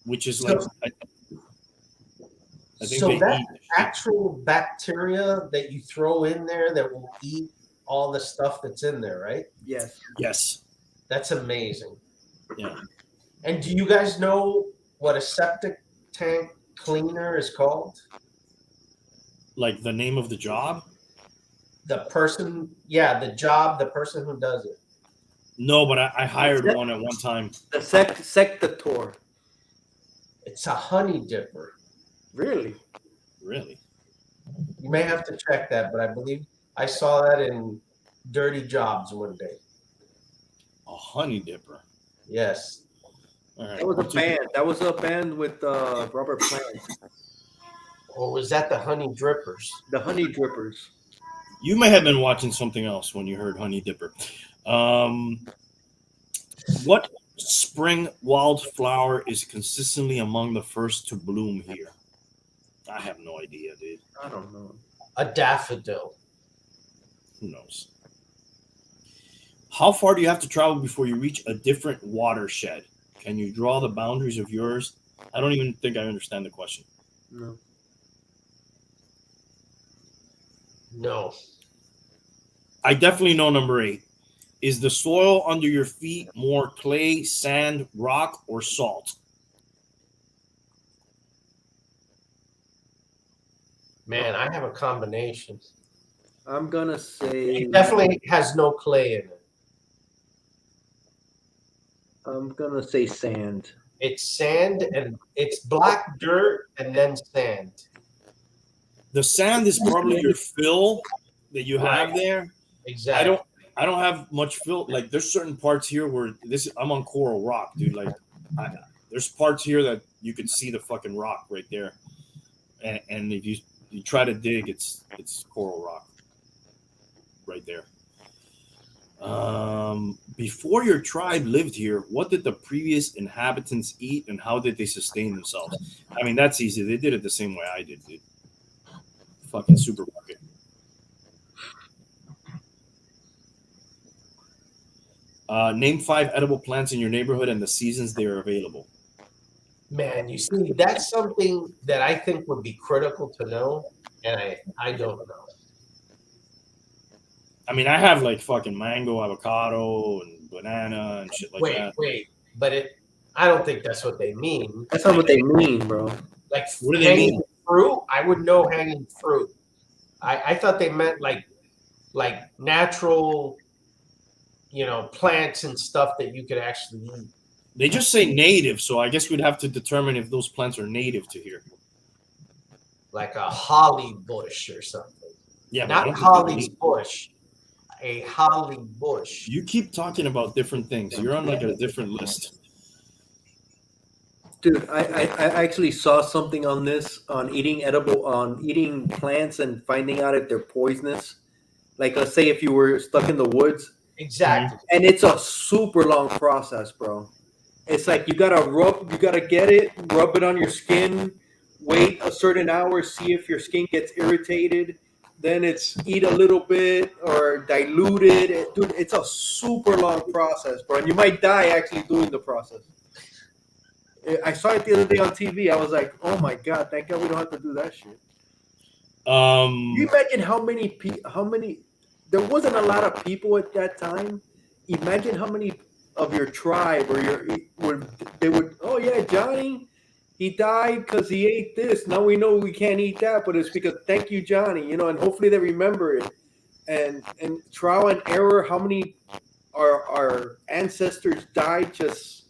A: Which is
B: So-
A: like, I think
B: so
A: they
B: that
A: eat.
B: actual bacteria that you throw in there that will eat all the stuff that's in there, right?
C: Yes.
A: Yes.
B: That's amazing.
A: Yeah.
B: And do you guys know what a septic tank cleaner is called?
A: Like the name of the job?
B: The person who does it.
A: No, but I hired one at one time.
C: The sectator.
B: It's a honey dipper.
C: Really?
A: Really?
B: You may have to check that, but I believe I saw that in Dirty Jobs one day.
A: A honey dipper.
B: Yes.
A: All right.
C: That was a band. That was a band with Robert Plant.
B: Or was that the Honey Drippers?
C: The Honey Drippers.
A: You may have been watching something else when you heard honey dipper. What spring wildflower is consistently among the first to bloom here? I have no idea, dude.
C: I don't know.
B: A daffodil.
A: Who knows? How far do you have to travel before you reach a different watershed? Can you draw the boundaries of yours? I don't even think I understand the question.
C: No.
B: No.
A: I definitely know number 8. Is the soil under your feet more clay, sand, rock, or salt?
B: Man, I have a combination.
C: I'm gonna say.
B: It definitely has no clay in it.
C: I'm gonna say sand.
B: It's sand and it's black dirt and then sand.
A: The sand is probably your fill that you have there.
B: Exactly.
A: I don't have much fill. Like there's certain parts here where I'm on coral rock, dude. Like there's parts here that you can see the fucking rock right there, and if you try to dig, it's coral rock right there. Before your tribe lived here, what did the previous inhabitants eat, and how did they sustain themselves? I mean, that's easy. They did it the same way I did, dude. Fucking supermarket. Name 5 edible plants in your neighborhood and the seasons they are available.
B: Man, you see, that's something that I think would be critical to know, and I don't know.
A: I mean, I have like fucking mango, avocado, and banana and shit like that.
B: But I don't think that's what they mean.
C: That's not what they mean, bro.
B: Like
A: What do they
B: hanging
A: mean?
B: fruit, I would know hanging fruit. I thought they meant like natural, plants and stuff that you could actually eat.
A: They just say native, so I guess we'd have to determine if those plants are native to here.
B: Like a holly bush or something.
A: Yeah, but I
B: Not
A: don't
B: holly's
A: think
B: bush. A holly bush.
A: you keep talking about different things. You're on like a different list.
C: Dude, I actually saw something on this on eating plants and finding out if they're poisonous. Like, let's say if you were stuck in the woods,
B: Exactly.
C: and it's a super long process, bro. It's like you gotta get it, rub it on your skin, wait a certain hour, see if your skin gets irritated. Then it's eat a little bit or dilute it. Dude, it's a super long process, bro. And you might die actually doing the process. I saw it the other day on TV. I was like, oh my God, thank God we don't have to do that shit. You imagine how many, there wasn't a lot of people at that time. Imagine how many of your tribe or they would, oh yeah, Johnny, he died because he ate this. Now we know we can't eat that, but it's because thank you, Johnny. And hopefully they remember it. And trial and error. How many our ancestors died just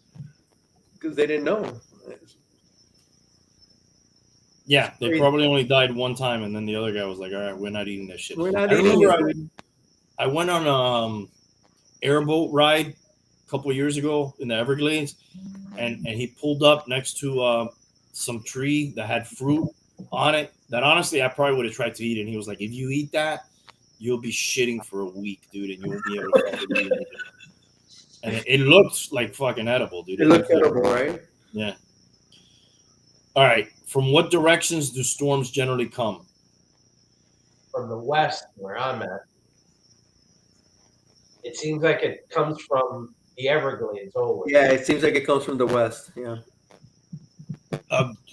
C: because they didn't know?
A: Yeah, they
C: Crazy.
A: probably only died one time, and then the other guy was like, "All right, we're not eating that shit."
C: We're not
A: I
C: eating
A: remember
C: it.
A: I went on airboat ride a couple of years ago in the Everglades, and he pulled up next to some tree that had fruit on it. That honestly, I probably would have tried to eat it. And he was like, "If you eat that, you'll be shitting for a week, dude, and you won't be able to fucking eat anything." And it looked like fucking edible, dude.
C: It looked edible, right?
A: Yeah. All right. From what directions do storms generally come?
B: From the west, where I'm at, it seems like it comes from the Everglades always.
C: Yeah, it seems like it comes from the west. Yeah.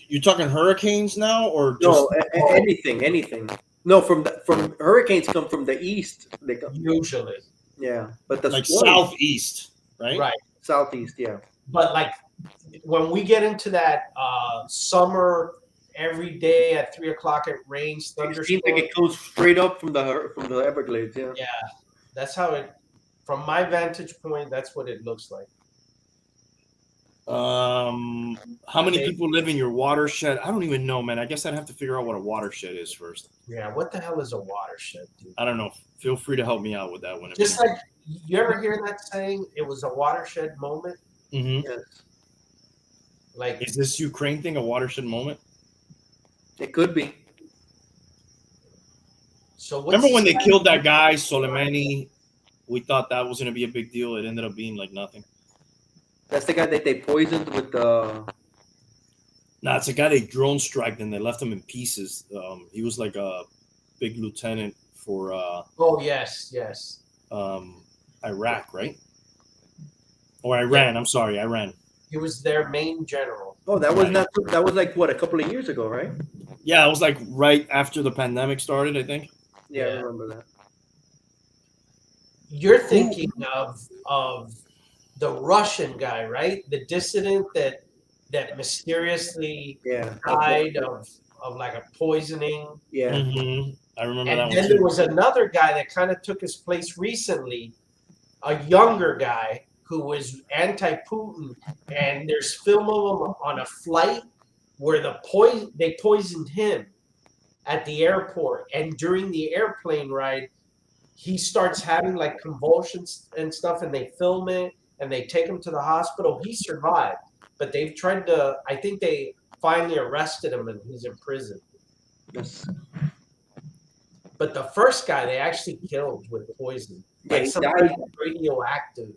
A: You're talking hurricanes now, or just
C: No, anything. No, from hurricanes come from the east. They come.
B: Usually,
C: Yeah, but the
A: like
C: storms-
A: southeast, right?
B: right.
C: southeast. Yeah.
B: But like when we get into that summer, every day at 3 o'clock it rains,
C: It
B: thunderstorms.
C: seems like it goes straight up from the Everglades. Yeah.
B: Yeah, that's how it. From my vantage point, that's what it looks like.
A: How many people live in your watershed? I don't even know, man. I guess I'd have to figure out what a watershed is first.
B: Yeah, what the hell is a watershed, dude?
A: I don't know. Feel free to help me out with that one.
B: Just like you ever hear that saying? It was a watershed moment.
A: Mhm.
C: Yes.
B: Like,
A: Is this Ukraine thing a watershed moment?
C: It could be.
B: so what's
A: Remember when they killed that guy Soleimani? We thought that was going to be a big deal. It ended up being like nothing.
C: That's the guy that they poisoned with the.
A: Nah, it's a guy they drone striked and they left him in pieces. He was like a big lieutenant for
B: Oh yes, yes.
A: Iraq, right? Or Iran. I'm sorry, Iran.
B: He was their main general.
C: Oh, that was
A: Right.
C: not. That was like what, a couple of years ago, right?
A: Yeah, it was like right after the pandemic started, I think.
C: Yeah, I
B: Yeah.
C: remember that.
B: You're thinking of the Russian guy, right? The dissident that mysteriously
C: Yeah.
B: died of like a poisoning.
C: Yeah.
A: Mm-hmm. I remember that
B: And
A: one
B: then there
A: too.
B: was another guy that kind of took his place recently, a younger guy who was anti-Putin, and there's film of him on a flight where they poisoned him at the airport, and during the airplane ride, he starts having like convulsions and stuff, and they film it and they take him to the hospital. He survived, but they've tried to. I think they finally arrested him and he's in prison.
C: Yes.
B: But the first guy they actually killed with poison,
C: Yeah,
B: like
C: he
B: some
C: died.
B: radioactive.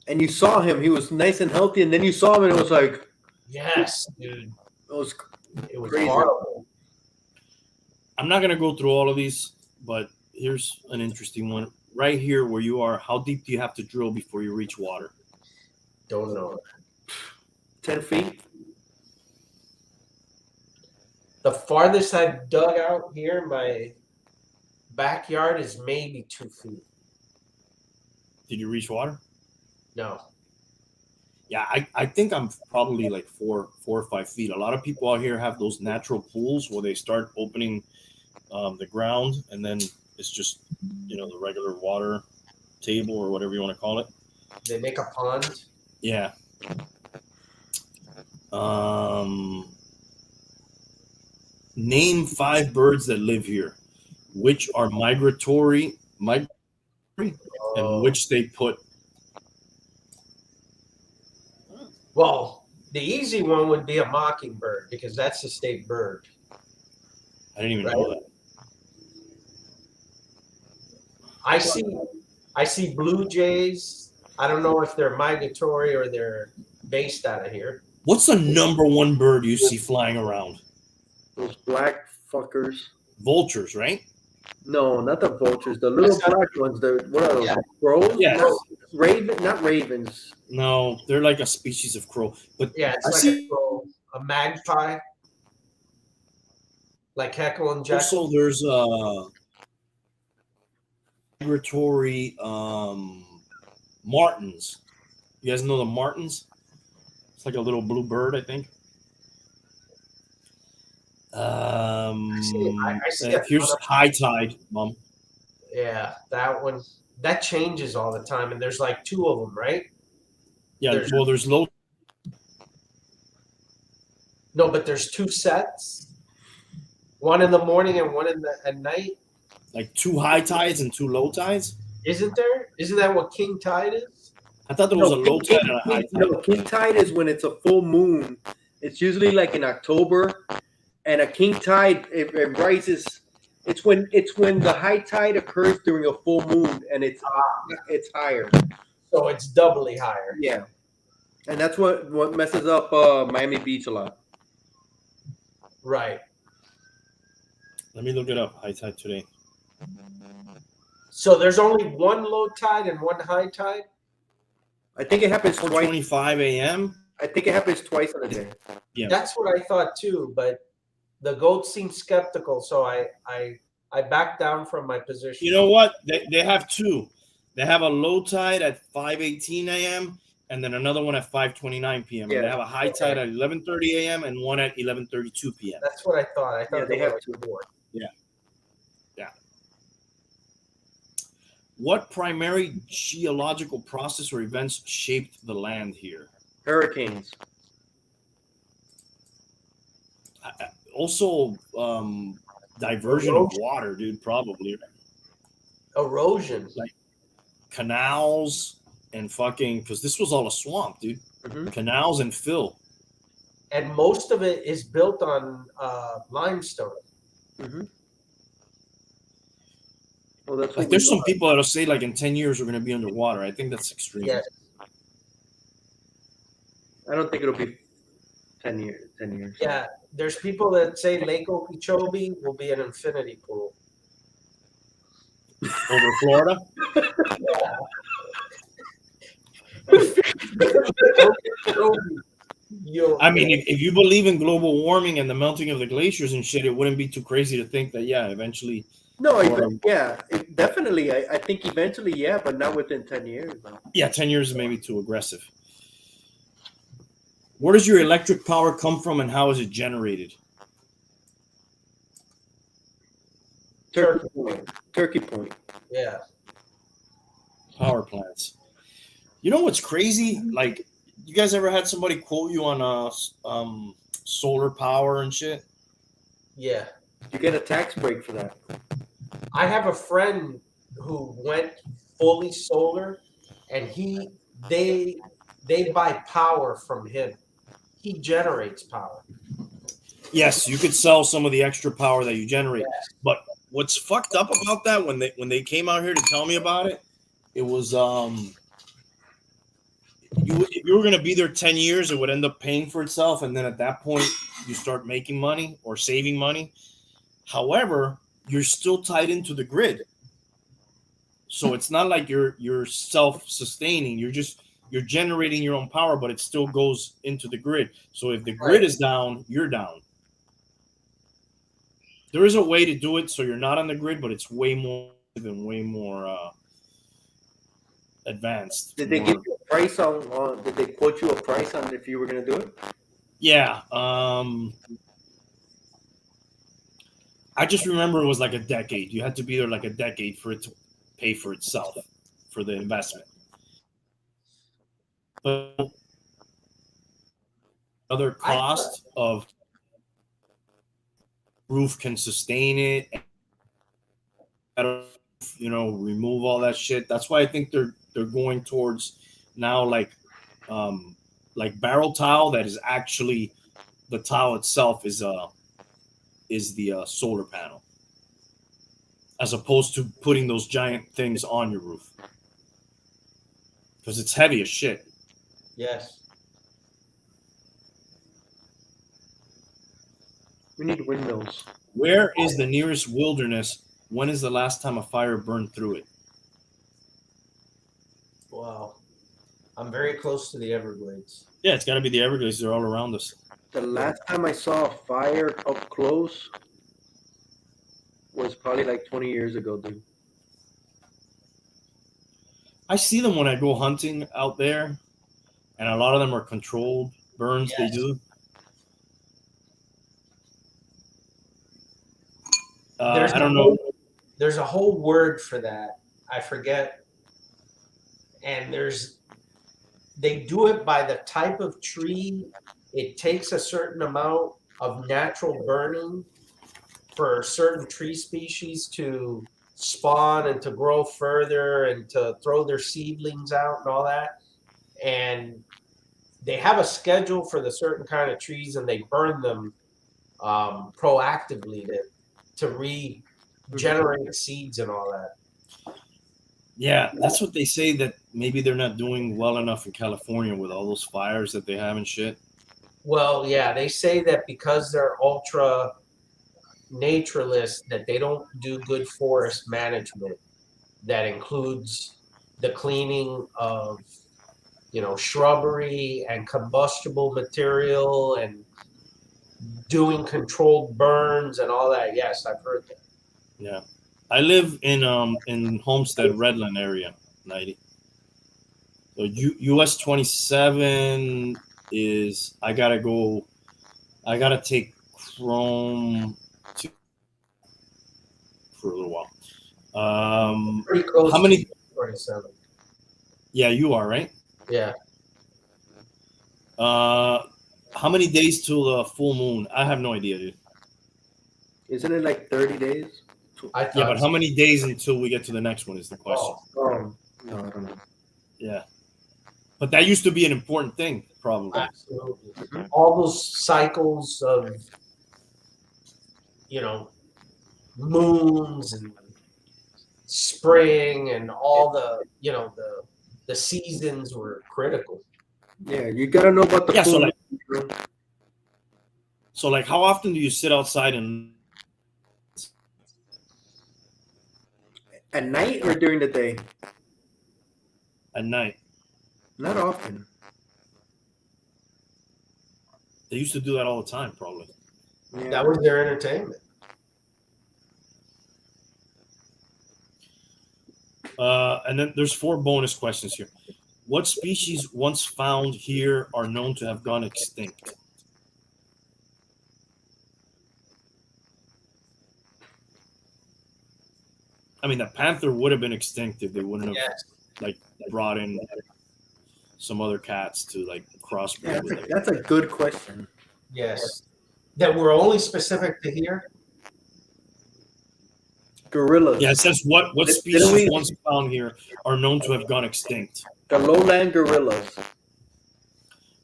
C: And you saw him; he was nice and healthy, and then you saw him, and it was like
B: Yes, dude,
C: it was
B: it was
C: crazy.
B: horrible.
A: I'm not gonna go through all of these, but here's an interesting one. Right here where you are, how deep do you have to drill before you reach water?
B: Don't know.
C: 10 feet.
B: The farthest I've dug out here in my backyard is maybe 2 feet.
A: Did you reach water?
B: No.
A: Yeah, I think I'm probably like 4 or 5 feet. A lot of people out here have those natural pools where they start opening the ground, and then it's just the regular water table or whatever you want to call it.
B: They make a pond.
A: Yeah. Name 5 birds that live here, which are migratory, and which they put.
B: Well, the easy one would be a mockingbird because that's the state bird.
A: I didn't even know that.
B: I see blue jays. I don't know if they're migratory or they're based out of here.
A: What's the number one bird you see flying around?
C: Those black fuckers.
A: Vultures, right?
C: No, not the vultures. The little black ones. What are those?
B: Yeah.
C: Crows?
A: Yes.
C: Not ravens.
A: No, they're like a species of crow. But
B: Yeah, it's
A: I
B: like
A: see
B: a magpie, like Heckle and Jekyll.
A: also there's migratory martins. You guys know the martins? It's like a little blue bird, I think.
B: I see a
A: Here's
B: ton of-
A: high tide, Mom.
B: Yeah, that one. That changes all the time, and there's like two of them, right?
A: Yeah,
B: There's-
A: well, there's low.
B: No, but there's two sets. One in the morning and one at night.
A: Like 2 high tides and 2 low tides.
B: Isn't there? Isn't that what king tide is?
A: I thought there was a low tide and a high tide.
C: No, king tide is when it's a full moon. It's usually like in October, and a king tide it rises. It's when the high tide occurs during a full moon, and it's higher.
B: So it's doubly higher.
C: Yeah, and that's what messes up Miami Beach a lot.
B: Right.
A: Let me look it up. High tide today.
B: So there's only one low tide and one high tide.
C: I think it happens twice.
A: 4:25 a.m.
C: I think it happens twice in a day.
A: Yeah.
B: That's what I thought too, but the goat seemed skeptical, so I backed down from my position.
A: You know what? They have 2. They have a low tide at 5:18 a.m. and then another one at 5:29 p.m.
C: Yeah.
A: And they have a high tide at 11:30 a.m. and one at 11:32 p.m.
B: That's what I thought. I thought
C: they have
B: were
C: two.
B: more.
A: What primary geological process or events shaped the land here?
C: Hurricanes.
A: Also, diversion of water, dude. Probably
B: Erosion.
A: like canals and fucking, because this was all a swamp, dude.
C: Mhm.
A: Canals and fill.
B: And most of it is built on limestone.
C: Mm-hmm. Well, that's
A: Like, there's some people that'll say like in 10 years we're going to be underwater. I think that's extreme.
B: Yeah.
C: I don't think it'll be 10 years. 10 years.
B: Yeah, there's people that say Lake Okeechobee will be an infinity pool.
A: Over Florida. I mean, if you believe in global warming and the melting of the glaciers and shit, it wouldn't be too crazy to think that, yeah, eventually.
C: No, definitely. I think eventually, yeah, but not within 10 years.
A: Yeah, 10 years is maybe too aggressive. Where does your electric power come from and how is it generated?
C: Turkey Point. Turkey Point.
B: Yeah.
A: Power plants. You know what's crazy? Like, you guys ever had somebody quote you on solar power and shit?
B: Yeah.
C: You get a tax break for that.
B: I have a friend who went fully solar, and they buy power from him. He generates power.
A: Yes, you could sell some of the extra power that you generate. Yes. But what's fucked up about that when they came out here to tell me about it, it was if you were going to be there 10 years, it would end up paying for itself, and then at that point you start making money or saving money. However, you're still tied into the grid. So it's not like you're self-sustaining. You're generating your own power, but it still goes into the grid. So if the grid is down, you're down. There is a way to do it so you're not on the grid, but it's way more advanced.
C: Did they give you a price on? Did they quote you a price on if you were going to do it?
A: Yeah. I just remember it was like a decade. You had to be there like a decade for it to pay for itself for the investment. But other cost of roof can sustain it, remove all that shit. That's why I think they're going towards now like barrel tile that is actually the tile itself is the solar panel, as opposed to putting those giant things on your roof because it's heavy as shit.
B: Yes.
C: We need windmills.
A: Where is the nearest wilderness? When is the last time a fire burned through it?
B: Wow. I'm very close to the Everglades.
A: Yeah, it's got to be the Everglades. They're all around us.
C: The last time I saw a fire up close was probably like 20 years ago, dude.
A: I see them when I go hunting out there. and a lot of them are controlled burns. They do. I don't know.
B: There's a whole word for that. I forget. And they do it by the type of tree. It takes a certain amount of natural burning for certain tree species to spawn and to grow further and to throw their seedlings out and all that. And they have a schedule for the certain kind of trees, and they burn them proactively to regenerate seeds and all that.
A: Yeah, that's what they say, that maybe they're not doing well enough in California with all those fires that they have and shit.
B: Well, yeah, they say that because they're ultra naturalists, that they don't do good forest management that includes the cleaning of shrubbery and combustible material and doing controlled burns and all that. Yes, I've heard that.
A: Yeah, I live in Homestead, Redland area, 90. So US 27 is I gotta take Chrome to, for a little while.
B: Pretty close.
A: How many?
B: 27.
A: Yeah, you are right.
B: Yeah.
A: How many days till the full moon? I have no idea, dude.
D: Isn't it like 30 days?
A: Yeah, but how many days until we get to the next one is the question.
D: No, I don't know.
A: Yeah, but that used to be an important thing, probably.
B: Absolutely. All those cycles of moons and spring and all the seasons were critical.
D: Yeah, you gotta know about the
A: Yeah,
D: food.
A: so like, how often do you sit outside and
D: At night or during the day?
A: at night?
D: Not often.
A: They used to do that all the time, probably.
D: Yeah.
B: That was their entertainment.
A: And then there's 4 bonus questions here. What species once found here are known to have gone extinct? I mean, the panther would have been extinct if they wouldn't have like brought in some other cats to like crossbreed.
D: Yeah,
A: with it.
D: that's a good question.
B: Yes. That were only specific to here.
D: Gorillas.
A: Yeah, it says what
D: Didn't
A: species
D: we-
A: once found here are known to have gone extinct.
D: The lowland gorillas.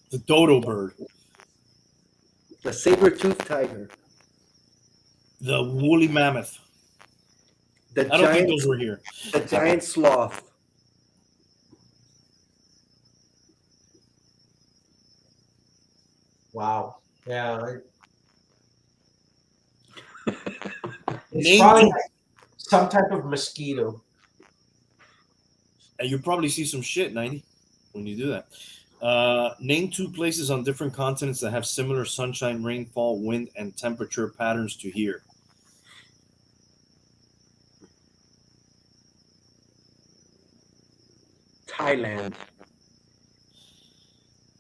A: The dodo bird,
D: The saber-toothed tiger.
A: the woolly mammoth.
D: The
A: I don't think
D: giant,
A: those were here.
D: the giant sloth.
B: Wow. Yeah. It's
A: Name
B: probably
A: two-
B: like some type of mosquito.
A: And you probably see some shit, 90, when you do that. Name 2 places on different continents that have similar sunshine, rainfall, wind, and temperature patterns to here.
D: Thailand.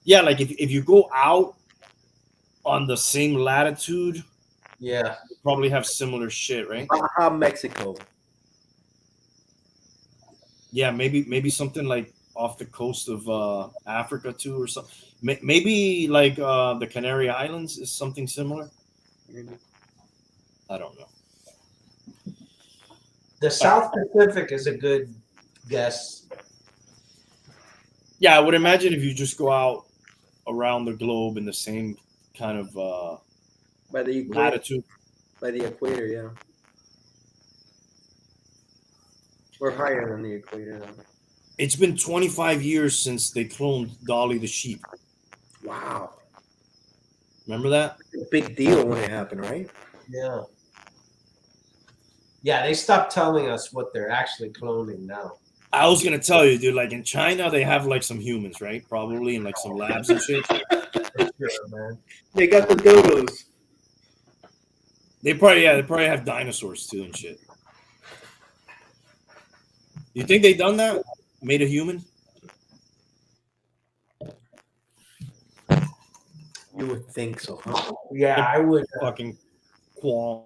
A: Yeah, like if you go out on the same latitude,
B: Yeah.
A: you probably have similar shit, right?
D: Baja, Mexico.
A: Yeah, maybe something like off the coast of Africa too, or something. Maybe like the Canary Islands is something similar. I don't know.
B: The South Pacific is a good guess.
A: Yeah, I would imagine if you just go out around the globe in the same kind of
D: By the equator.
A: latitude.
D: By the equator, yeah. We're higher than the equator. Though.
A: It's been 25 years since they cloned Dolly the sheep.
D: Wow.
A: Remember that?
D: A big deal when it happened, right?
B: Yeah. Yeah, they stopped telling us what they're actually cloning now.
A: I was gonna tell you, dude. Like in China, they have like some humans, right? Probably in like some labs and shit.
B: Sure, man.
D: They got the dodos.
A: They probably have dinosaurs too and shit. You think they done that? Made a human?
D: You would think so, huh?
B: Yeah, I would.
A: Fucking qualm.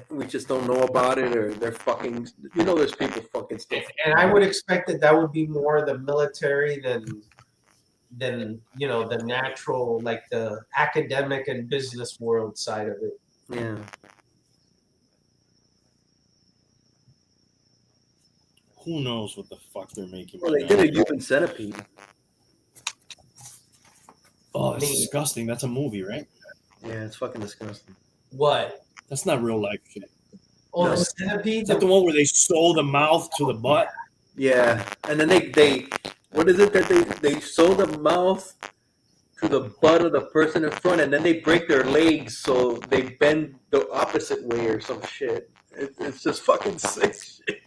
D: We just don't know about it, or they're fucking. You know, there's people fucking stuff.
B: And I would expect that would be more the military than the natural, like the academic and business world side of it.
D: Yeah.
A: Who knows what the fuck they're making?
D: Well,
A: right
D: they
A: now.
D: did a human centipede.
A: Oh, it's disgusting. That's a movie, right?
D: Yeah, it's fucking disgusting.
B: What?
A: That's not real life shit.
B: Oh,
D: No.
B: the centipede.
A: Is that the one where they sew the mouth to the butt?
D: Yeah, and then they what is it that they sew the mouth to the butt of the person in front, and then they break their legs so they bend the opposite way or some shit. It's just fucking sick shit.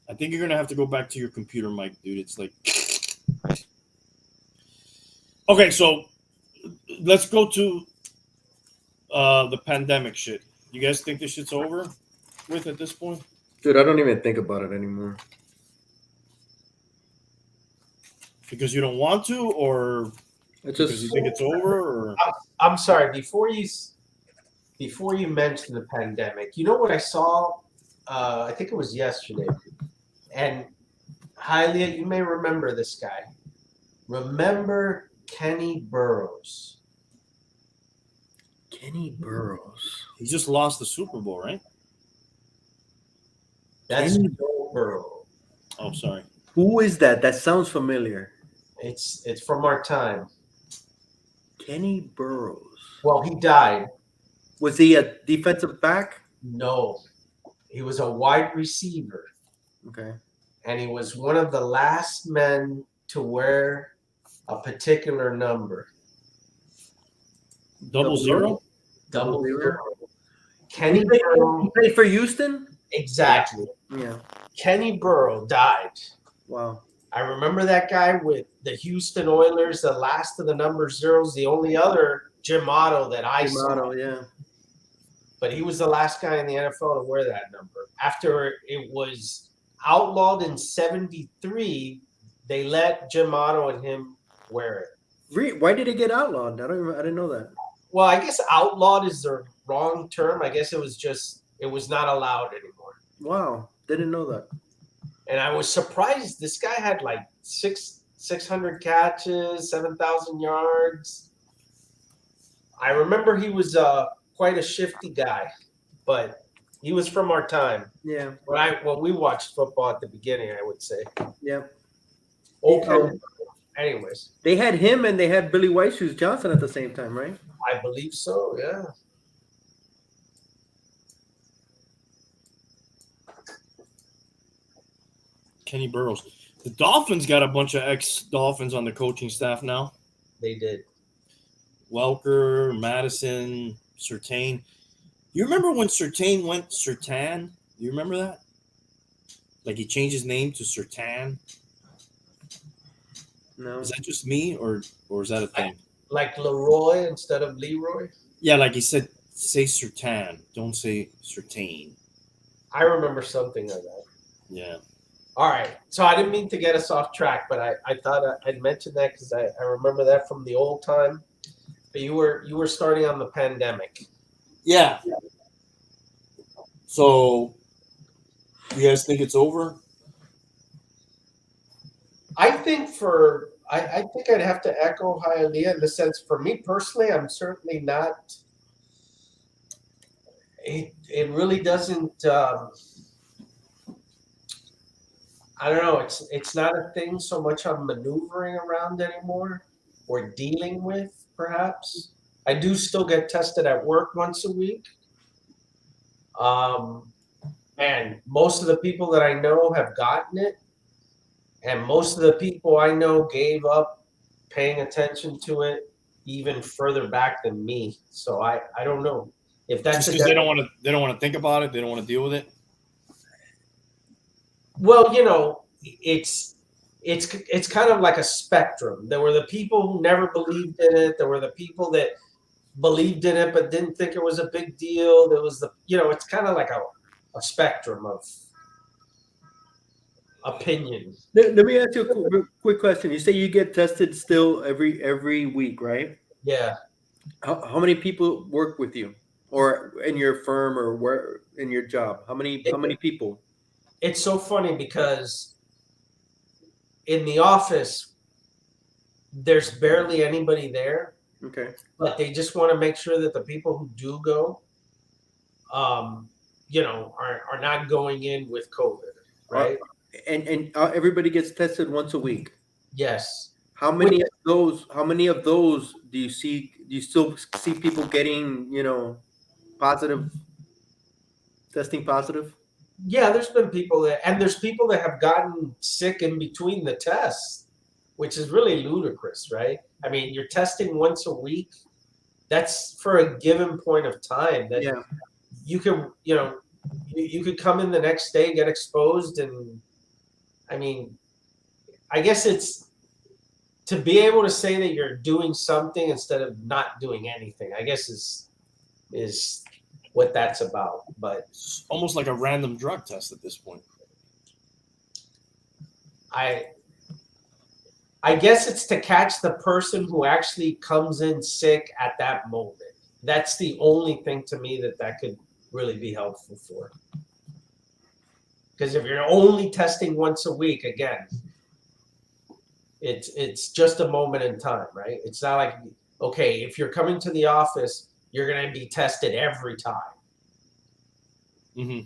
A: I think you're gonna have to go back to your computer mic, dude. It's like, okay, so let's go to the pandemic shit. You guys think this shit's over with at this point?
D: Dude, I don't even think about it anymore.
A: Because you don't want to, or
D: It's
A: because you
D: just
A: think it's over, or
B: I'm sorry. Before you mention the pandemic, you know what I saw? I think it was yesterday, and Hylia, you may remember this guy. Remember Kenny Burrows?
D: Kenny Burrows.
A: he just lost the Super Bowl, right?
B: That's
D: Kenny-
B: Joe Burrow.
A: Oh, sorry.
D: Who is that? That sounds familiar.
B: It's from our time.
D: Kenny Burrows.
B: Well, he died.
D: Was he a defensive back?
B: No, he was a wide receiver,
D: Okay.
B: and he was one of the last men to wear a particular number.
A: Double zero?
B: Double
D: Zero?
B: zero. Kenny
D: He
B: Burrow.
D: played for Houston?
B: Exactly.
D: Yeah.
B: Kenny Burrow died.
D: Wow.
B: I remember that guy with the Houston Oilers, the last of the number zeros, the only other Jim Otto that I saw.
D: Motto, yeah.
B: But he was the last guy in the NFL to wear that number. After it was outlawed in '73, they let Jim Otto and him wear it.
D: Why did it get outlawed? I didn't know that.
B: Well, I guess outlawed is the wrong term. I guess it was not allowed anymore.
D: Wow. Didn't know that.
B: And I was surprised. This guy had like 600 catches, 7,000 yards. I remember he was quite a shifty guy, but he was from our time.
D: Yeah.
B: When we watched football at the beginning, I would say.
D: Yeah.
B: Okay. Anyways,
D: They had him and they had Billy White Shoes Johnson at the same time, right?
B: I believe so. Yeah.
A: Kenny Burrows. The Dolphins got a bunch of ex-Dolphins on the coaching staff now.
B: They did.
A: Welker, Madison, Surtain. You remember when Surtain went Surtain? You remember that? Like he changed his name to Surtain?
D: No.
A: Is that just me, or is that a thing?
B: Like Leroy instead of Leroy.
A: Yeah, like he said, say Surtain, don't say Surtain.
B: I remember something like that.
A: Yeah.
B: All right. So I didn't mean to get us off track, but I thought I'd mention that because I remember that from the old time. But you were starting on the pandemic.
A: Yeah. So, you guys think it's over?
B: I think I think I'd have to echo Hialeah in the sense, for me personally, I'm certainly not. It really doesn't. I don't know. It's not a thing so much I'm maneuvering around anymore or dealing with. Perhaps I do still get tested at work once a week. And most of the people that I know have gotten it. And most of the people I know gave up paying attention to it even further back than me. So I don't know if that's
A: Just because they don't want to think about it, they don't want to deal with it.
B: Well, it's kind of like a spectrum. There were the people who never believed in it. There were the people that believed in it but didn't think it was a big deal. There was it's kind of like a spectrum of. opinion.
D: Let me ask you a quick question. You say you get tested still every week, right?
B: Yeah.
D: How many people work with you, or in your firm, or where in your job? How many people?
B: It's so funny because in the office, there's barely anybody there,
D: Okay.
B: but they just want to make sure that the people who do go, are not going in with COVID,
D: Are,
B: right?
D: and everybody gets tested once a week.
B: Yes.
D: How
B: Which,
D: many of those? How many of those do you see? Do you still see people getting positive, testing positive?
B: yeah, there's people that have gotten sick in between the tests, which is really ludicrous, right? I mean, you're testing once a week. That's for a given point of time that
D: Yeah.
B: you can, you could come in the next day, get exposed, and I mean, I guess it's to be able to say that you're doing something instead of not doing anything. I guess is what that's about. But
A: It's almost like a random drug test at this point.
B: I I guess it's to catch the person who actually comes in sick at that moment. That's the only thing to me that could really be helpful for. Because if you're only testing once a week, again, it's just a moment in time, right? It's not like, okay, if you're coming to the office, you're going to be tested every time.
A: Mm-hmm.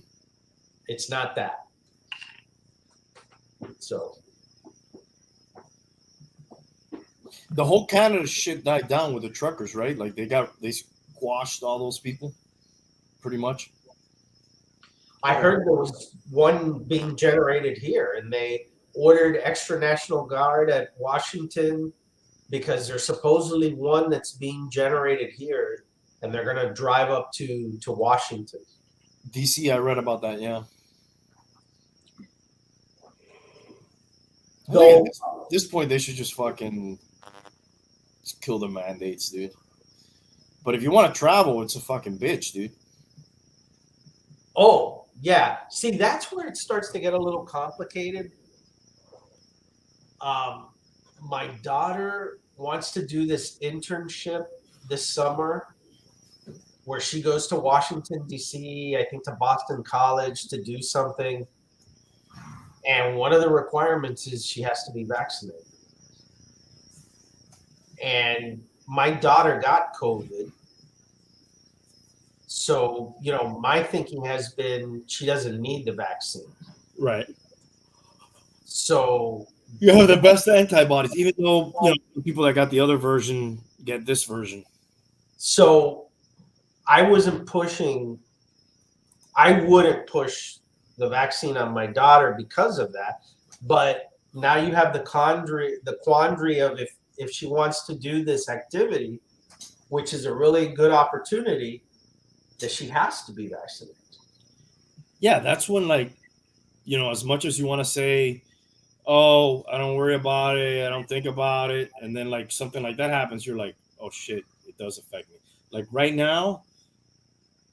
B: It's not that. So
A: The whole Canada shit died down with the truckers, right? Like they squashed all those people, pretty much.
B: I heard there was one being generated here, and they ordered extra National Guard at Washington because there's supposedly one that's being generated here, and they're going to drive up to Washington.
A: DC, I read about that. Yeah. I think at this point they should just fucking just kill the mandates, dude. But if you want to travel, it's a fucking bitch, dude.
B: Oh, yeah. See, that's where it starts to get a little complicated. My daughter wants to do this internship this summer where she goes to Washington, D.C., I think to Boston College to do something. And one of the requirements is she has to be vaccinated. And my daughter got COVID. So, my thinking has been she doesn't need the vaccine.
A: Right.
B: So
A: You have the best antibodies, even though the people that got the other version get this version.
B: So I wasn't pushing. I wouldn't push the vaccine on my daughter because of that. But now you have the quandary of if she wants to do this activity, which is a really good opportunity, that she has to be vaccinated.
A: Yeah, that's when as much as you want to say, oh, I don't worry about it, I don't think about it, and then like something like that happens, you're like, oh shit, it does affect me. Like right now,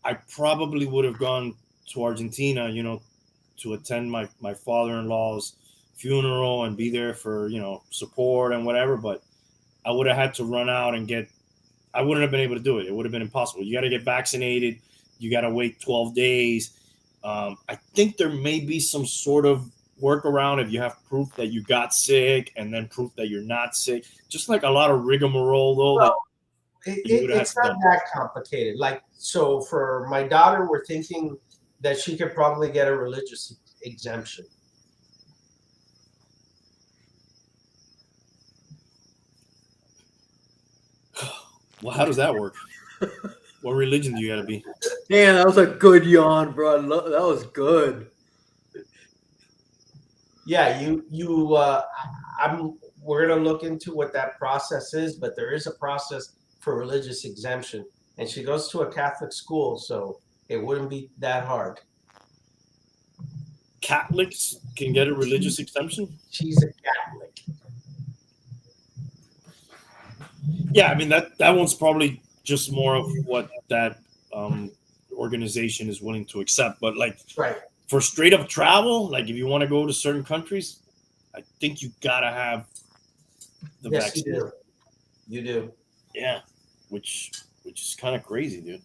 A: I probably would have gone to Argentina, to attend my father-in-law's funeral and be there for, support and whatever, but I would have had to run out and I wouldn't have been able to do it. It would have been impossible. You got to get vaccinated. You got to wait 12 days. I think there may be some sort of workaround if you have proof that you got sick and then proof that you're not sick. Just like a lot of rigmarole, though.
B: Well, it's not that complicated. Like, so for my daughter, we're thinking that she could probably get a religious exemption.
A: Well, how does that work? What religion do you got to be?
D: Damn, that was a good yawn, bro. That was good.
B: Yeah, we're gonna look into what that process is, but there is a process for religious exemption, and she goes to a Catholic school, so it wouldn't be that hard.
A: Catholics can get a religious exemption?
B: She's a Catholic.
A: Yeah, I mean that one's probably just more of what that organization is willing to accept. But like
B: Right.
A: for straight up travel, like if you want to go to certain countries, I think you gotta have the
B: Yes,
A: vaccine.
B: you do. You do.
A: Yeah, which is kind of crazy, dude.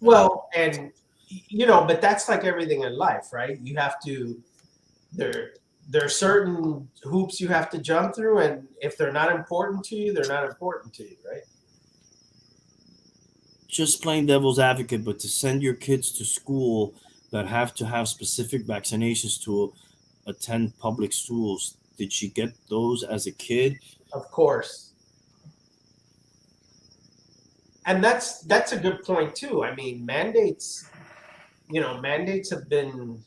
B: Well, and you know, but that's like everything in life, right? You have to there are certain hoops you have to jump through, and if they're not important to you, they're not important to you, right?
A: Just playing devil's advocate, but to send your kids to school that have to have specific vaccinations to attend public schools, did she get those as a kid?
B: Of course. And that's a good point too. I mean, mandates, you know, mandates have been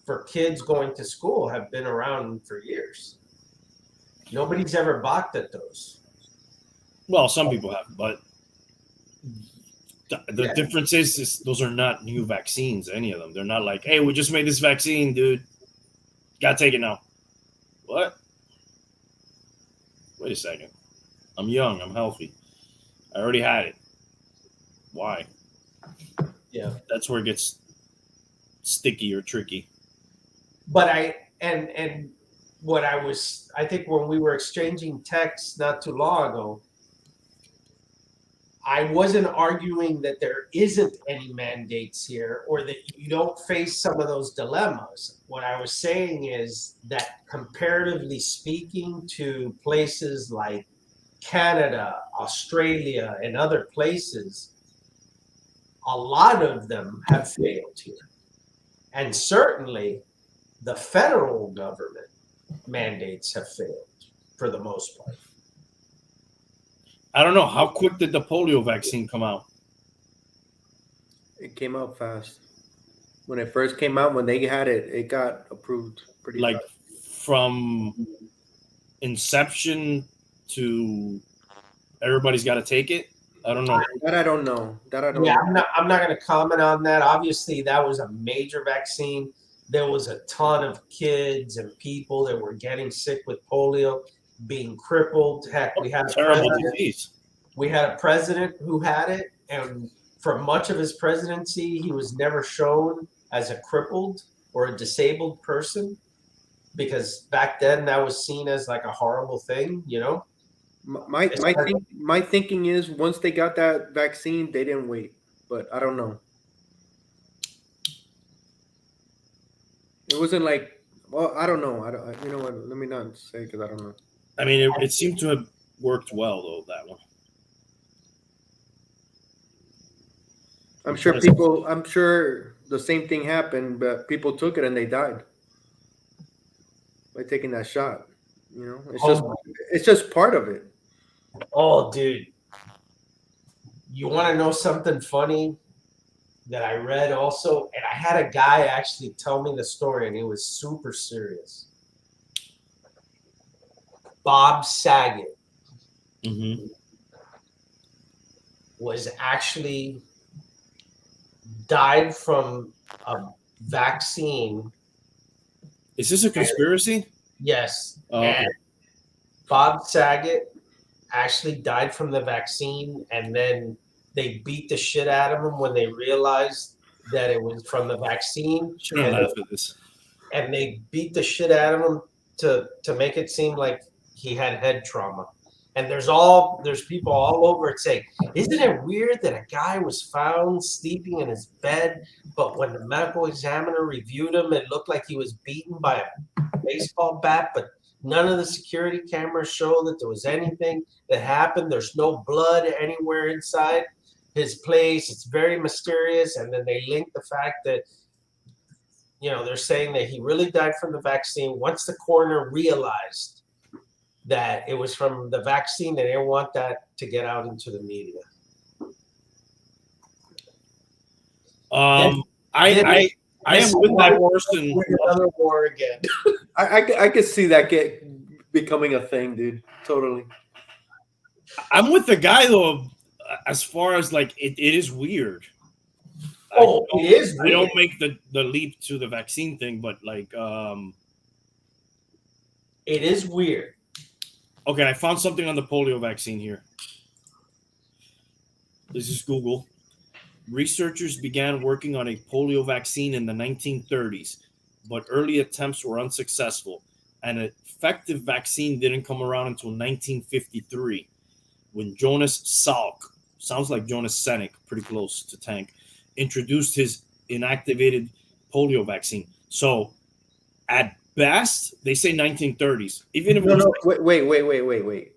B: for kids going to school have been around for years. Nobody's ever balked at those.
A: Well, some people have, but the
B: Yeah.
A: difference is those are not new vaccines, any of them. They're not like, hey, we just made this vaccine, dude. Gotta take it now. What? Wait a second. I'm young. I'm healthy. I already had it. Why?
B: Yeah.
A: That's where it gets sticky or tricky.
B: But and what I think when we were exchanging texts not too long ago, I wasn't arguing that there isn't any mandates here or that you don't face some of those dilemmas. What I was saying is that comparatively speaking to places like Canada, Australia, and other places, a lot of them have failed here. And certainly the federal government mandates have failed for the most part.
A: I don't know. How quick did the polio vaccine come out?
D: It came out fast. When it first came out, when they had it, it got approved pretty
A: Like
D: fast.
A: from inception to everybody's got to take it? I don't know.
D: That I don't know. That I don't
B: Yeah,
D: know.
B: I'm not going to comment on that. Obviously, that was a major vaccine. There was a ton of kids and people that were getting sick with polio, being crippled. Heck,
A: Terrible disease.
B: we had a president who had it, and for much of his presidency, he was never shown as a crippled or a disabled person because back then that was seen as like a horrible thing, you know?
D: My thinking is once they got that vaccine, they didn't wait. But I don't know. It wasn't like, well, I don't know. You know what? Let me not say because I don't know.
A: I mean, it seemed to have worked well, though, that one.
D: I'm sure the same thing happened, but people took it and they died by taking that shot. You know, it's just part of it.
B: Oh, dude. You want to know something funny that I read also? And I had a guy actually tell me the story, and he was super serious. Bob Saget was actually died from a vaccine.
A: Is this a conspiracy?
B: Yes.
A: Oh, okay.
B: And Bob Saget actually died from the vaccine, and then they beat the shit out of him when they realized that it was from the vaccine.
A: Shouldn't laugh at this.
B: And they beat the shit out of him to make it seem like he had head trauma. And there's people all over it saying, isn't it weird that a guy was found sleeping in his bed, but when the medical examiner reviewed him, it looked like he was beaten by a baseball bat, but none of the security cameras show that there was anything that happened. There's no blood anywhere inside his place. It's very mysterious. And then they link the fact that, you know, they're saying that he really died from the vaccine. Once the coroner realized that it was from the vaccine, they didn't want that to get out into the media.
A: I am with that person.
B: Another war again.
D: I could see that becoming a thing, dude. Totally.
A: I'm with the guy though, as far as like it is weird.
B: Oh, it is weird.
A: I don't make the leap to the vaccine thing, but like
B: it is weird.
A: Okay, I found something on the polio vaccine here. This is Google. Researchers began working on a polio vaccine in the 1930s. but early attempts were unsuccessful. An effective vaccine didn't come around until 1953 when Jonas Salk, sounds like Jonas Senek, pretty close to Tank, introduced his inactivated polio vaccine. So at best, they say 1930s. Even if it was
D: Wait.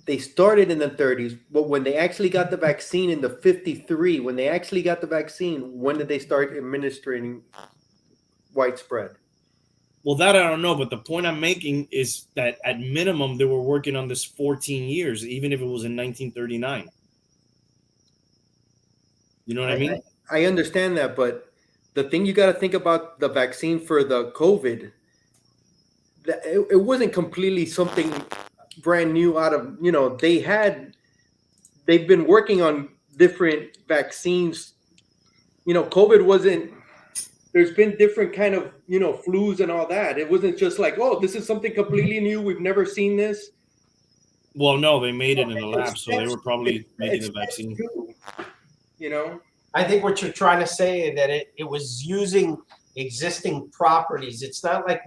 D: They started in the 30s, but when they actually got the vaccine in the 53, when they actually got the vaccine, when did they start administering widespread?
A: well, that I don't know, but the point I'm making is that at minimum they were working on this 14 years, even if it was in 1939. You know what I mean?
D: I understand that, but the thing you got to think about the vaccine for the COVID, that it wasn't completely something brand new out of, they've been working on different vaccines. COVID wasn't, there's been different kind of, flus and all that. It wasn't just like, oh, this is something completely new. We've never seen this.
A: Well, no, they made it in the lab, so they were probably making the
D: It's
A: vaccine.
D: too,
B: I think what you're trying to say is that it was using existing properties. It's not like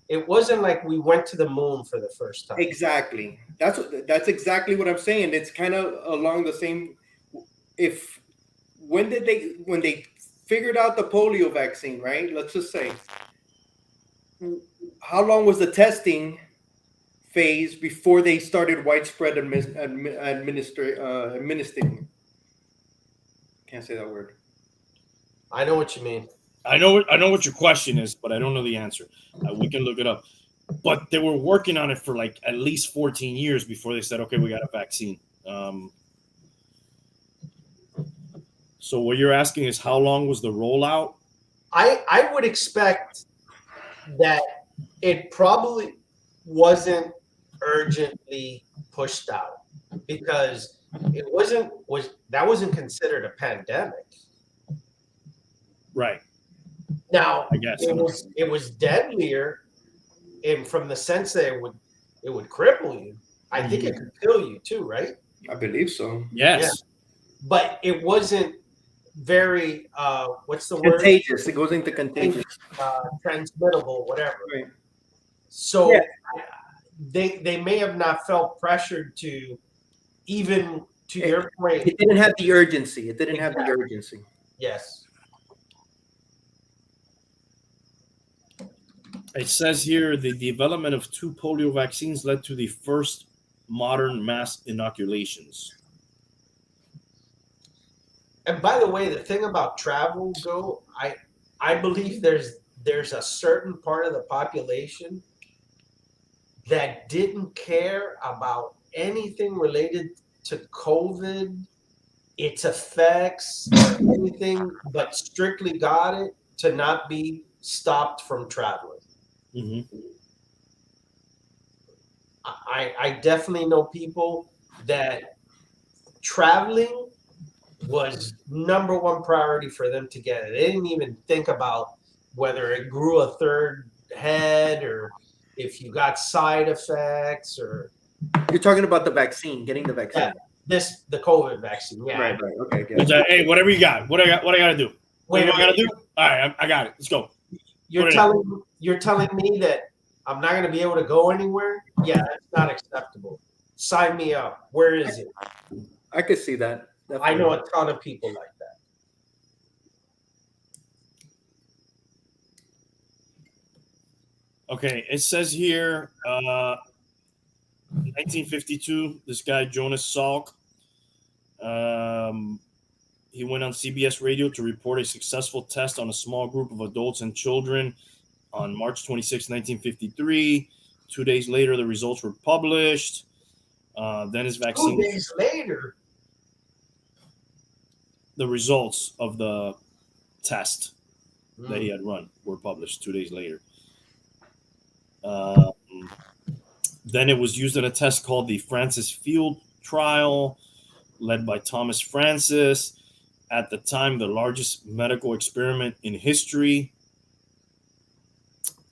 B: it wasn't like we went to the moon for the first time.
D: Exactly. That's exactly what I'm saying. It's kind of along the same. When they figured out the polio vaccine, right? Let's just say, how long was the testing phase before they started widespread administering? Can't say that word.
B: I know what you mean.
A: I know what your question is, but I don't know the answer. We can look it up. But they were working on it for like at least 14 years before they said, okay, we got a vaccine. So what you're asking is how long was the rollout?
B: I would expect that it probably wasn't urgently pushed out because that wasn't considered a pandemic.
A: Right.
B: Now,
A: I guess
B: it was deadlier, and from the sense that it would cripple you. I think it could kill you too, right?
D: I believe so.
A: Yes.
B: Yeah. But it wasn't very what's the word?
D: Contagious. It goes into contagious.
B: Transmittable, whatever.
D: Right.
B: So they may have not felt pressured to, even to your point.
D: It didn't have the urgency.
B: Yes.
A: It says here the development of 2 polio vaccines led to the first modern mass inoculations.
B: And by the way, the thing about travel, I believe there's a certain part of the population that didn't care about anything related to COVID, its effects, or anything, but strictly got it to not be stopped from traveling.
A: Mm-hmm.
B: I definitely know people that traveling was number one priority for them to get it. They didn't even think about whether it grew a third head or if you got side effects or.
D: You're talking about the vaccine, getting the vaccine.
B: Yeah, the COVID vaccine. Yeah.
D: Right. Okay.
A: Hey, whatever you got. What I got to do?
B: Wait,
A: what I got to do? All right, I got it. Let's go.
B: You're telling me that I'm not going to be able to go anywhere? Yeah, that's not acceptable. Sign me up. Where is it?
D: I could see that. Definitely.
B: I know a ton of people like that.
A: Okay, it says here, 1952. This guy Jonas Salk, he went on CBS Radio to report a successful test on a small group of adults and children on March 26, 1953. 2 days later, the results were published. Then his vaccine.
B: 2 days later.
A: The results of the test that he had run were published 2 days later. Then it was used in a test called the Francis Field Trial, led by Thomas Francis. At the time, the largest medical experiment in history.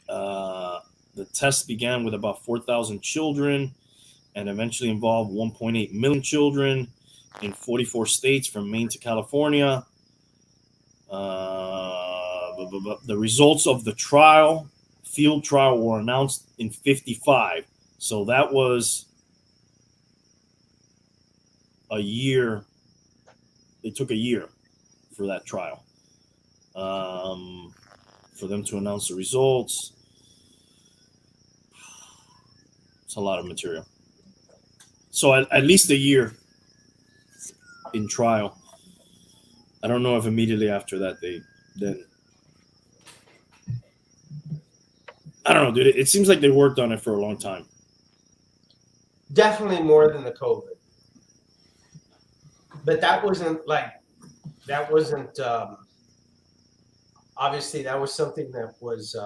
A: The test began with about 4,000 children and eventually involved 1.8 million children in 44 states from Maine to California. The results of the trial, field trial, were announced in 55. So that was a year. It took a year for that trial, for them to announce the results. It's a lot of material. So at least a year in trial. I don't know if immediately after that then. I don't know, dude. It seems like they worked on it for a long time.
B: Definitely more than the COVID. But that wasn't obviously that was something that was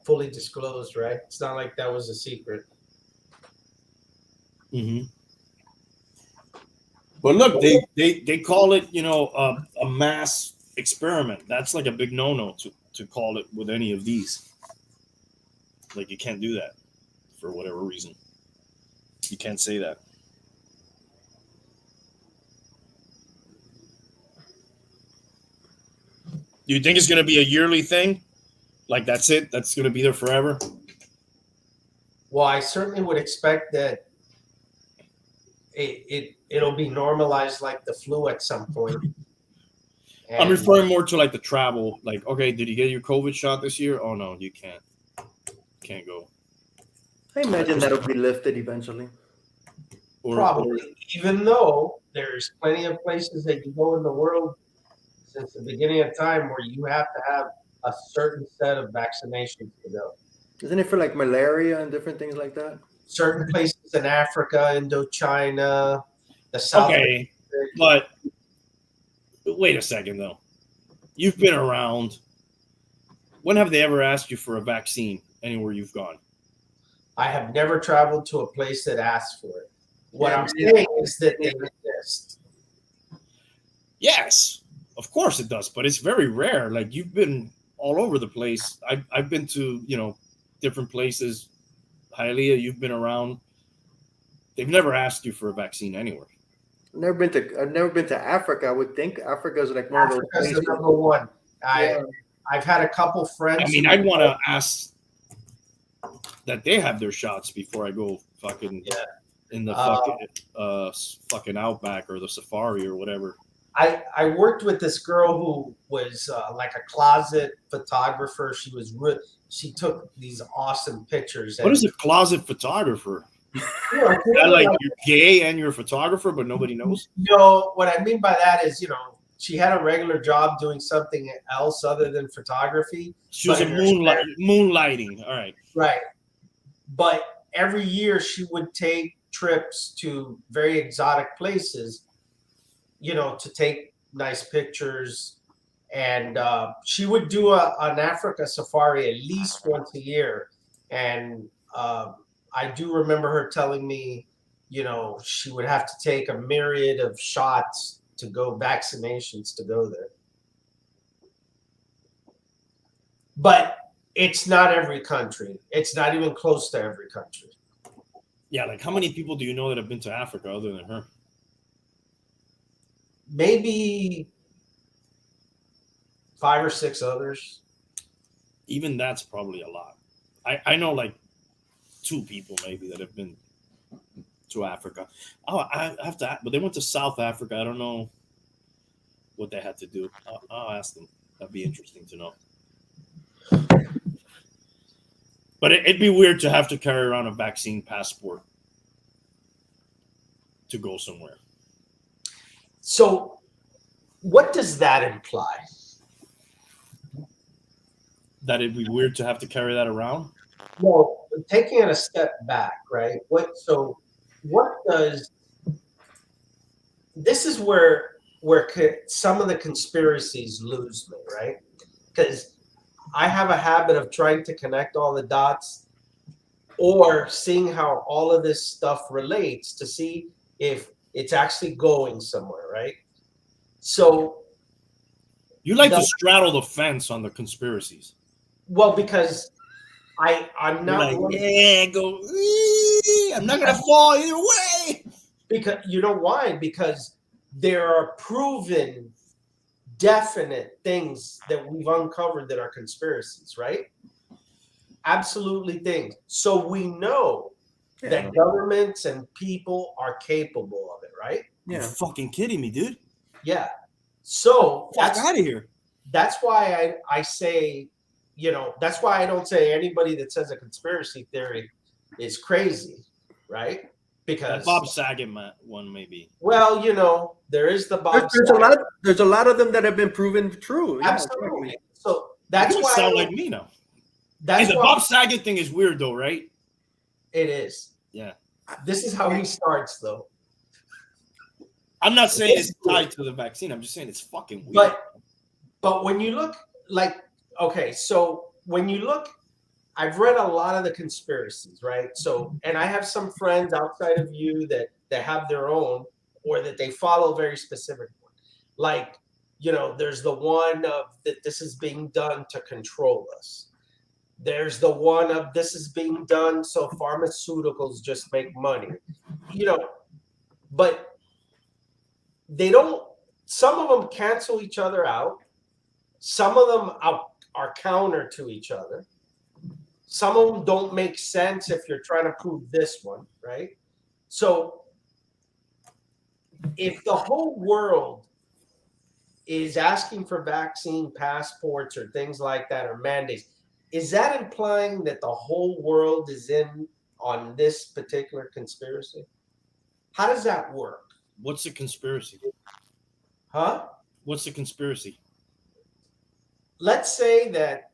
B: fully disclosed, right? It's not like that was a secret.
A: Mm-hmm. But look, they call it, a mass experiment. That's like a big no-no to call it with any of these. Like, you can't do that for whatever reason. You can't say that. Do you think it's going to be a yearly thing? Like, that's it? That's going to be there forever?
B: Well, I certainly would expect that it'll be normalized like the flu at some point.
A: I'm referring more to like the travel. Like, okay, did you get your COVID shot this year? Oh no, you can't. Can't go.
D: I imagine that'll be lifted eventually.
B: Probably, even though there's plenty of places that you go in the world since the beginning of time where you have to have a certain set of vaccinations to go.
D: Isn't it for like malaria and different things like that?
B: Certain places in Africa, Indochina, the South.
A: Okay, but wait a second though. You've been around. When have they ever asked you for a vaccine anywhere you've gone?
B: I have never traveled to a place that asked for it. What I'm saying is that they exist.
A: Yes, of course it does, but it's very rare. Like, you've been all over the place. I've been to, different places. Hialeah, you've been around. They've never asked you for a vaccine anywhere.
D: I've never been to Africa. I would think Africa is like one of those
B: Africa's
D: places.
B: the number one. I've had a couple friends.
A: I mean, I'd want to ask that they have their shots before I go fucking in the fucking outback or the safari or whatever.
B: I worked with this girl who was like a closet photographer. She took these awesome pictures.
A: What is a closet photographer? Like, you're gay and you're a photographer, but nobody knows?
B: No, what I mean by that is, she had a regular job doing something else other than photography.
A: She was moonlighting. All right.
B: Right. But every year she would take trips to very exotic places, to take nice pictures. And she would do an Africa safari at least once a year. And I do remember her telling me, she would have to take a myriad of shots to go, vaccinations to go there. But it's not every country. It's not even close to every country.
A: Yeah, like, how many people do you know that have been to Africa other than her?
B: Maybe 5 or 6 others.
A: Even that's probably a lot. I know like 2 people maybe that have been to Africa. Oh, I have to, but they went to South Africa. I don't know what they had to do. I'll ask them. That'd be interesting to know. But it'd be weird to have to carry around a vaccine passport to go somewhere.
B: So what does that imply?
A: That it'd be weird to have to carry that around?
B: Well, taking it a step back, right? This is where some of the conspiracies lose me, right? Because I have a habit of trying to connect all the dots or seeing how all of this stuff relates to see if it's actually going somewhere, right? So
A: you like to straddle the fence on the conspiracies.
B: Well, because I'm not
A: like, I'm not gonna fall either way.
B: Because you know why? Because there are proven definite things that we've uncovered that are conspiracies, right? Absolutely things. So we know that governments and people are capable of it, right?
A: You're fucking kidding me, dude.
B: Yeah. So
A: Fuck out of here.
B: That's why I say, that's why I don't say anybody that says a conspiracy theory is crazy, right? Because
A: Bob Saget one maybe.
B: well, there is the Bob
D: There's a lot of them that have been proven true.
B: Absolutely.
D: Yeah,
B: So that's
A: You
B: why
A: sound like me now.
B: That's
A: the
B: why
A: Bob Saget thing is weird though, right?
B: it is.
A: Yeah.
B: This is how he starts, though.
A: I'm not saying it's tied to the vaccine. I'm just saying it's fucking weird.
B: But when you look, so when you look, I've read a lot of the conspiracies, right? So, and I have some friends outside of you that have their own, or that they follow very specific one. Like, there's the one of that this is being done to control us. There's the one of this is being done so pharmaceuticals just make money. But they don't, some of them cancel each other out. Some of them are counter to each other. Some of them don't make sense if you're trying to prove this one, right? So if the whole world is asking for vaccine passports or things like that, or mandates, is that implying that the whole world is in on this particular conspiracy? How does that work?
A: What's the conspiracy?
B: Huh?
A: What's the conspiracy?
B: Let's say that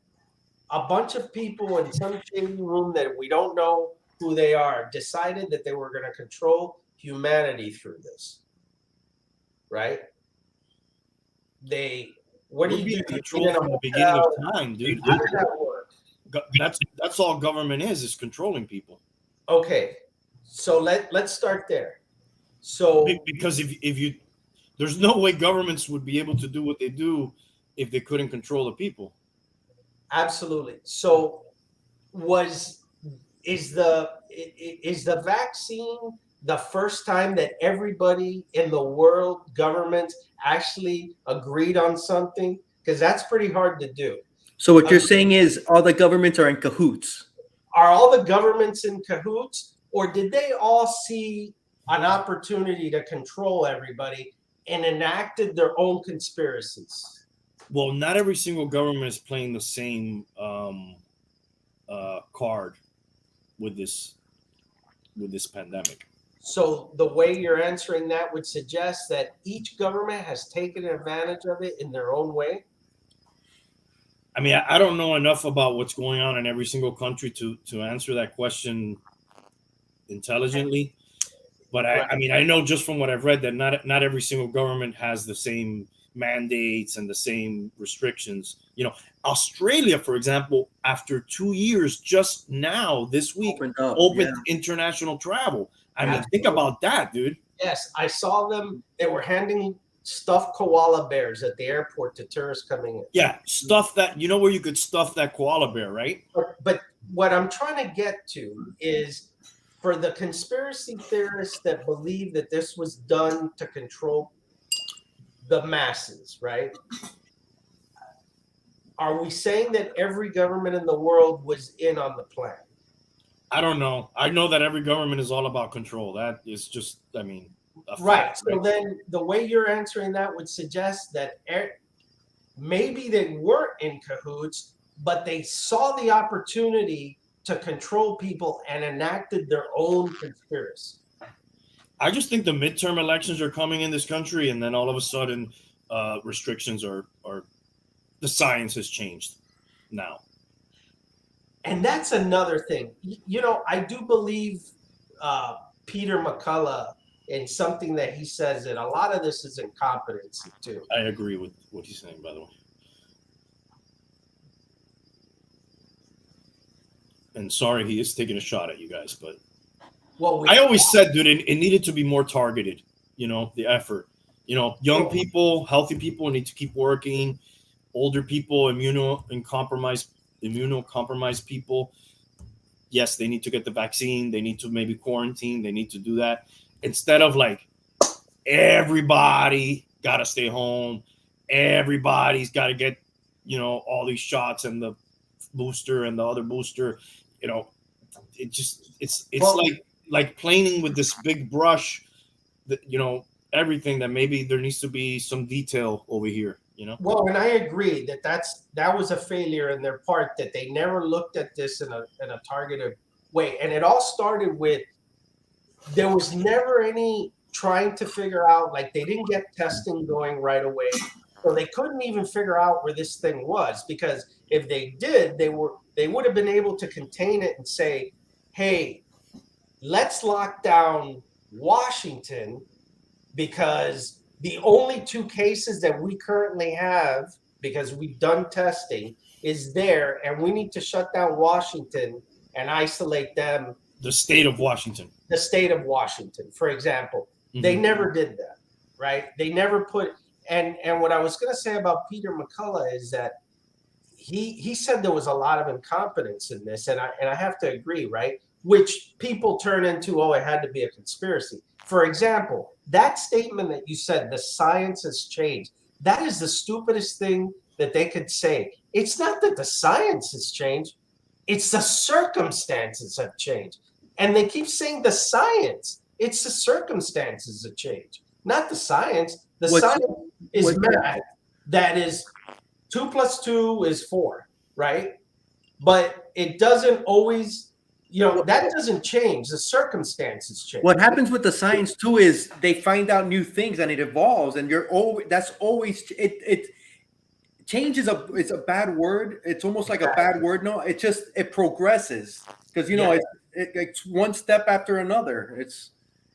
B: a bunch of people in some shady room that we don't know who they are decided that they were going to control humanity through this, right? What do you do?
A: Control from the beginning of time, dude.
B: How does that work?
A: That's all government is controlling people.
B: Okay, so let's start there. So
A: because if you there's no way governments would be able to do what they do if they couldn't control the people.
B: Absolutely. So is the vaccine the first time that everybody in the world, governments, actually agreed on something? Because that's pretty hard to do.
D: So what you're saying is all the governments are in cahoots.
B: Are all the governments in cahoots, or did they all see an opportunity to control everybody and enacted their own conspiracies?
A: Well, not every single government is playing the same card with this pandemic.
B: So the way you're answering that would suggest that each government has taken advantage of it in their own way?
A: I mean, I don't know enough about what's going on in every single country to answer that question intelligently. But I mean, I know just from what I've read that not every single government has the same mandates and the same restrictions. Australia, for example, after 2 years, just now this week opened international travel. I mean, think about that, dude.
B: Yes, I saw them. They were handing stuffed koala bears at the airport to tourists coming in.
A: Yeah, stuff that, where you could stuff that koala bear, right?
B: But what I'm trying to get to is, for the conspiracy theorists that believe that this was done to control the masses, right? Are we saying that every government in the world was in on the plan?
A: I don't know. I know that every government is all about control. That is just,
B: right. So then the way you're answering that would suggest that maybe they weren't in cahoots, but they saw the opportunity to control people and enacted their own conspiracy.
A: I just think the midterm elections are coming in this country, and then all of a sudden restrictions are the science has changed now.
B: And that's another thing. I do believe Peter McCullough in something that he says, that a lot of this is incompetency too.
A: I agree with what he's saying, by the way. And sorry, he is taking a shot at you guys, but I always said, dude, it needed to be more targeted. The effort. Young people, healthy people need to keep working. Older people, immunocompromised people, yes, they need to get the vaccine. They need to maybe quarantine. They need to do that instead of everybody got to stay home. everybody's got to get, all these shots and the booster and the other booster. It's
B: Well-
A: like playing with this big brush that, everything that maybe there needs to be some detail over here.
B: Well, and I agree that was a failure in their part, that they never looked at this in a targeted way. And it all started with, there was never any trying to figure out, like, they didn't get testing going right away. So they couldn't even figure out where this thing was, because if they did, they would have been able to contain it and say, hey, let's lock down Washington, because the only 2 cases that we currently have, because we've done testing, is there, and we need to shut down Washington and isolate them.
A: The state of Washington.
B: The state of Washington, for example.
A: Mm-hmm.
B: They never did that, right? They never put, and what I was going to say about Peter McCullough is that he said there was a lot of incompetence in this, and I have to agree, right? Which people turn into, it had to be a conspiracy. For example, that statement that you said, the science has changed, that is the stupidest thing that they could say. It's not that the science has changed, it's the circumstances have changed. And they keep saying the science. It's the circumstances that change, not the science. The science is math. That is 2 + 2 is 4, right? But it doesn't always, that doesn't change. The circumstances change.
D: What happens with the science too is they find out new things and it evolves, and that's always it. Change is it's a bad word. It's almost like a bad word. No, it progresses, because it's one step after another.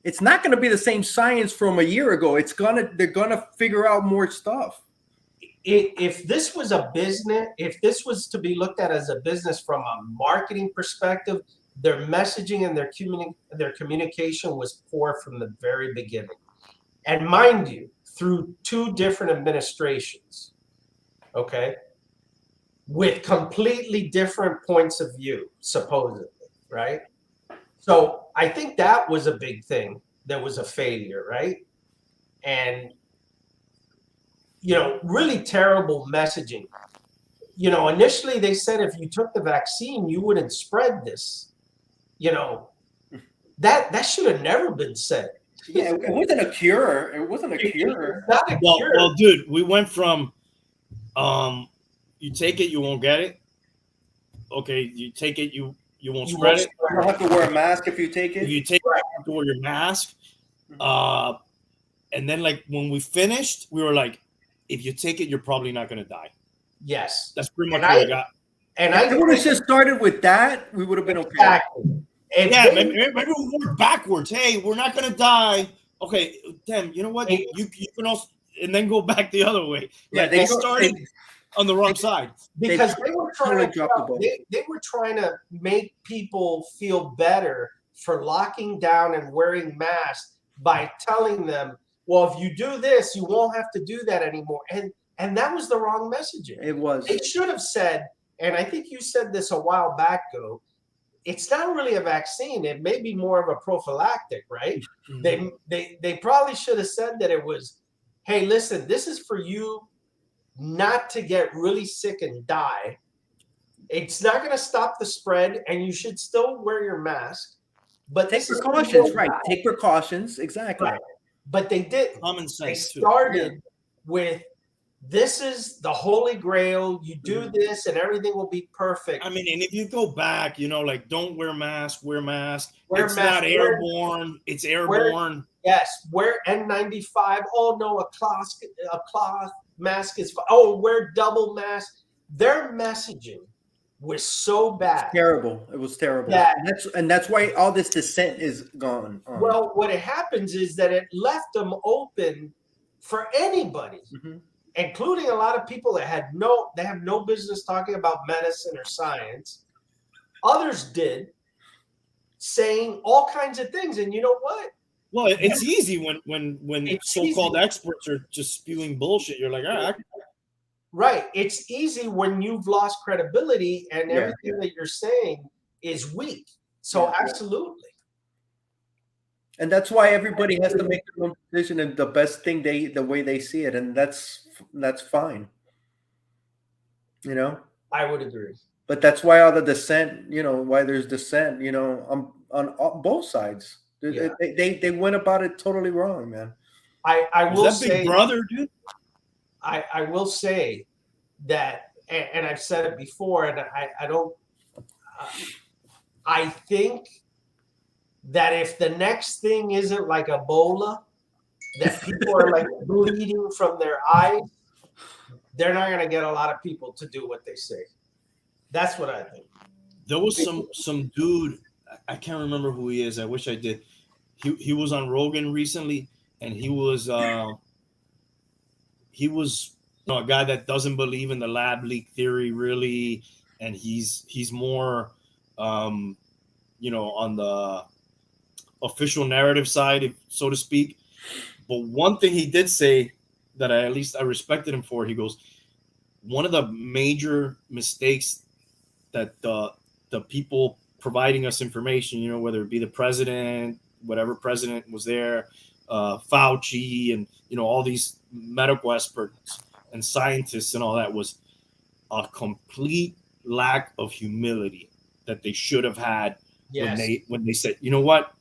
D: It's not going to be the same science from a year ago. They're gonna figure out more stuff.
B: If this was a business, if this was to be looked at as a business from a marketing perspective, their messaging and their communication was poor from the very beginning. And mind you, through 2 different administrations, okay, with completely different points of view, supposedly, right? So I think that was a big thing. That was a failure, right? And, really terrible messaging. Initially they said if you took the vaccine, you wouldn't spread this. That should have never been said.
D: Yeah, it wasn't a cure. It wasn't a cure.
B: It's not a cure.
A: Well, dude, we went from you take it, you won't get it. Okay, you take it, you won't spread it.
D: You don't have to wear a mask if you take it.
A: If you take it, you have to wear your mask. And then, like, when we finished, we were like, if you take it, you're probably not going to die.
B: Yes.
A: That's pretty much what I got.
B: And
D: if we would have just started with that, we would have been okay.
B: Exactly. And
A: yeah, maybe we work backwards. Hey, we're not going to die. Okay, damn, you know what? You can also, and then go back the other way.
D: Yeah,
A: like, they started on the wrong side.
B: Because they were trying to make people feel better for locking down and wearing masks by telling them, well, if you do this, you won't have to do that anymore. And that was the wrong messaging.
D: It was.
B: They should have said, and I think you said this a while back ago, it's not really a vaccine. It may be more of a prophylactic, right? Mm-hmm. They probably should have said that it was, hey, listen, this is for you not to get really sick and die. It's not going to stop the spread, and you should still wear your mask. But
D: take precautions, right? Take precautions, exactly.
B: Right. But they did.
A: Common sense.
B: They started with, this is the holy grail. You do this, and everything will be perfect.
A: I mean, and if you go back, like, don't wear mask, wear mask.
B: It's
A: not airborne. It's airborne.
B: Yes, wear N95. Oh no, a cloth mask is. Oh, wear double mask. Their messaging was so bad.
D: Terrible. It was terrible.
B: Yeah.
D: And that's why all this dissent is gone on.
B: Well, what it happens is that it left them open for anybody. Mm-hmm. Including a lot of people that have no business talking about medicine or science. Others did, saying all kinds of things. And you know what?
A: Well, it's easy when so-called experts are just spewing bullshit. You're like, all right.
B: Right. It's easy when you've lost credibility and everything. That you're saying is weak. So absolutely.
D: And that's why everybody has to make their own decision and the best thing the way they see it, and that's fine, you know.
B: I would agree.
D: But that's why all the dissent, why there's dissent, on both sides.
B: Yeah.
D: They went about it totally wrong, man.
B: I
A: Was
B: will
A: that
B: say,
A: Big Brother, dude?
B: I will say that, and I've said it before, and I don't. I think that if the next thing isn't like Ebola, that people are like bleeding from their eyes, they're not going to get a lot of people to do what they say. That's what I think.
A: There was some dude, I can't remember who he is. I wish I did. He was on Rogan recently, and he was a guy that doesn't believe in the lab leak theory really, and he's more on the official narrative side, so to speak. But one thing he did say that at least I respected him for, he goes, one of the major mistakes that the people providing us information, whether it be the president, whatever president was there, Fauci, and all these medical experts and scientists and all that, was a complete lack of humility that they should have had. Yes. when they said, you know what,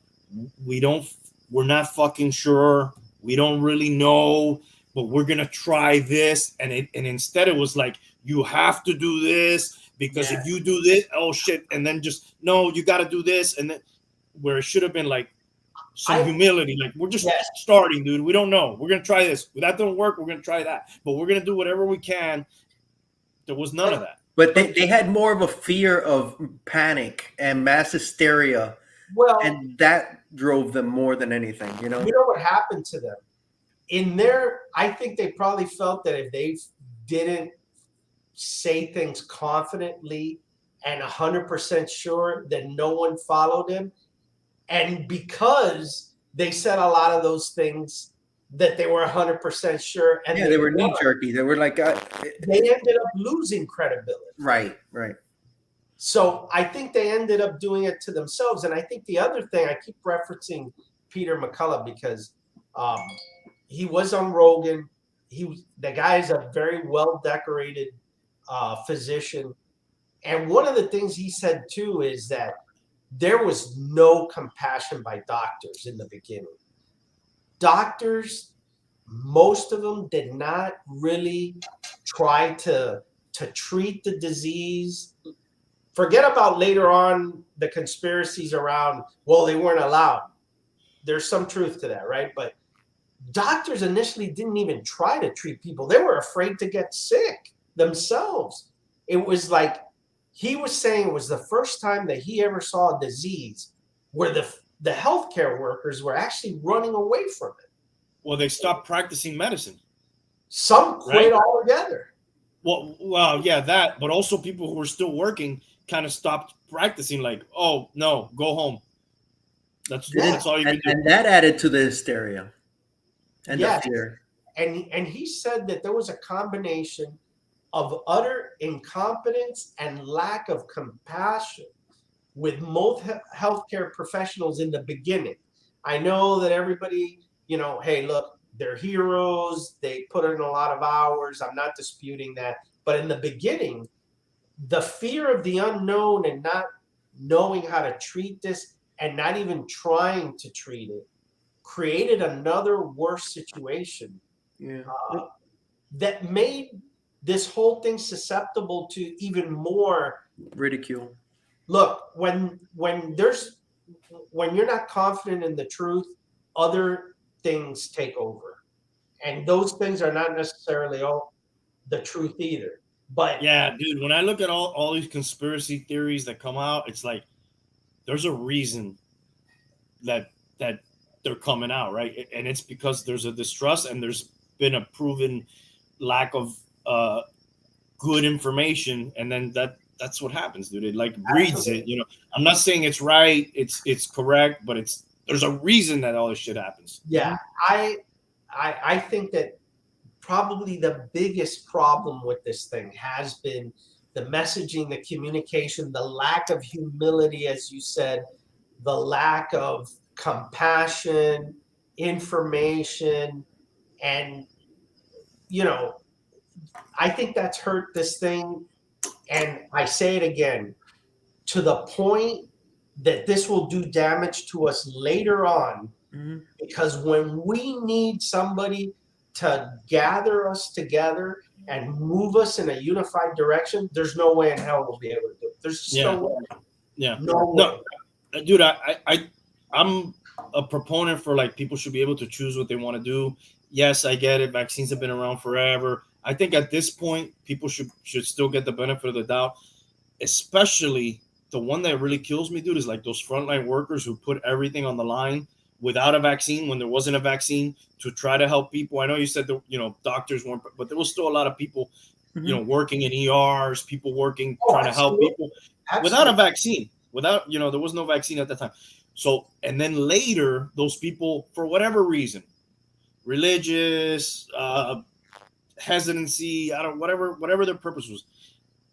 A: we're not fucking sure, we don't really know, but we're gonna try this, and instead it was like, you have to do this because if you do this, oh shit, and then just no, you got to do this, and then where it should have been like some humility, like we're just starting, dude, we don't know, we're gonna try this, if that don't work, we're gonna try that, but we're gonna do whatever we can. There was none of that.
D: But they had more of a fear of panic and mass hysteria.
B: Well,
D: and that drove them more than anything,
B: You know what happened to them? I think they probably felt that if they didn't say things confidently and 100% sure, that no one followed him. And because they said a lot of those things that they were 100% sure, and
D: they were knee jerky. They were like,
B: they ended up losing credibility.
D: Right.
B: So I think they ended up doing it to themselves. And I think the other thing, I keep referencing Peter McCullough because he was on Rogan. The guy is a very well decorated physician. And one of the things he said too is that there was no compassion by doctors in the beginning. Doctors, most of them did not really try to treat the disease. Forget about later on the conspiracies around, well, they weren't allowed. There's some truth to that, right? But doctors initially didn't even try to treat people. They were afraid to get sick themselves. It was like, he was saying it was the first time that he ever saw a disease where the healthcare workers were actually running away from it.
A: Well, they stopped practicing medicine.
B: Some quit altogether.
A: Well, yeah, that, but also people who were still working kind of stopped practicing, like, oh, no, go home. That's all you can do.
D: And that added to the hysteria and the fear.
B: And he said that there was a combination of utter incompetence and lack of compassion with most healthcare professionals in the beginning. I know that everybody, hey, look, they're heroes. They put in a lot of hours. I'm not disputing that. But in the beginning, the fear of the unknown and not knowing how to treat this and not even trying to treat it created another worse situation that made this whole thing susceptible to even more
D: ridicule.
B: Look, when you're not confident in the truth, other things take over, and those things are not necessarily all the truth either. But
A: yeah, dude, when I look at all these conspiracy theories that come out, it's like there's a reason that they're coming out, right? And it's because there's a distrust and there's been a proven lack of good information, and then that's what happens, dude. It like breeds it, I'm not saying it's right, it's correct, but there's a reason that all this shit happens.
B: Yeah, I think that probably the biggest problem with this thing has been the messaging, the communication, the lack of humility, as you said, the lack of compassion, information, and I think that's hurt this thing. And I say it again, to the point that this will do damage to us later on, because when we need somebody to gather us together and move us in a unified direction, there's no way in hell we'll be able to do it. There's just no way.
A: Yeah.
B: No way.
A: Dude, I'm a proponent for like people should be able to choose what they want to do. Yes, I get it. Vaccines have been around forever. I think at this point, people should still get the benefit of the doubt. Especially the one that really kills me, dude, is like those frontline workers who put everything on the line without a vaccine when there wasn't a vaccine to try to help people. I know you said that doctors weren't, but there was still a lot of people, working in ERs, people working trying to help people without a vaccine. Without there was no vaccine at the time. So and then later, those people, for whatever reason, religious, hesitancy, whatever their purpose was,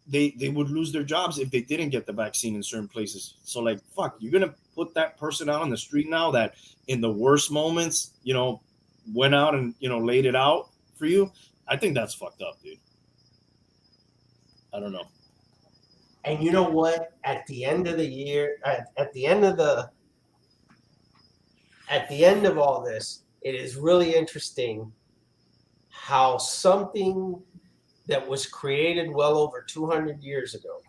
A: they would lose their jobs if they didn't get the vaccine in certain places. So like, fuck, you're gonna put that person out on the street now that in the worst moments, went out and laid it out for you. I think that's fucked up, dude. I don't know.
B: And you know what? At the end of the year, at the end of all this, it is really interesting how something that was created well over 200 years ago,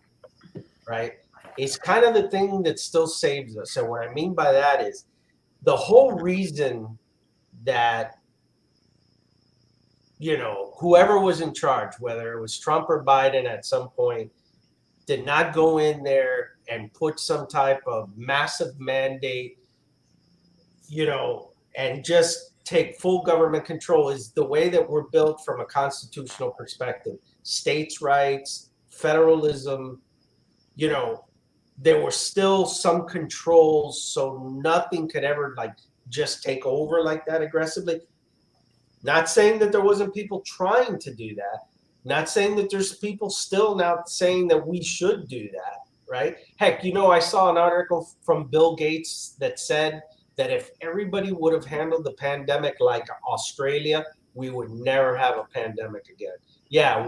B: right? It's kind of the thing that still saves us. And what I mean by that is the whole reason that, whoever was in charge, whether it was Trump or Biden at some point, did not go in there and put some type of massive mandate, and just take full government control, is the way that we're built from a constitutional perspective. States' rights, federalism, there were still some controls, so nothing could ever just take over like that aggressively. Not saying that there wasn't people trying to do that. Not saying that there's people still now saying that we should do that, right? Heck, I saw an article from Bill Gates that said that if everybody would have handled the pandemic like Australia, we would never have a pandemic again. Yeah,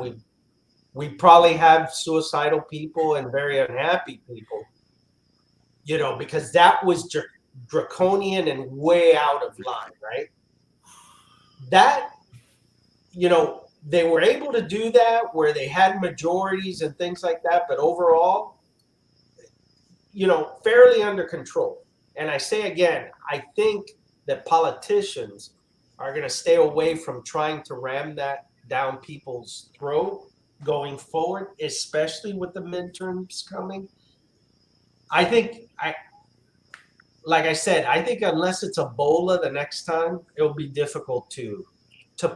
B: we probably have suicidal people and very unhappy people, because that was draconian and way out of line, right? That, they were able to do that where they had majorities and things like that, but overall, fairly under control. And I say again, I think that politicians are going to stay away from trying to ram that down people's throat going forward, especially with the midterms coming. Like I said, I think unless it's Ebola the next time, it'll be difficult to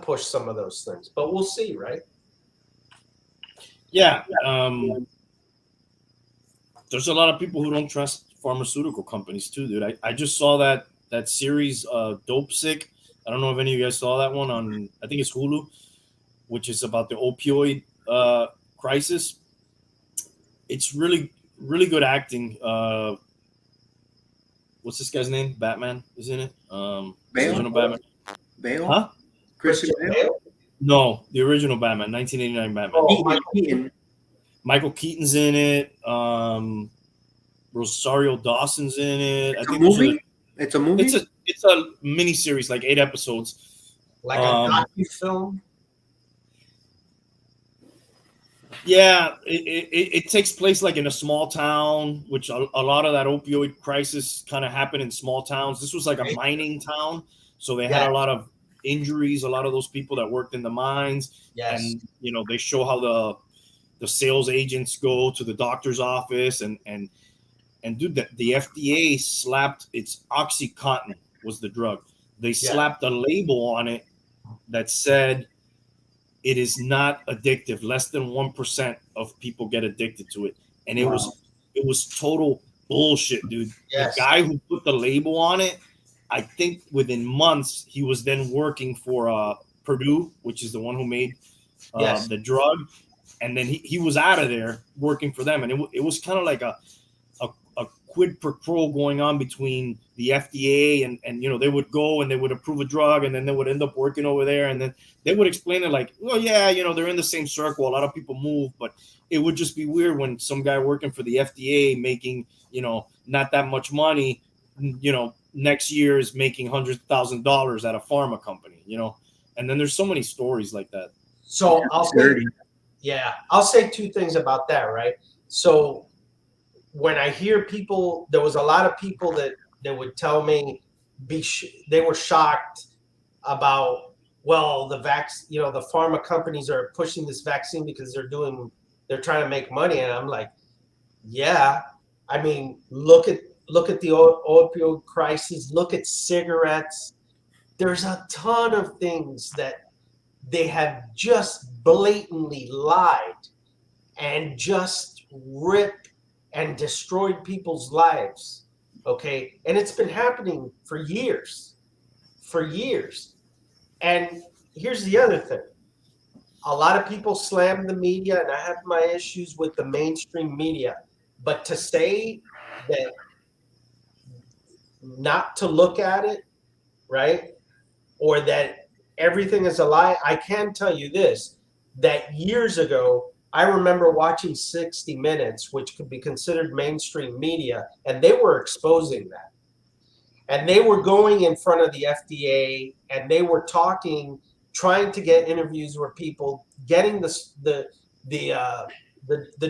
B: push some of those things. But we'll see, right?
A: Yeah. There's a lot of people who don't trust pharmaceutical companies too, dude. I just saw that series, Dope Sick. I don't know if any of you guys saw that one on, I think it's Hulu, which is about the opioid crisis. It's really, really good acting. What's this guy's name? Batman is in it. Original Batman.
C: Bale?
A: Huh?
C: Christian Bale?
A: No, the original Batman, 1989 Batman.
B: Oh,
A: Michael Keaton's in it. Rosario Dawson's in it.
C: It's a movie? It's a movie?
A: It's a mini series, like 8 episodes.
B: like a docu-film?
A: Yeah, it takes place like in a small town, which a lot of that opioid crisis kind of happened in small towns. This was like a mining town, so they had a lot of injuries. A lot of those people that worked in the mines, and they show how the sales agents go to the doctor's office and dude, the FDA slapped, it's OxyContin was the drug. They slapped a label on it that said it is not addictive. Less than 1% of people get addicted to it, and it was total bullshit, dude. The guy who put the label on it, I think within months he was then working for Purdue, which is the one who made the drug, and then he was out of there working for them, and it was kind of like a quid pro quo going on between the FDA and they would go and they would approve a drug and then they would end up working over there, and then they would explain it like, well, yeah, they're in the same circle. A lot of people move, but it would just be weird when some guy working for the FDA making not that much money, next year is making $100,000 at a pharma company, and then there's so many stories like that.
B: So I'll say two things about that, right? So when I hear people, there was a lot of people that would tell me they were shocked about, well, the pharma companies are pushing this vaccine because they're trying to make money, and I'm like, yeah, I mean, look at the opioid crisis, look at cigarettes. There's a ton of things that they have just blatantly lied and just ripped and destroyed people's lives. Okay. And it's been happening for years. And here's the other thing. A lot of people slam the media, and I have my issues with the mainstream media. But to say that not to look at it, right? Or that everything is a lie, I can tell you this, that years ago, I remember watching 60 Minutes, which could be considered mainstream media, and they were exposing that. And they were going in front of the FDA, and they were trying to get interviews where people getting the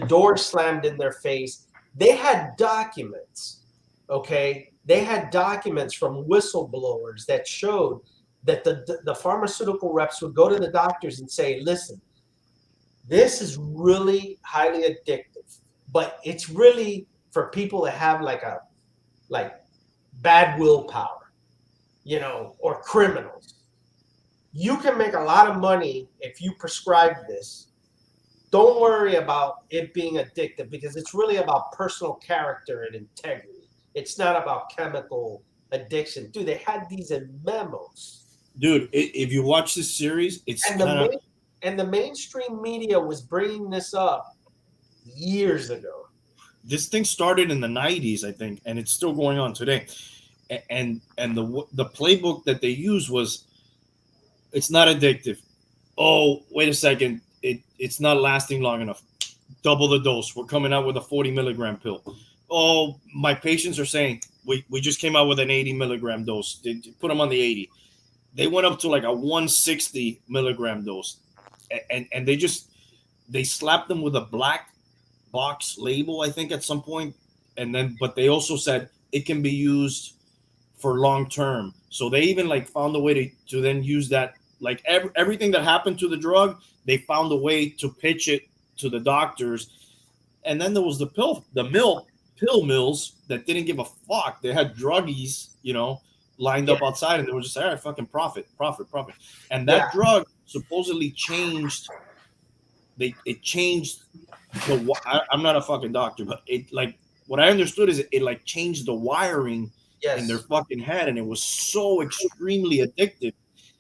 B: door slammed in their face. They had documents, okay? They had documents from whistleblowers that showed that the pharmaceutical reps would go to the doctors and say, listen, this is really highly addictive, but it's really for people that have like bad willpower, or criminals. You can make a lot of money if you prescribe this. Don't worry about it being addictive, because it's really about personal character and integrity. It's not about chemical addiction. Dude, they had these in memos.
A: Dude, if you watch this series, it's
B: and the mainstream media was bringing this up years ago.
A: This thing started in the 90s, I think, and it's still going on today. And the playbook that they used was, it's not addictive. Oh, wait a second, it's not lasting long enough. Double the dose. We're coming out with a 40 milligram pill. Oh, my patients are saying we just came out with an 80 milligram dose. They put them on the 80. They went up to like a 160 milligram dose, and they slapped them with a black box label, I think, at some point, but they also said it can be used for long term. So they even like found a way to then use that, like everything that happened to the drug, they found a way to pitch it to the doctors. And then there was the pill mills that didn't give a fuck. They had druggies, lined up outside, and they were just like, all right, fucking profit. And that drug supposedly changed. It changed I'm not a fucking doctor, but it, like, what I understood is it like changed the wiring in their fucking head, and it was so extremely addictive.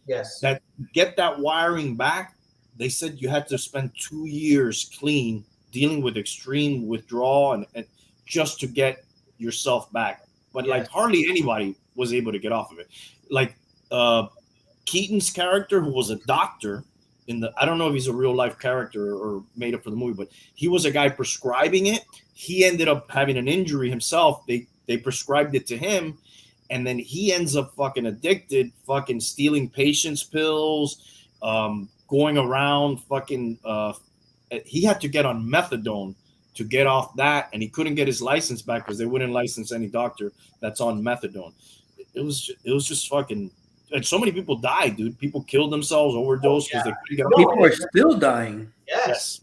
B: Yes.
A: That get that wiring back, they said you had to spend 2 years clean dealing with extreme withdrawal and just to get yourself back. But like hardly anybody was able to get off of it. Like Keaton's character, who was a doctor I don't know if he's a real life character or made up for the movie, but he was a guy prescribing it. He ended up having an injury himself. They prescribed it to him, and then he ends up fucking addicted, fucking stealing patients' pills, going around fucking. He had to get on methadone to get off that, and he couldn't get his license back because they wouldn't license any doctor that's on methadone. It was just fucking. And so many people died, dude. People killed themselves, overdosed because they couldn't get off.
D: People are still dying.
B: Yes.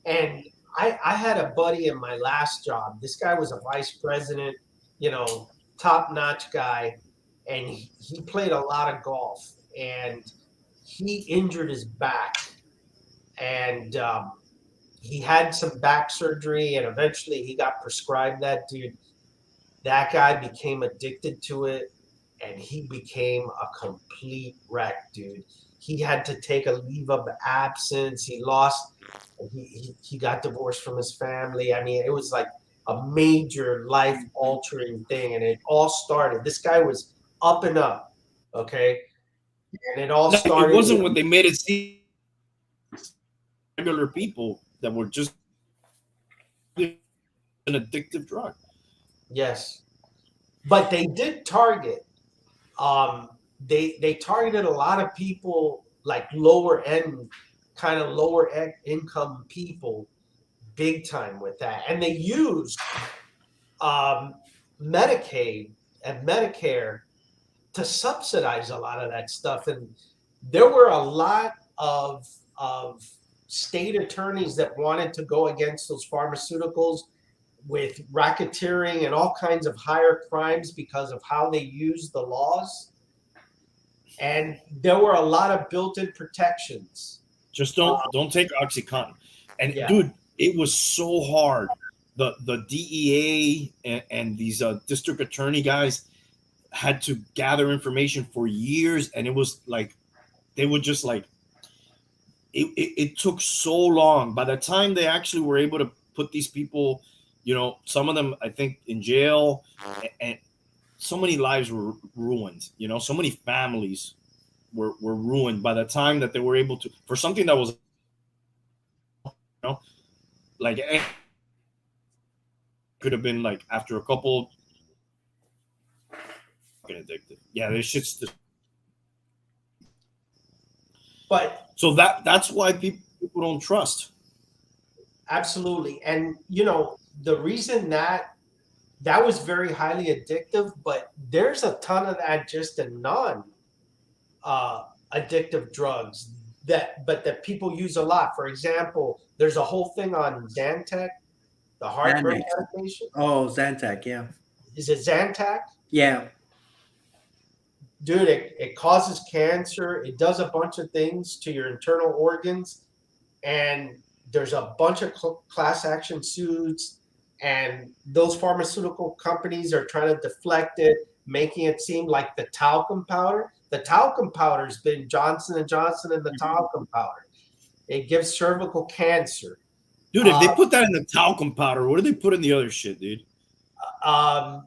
B: And I had a buddy in my last job. This guy was a vice president, top-notch guy, and he played a lot of golf, and he injured his back, and he had some back surgery, and eventually he got prescribed that. Dude, that guy became addicted to it, and he became a complete wreck, dude. He had to take a leave of absence. He got divorced from his family. I mean, it was like a major life-altering thing, and it all started. This guy was up and up, okay, and it all
A: No,
B: started.
A: it wasn't what they made it seem. Regular people that were just an addictive drug.
B: Yes, but they did target. They targeted a lot of people, like lower end, kind of lower income people, big time with that, and they used Medicaid and Medicare to subsidize a lot of that stuff. And there were a lot of state attorneys that wanted to go against those pharmaceuticals with racketeering and all kinds of higher crimes because of how they used the laws. And there were a lot of built-in protections.
A: Just don't take OxyContin. And
B: Yeah.
A: dude, it was so hard. The DEA and these district attorney guys had to gather information for years, and it was like they would just like it took so long. By the time they actually were able to put these people, some of them I think in jail, and so many lives were ruined. So many families were ruined by the time that they were able to, for something that was like could have been like after a couple addicted. Yeah, this shit's just.
B: But
A: So that's why people don't trust.
B: absolutely. And the reason that was very highly addictive, but there's a ton of that just in non addictive drugs that people use a lot. For example, there's a whole thing on Zantac, the heartburn medication.
E: Oh, Zantac, yeah.
B: Is it Zantac?
E: Yeah.
B: Dude, it causes cancer. It does a bunch of things to your internal organs. And there's a bunch of class action suits. And those pharmaceutical companies are trying to deflect it, making it seem like the talcum powder. The talcum powder has been Johnson & Johnson and the talcum powder. It gives cervical cancer.
A: Dude, if they put that in the talcum powder, what do they put in the other shit, dude? Remember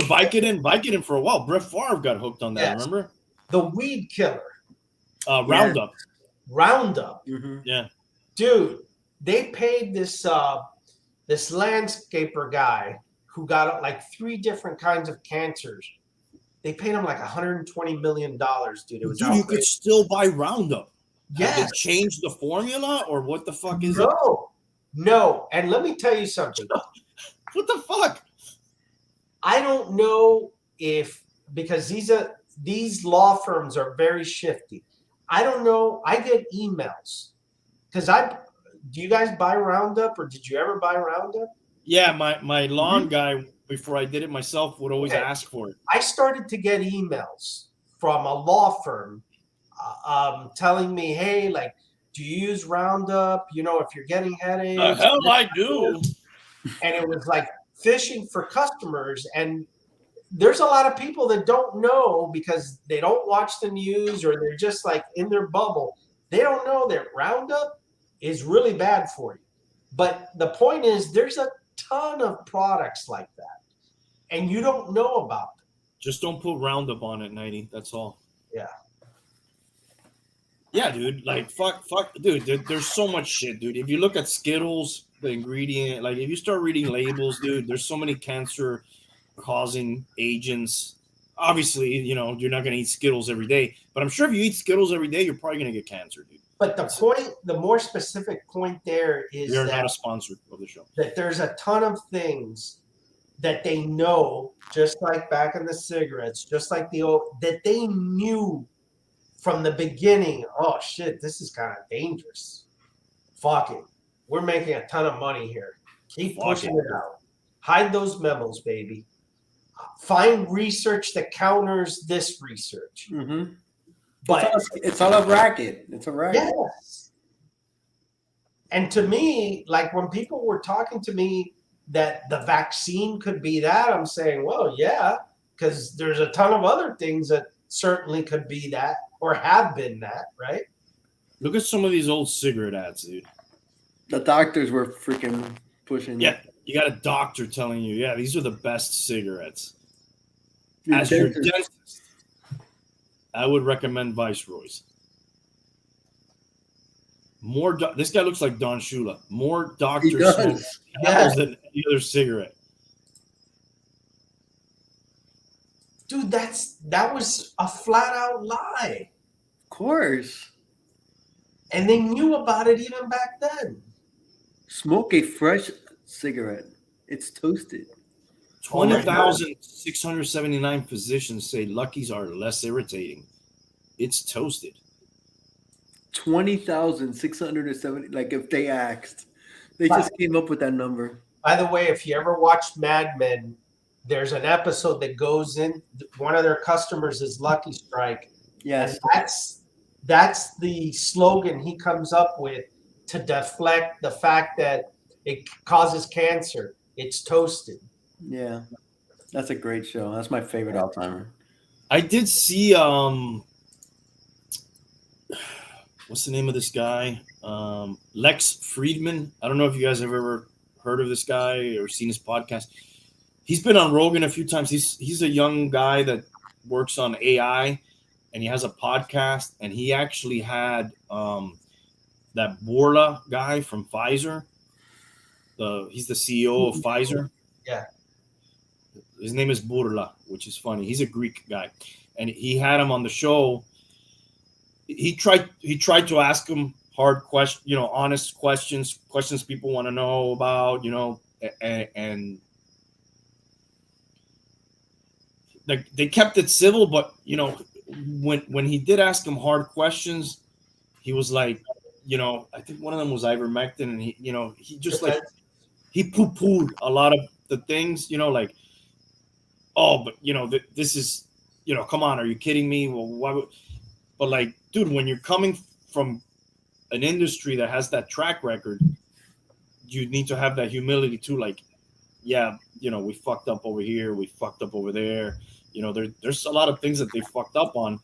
A: Vicodin? Vicodin for a while. Brett Favre got hooked on that,
B: yes.
A: Remember?
B: The weed killer.
A: Roundup.
B: Roundup.
E: Mm-hmm.
A: Yeah.
B: Dude, they paid this landscaper guy who got like 3 different kinds of cancers. They paid him like $120 million, dude. It was
A: Dude, you could still buy Roundup.
B: Yes.
A: Have they changed the formula, or what the fuck is it?
B: No. And let me tell you something.
A: What the fuck?
B: I don't know because these law firms are very shifty. I don't know. I get emails because do you guys buy Roundup, or did you ever buy Roundup?
A: Yeah, my lawn guy, before I did it myself, would always ask for it.
B: I started to get emails from a law firm telling me, hey, like, do you use Roundup? If you're getting headaches.
A: The hell I do.
B: And it was like fishing for customers. And there's a lot of people that don't know because they don't watch the news, or they're just like in their bubble. They don't know that Roundup is really bad for you. But the point is, there's a ton of products like that, and you don't know about them.
A: Just don't put Roundup on it, 90. That's all.
B: Yeah.
A: Yeah, dude. Like, fuck, dude. There's so much shit, dude. If you look at Skittles, the ingredient, like, if you start reading labels, dude, there's so many cancer-causing agents. Obviously, you're not going to eat Skittles every day, but I'm sure if you eat Skittles every day, you're probably going to get cancer, dude.
B: But the more specific point there is
A: You're not a sponsor of the show.
B: That there's a ton of things that they know, just like back in the cigarettes, just like the old, that they knew from the beginning. Oh shit, this is kind of dangerous. Fuck it, we're making a ton of money here. Keep pushing it out. Hide those memos, baby. Find research that counters this research.
E: Mm-hmm.
B: But
E: it's all a racket. It's a racket.
B: Yes. And to me, like when people were talking to me that the vaccine could be that, I'm saying, well, yeah, because there's a ton of other things that certainly could be that or have been that, right?
A: Look at some of these old cigarette ads, dude.
E: The doctors were freaking pushing.
A: Yeah, you got a doctor telling you, yeah, these are the best cigarettes.
E: Your
A: As your
E: dentist-
A: dentist, I would recommend Viceroy's. This guy looks like Don Shula. More
E: He
A: doctors smoke
E: does.
B: Yeah.
A: than any other cigarette.
B: Dude, that was a flat out lie.
E: Of course.
B: And they knew about it even back then.
E: Smoke a fresh cigarette. It's toasted.
B: Oh my God.
A: 20,679 physicians say Luckies are less irritating. It's toasted.
E: 20,670. Like if they asked, they just came up with that number.
B: By the way, if you ever watched Mad Men, there's an episode that goes in. One of their customers is Lucky Strike,
E: Yes.
B: and that's the slogan he comes up with to deflect the fact that it causes cancer. It's toasted.
E: Yeah. That's a great show. That's my favorite all timer.
A: I did see what's the name of this guy? Lex Friedman. I don't know if you guys have ever heard of this guy or seen his podcast. He's been on Rogan a few times. He's a young guy that works on AI, and he has a podcast. And he actually had that Borla guy from Pfizer. He's the CEO of Pfizer.
B: Yeah.
A: His name is Borla, which is funny. He's a Greek guy, and he had him on the show. He tried to ask him hard questions, honest questions people want to know about, and like they kept it civil, but when he did ask him hard questions, he was like, I think one of them was ivermectin, and he just like he poo-pooed a lot of the things, like, oh, but this is, come on, are you kidding me? Well, why would? But like, dude, when you're coming from an industry that has that track record, you need to have that humility too. Like, yeah, we fucked up over here, we fucked up over there. There's a lot of things that they fucked up on,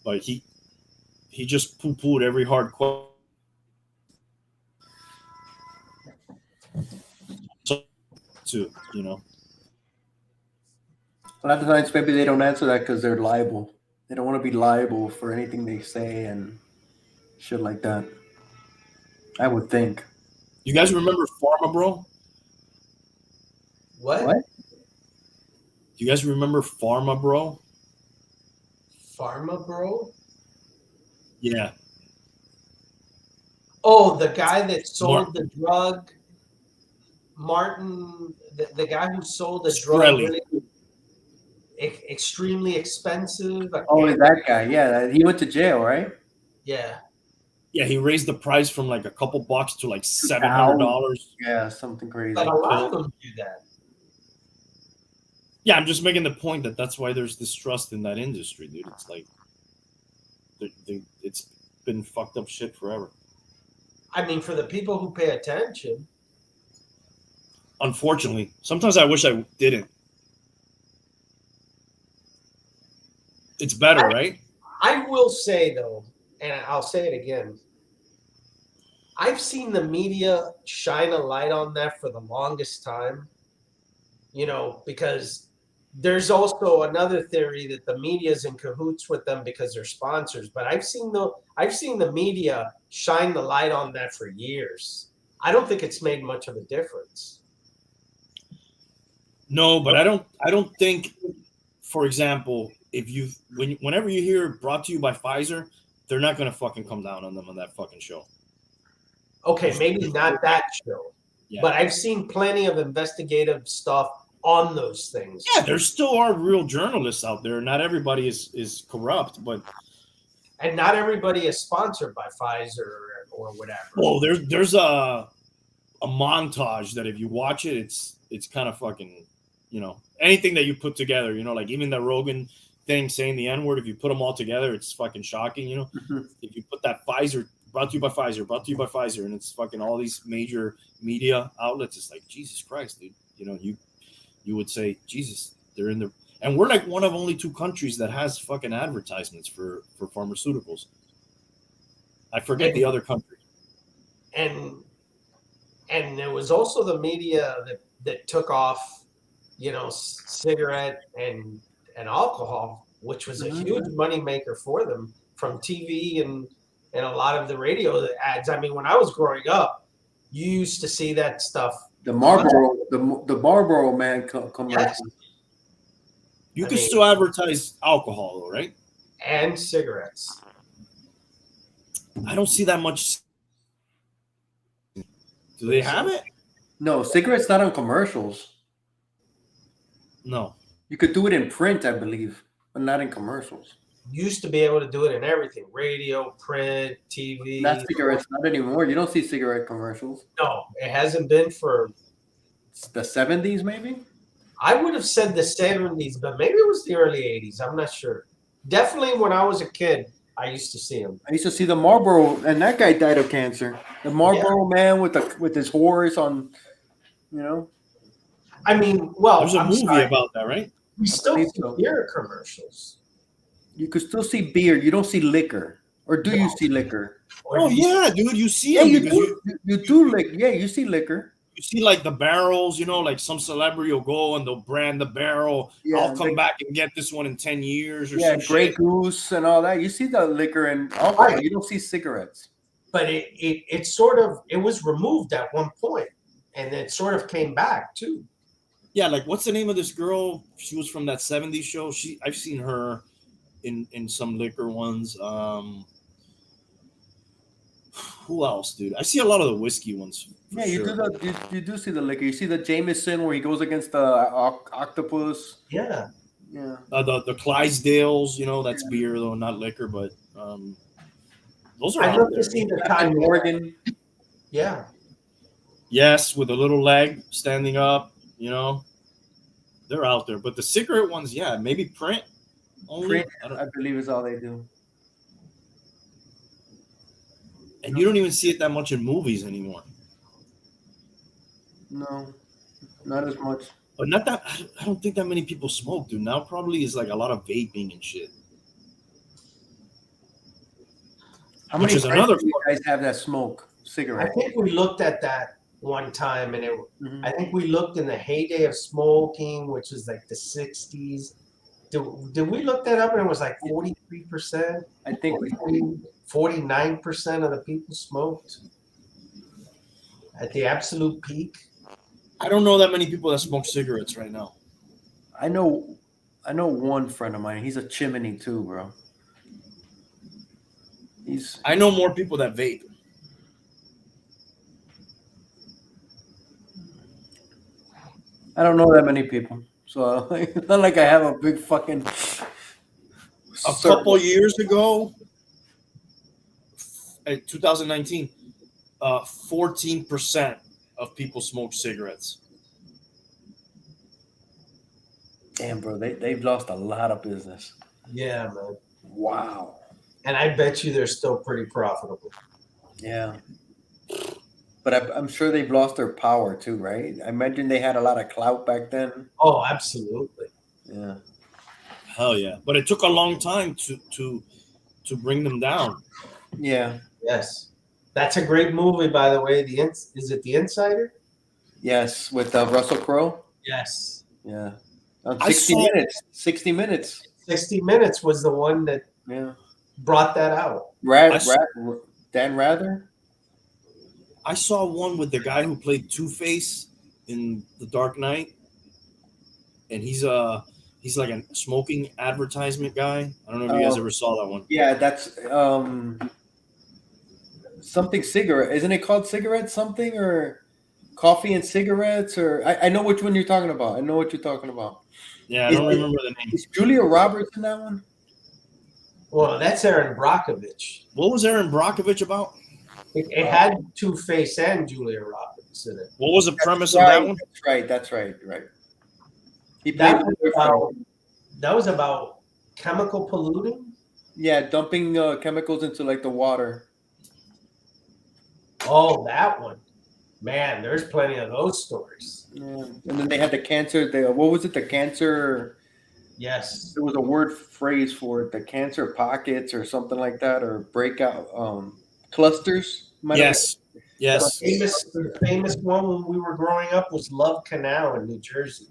A: but he just poo-pooed every hard question. To
E: A lot of times, maybe they don't answer that because they're liable. They don't want to be liable for anything they say and shit like that. I would think.
A: you guys remember Pharma Bro?
B: What?
E: What?
A: Do you guys remember Pharma Bro?
B: Pharma Bro?
A: Yeah.
B: Oh, the guy that sold the drug, Martin, the guy who sold the drug
A: Shkreli.
B: really extremely expensive.
E: Oh, that guy. Yeah, he went to jail, right?
B: Yeah.
A: Yeah, he raised the price from like a couple bucks to like $700.
E: Yeah, something crazy.
B: But a lot of them do that.
A: Yeah, I'm just making the point that that's why there's distrust in that industry, dude. It's like it's been fucked up shit forever.
B: I mean, for the people who pay attention.
A: Unfortunately, sometimes I wish I didn't. It's better, right?
B: I will say, though, and I'll say it again, I've seen the media shine a light on that for the longest time, because there's also another theory that the media is in cahoots with them because they're sponsors. But I've seen the media shine the light on that for years. I don't think it's made much of a difference.
A: No, but I don't think, for example, whenever you hear brought to you by Pfizer, they're not gonna fucking come down on them on that fucking show.
B: Okay, maybe not that show,
A: Yeah.
B: but I've seen plenty of investigative stuff on those things.
A: Yeah, there still are real journalists out there. Not everybody is corrupt, but
B: And not everybody is sponsored by Pfizer or whatever.
A: well, there's a montage that if you watch it, it's kind of fucking, anything that you put together, like even the Rogan thing saying the N-word, if you put them all together, it's fucking shocking,
E: Mhm.
A: If you put that Pfizer, brought to you by Pfizer, and it's fucking all these major media outlets, it's like, Jesus Christ, dude. You would say, Jesus, they're in the, and we're like one of only 2 countries that has fucking advertisements for pharmaceuticals. I forget the other country.
B: And and there was also the media that took off, cigarette and alcohol, which was a huge moneymaker for them from TV and a lot of the radio ads. I mean, when I was growing up, you used to see that stuff.
E: The Marlboro, the Marlboro man commercial.
B: Yes.
A: You can still advertise alcohol, though, right?
B: And cigarettes.
A: I don't see that much. Do they have it?
E: No, cigarettes not on commercials.
A: No.
E: You could do it in print, I believe, but not in commercials.
B: Used to be able to do it in everything: radio, print, TV.
E: Not cigarettes, not anymore. You don't see cigarette commercials.
B: No, it hasn't been for
E: The 70s, maybe?
B: I would have said the 70s, but maybe it was the early 80s. I'm not sure. Definitely when I was a kid, I used to see them.
E: I used to see the Marlboro, and that guy died of cancer. The Marlboro man with his horse on,
B: I mean, well,
A: There's a movie
B: sorry.
A: about that, right?
B: We still
E: believe
B: see
E: so.
B: beer commercials.
E: You could still see beer. You don't see liquor. Or do you see liquor?
B: Or
A: Oh
B: do you-
A: yeah, dude, you see
E: Yeah,
A: them
E: you
A: because
E: do. You do liquor. Yeah, you see liquor.
A: you see like the barrels, like some celebrity will go and they'll brand the barrel.
E: Yeah,
A: I'll come back and get this one in 10 years or
E: Yeah,
A: some
E: Grey
A: shit.
E: Goose and all that. You see the liquor and alcohol.
B: Right.
E: You don't see cigarettes.
B: But it sort of it was removed at one point, and it sort of came back too.
A: Yeah, like what's the name of this girl? She was from that 70s show. I've seen her in some liquor ones. Who else, dude? I see a lot of the whiskey ones.
E: Yeah, you do see the liquor. You see the Jameson where he goes against the octopus.
B: Yeah.
E: Yeah.
A: The Clydesdales, that's beer though, not liquor, but those are
B: I'd
A: out
B: love
A: there.
B: to see the
E: Captain
B: time.
E: Morgan.
B: Yeah.
A: Yes, with a little leg standing up, they're out there. But the cigarette ones, yeah, maybe print only.
E: Print,
A: I don't-
E: I believe is all they do.
A: and you don't even see it that much in movies anymore.
E: No, not as much.
A: But not that I don't think that many people smoke, dude. Now probably is like a lot of vaping and shit.
E: How
A: Which
E: many
A: is
E: friends
A: another
E: do you guys have that smoke
B: I
E: cigarettes?
B: think we looked at that one time, and
E: Mhm.
B: I think we looked in the heyday of smoking, which was like the 60s. Did we look that up, and it was like 43%?
E: I think
B: 49% of the people smoked at the absolute peak.
A: I don't know that many people that smoke cigarettes right now.
E: I know one friend of mine. He's a chimney too, bro.
A: I know more people that vape.
E: I don't know that many people. So it's not like I have a big fucking
A: A couple years ago, 2019, 14% of people smoke cigarettes.
E: Damn, bro, they've lost a lot of business.
B: Yeah, man.
E: Wow.
B: And I bet you they're still pretty profitable.
E: Yeah. But I'm sure they've lost their power too, right? I imagine they had a lot of clout back then.
B: Oh, absolutely.
E: Yeah.
A: Hell yeah! But it took a long time to bring them down.
E: Yeah.
B: Yes. That's a great movie, by the way. Is it The Insider?
E: Yes, with Russell Crowe.
B: Yes.
E: Yeah. On
A: I
E: 60
A: saw-
E: Minutes. 60 Minutes.
B: 60 Minutes was the one that
E: Yeah.
B: brought that out.
E: Dan Rather.
A: I saw one with the guy who played Two-Face in The Dark Knight, and he's like a smoking advertisement guy. I don't know if you guys ever saw that one.
E: Yeah, that's something cigarette. Isn't it called cigarette something or coffee and cigarettes? Or I know which one you're talking about. I know what you're talking about.
A: Yeah, I don't remember the name.
E: Is Julia Roberts in that one?
B: Well, that's Aaron Brockovich.
A: What was Aaron Brockovich about?
B: It had Two-Face and Julia Roberts in it.
A: What was the premise of that one?
E: That's right. He played
B: That was
E: the boyfriend.
B: That was about chemical polluting.
E: Yeah, dumping chemicals into like the water.
B: Oh, that one. Man, there's plenty of those stories.
E: Yeah. And then they had the cancer. What was it? The cancer.
B: Yes.
E: There was a word phrase for it. The cancer pockets or something like that, or breakout clusters.
A: Yes. Yes.
B: The famous one when we were growing up was Love Canal in New Jersey,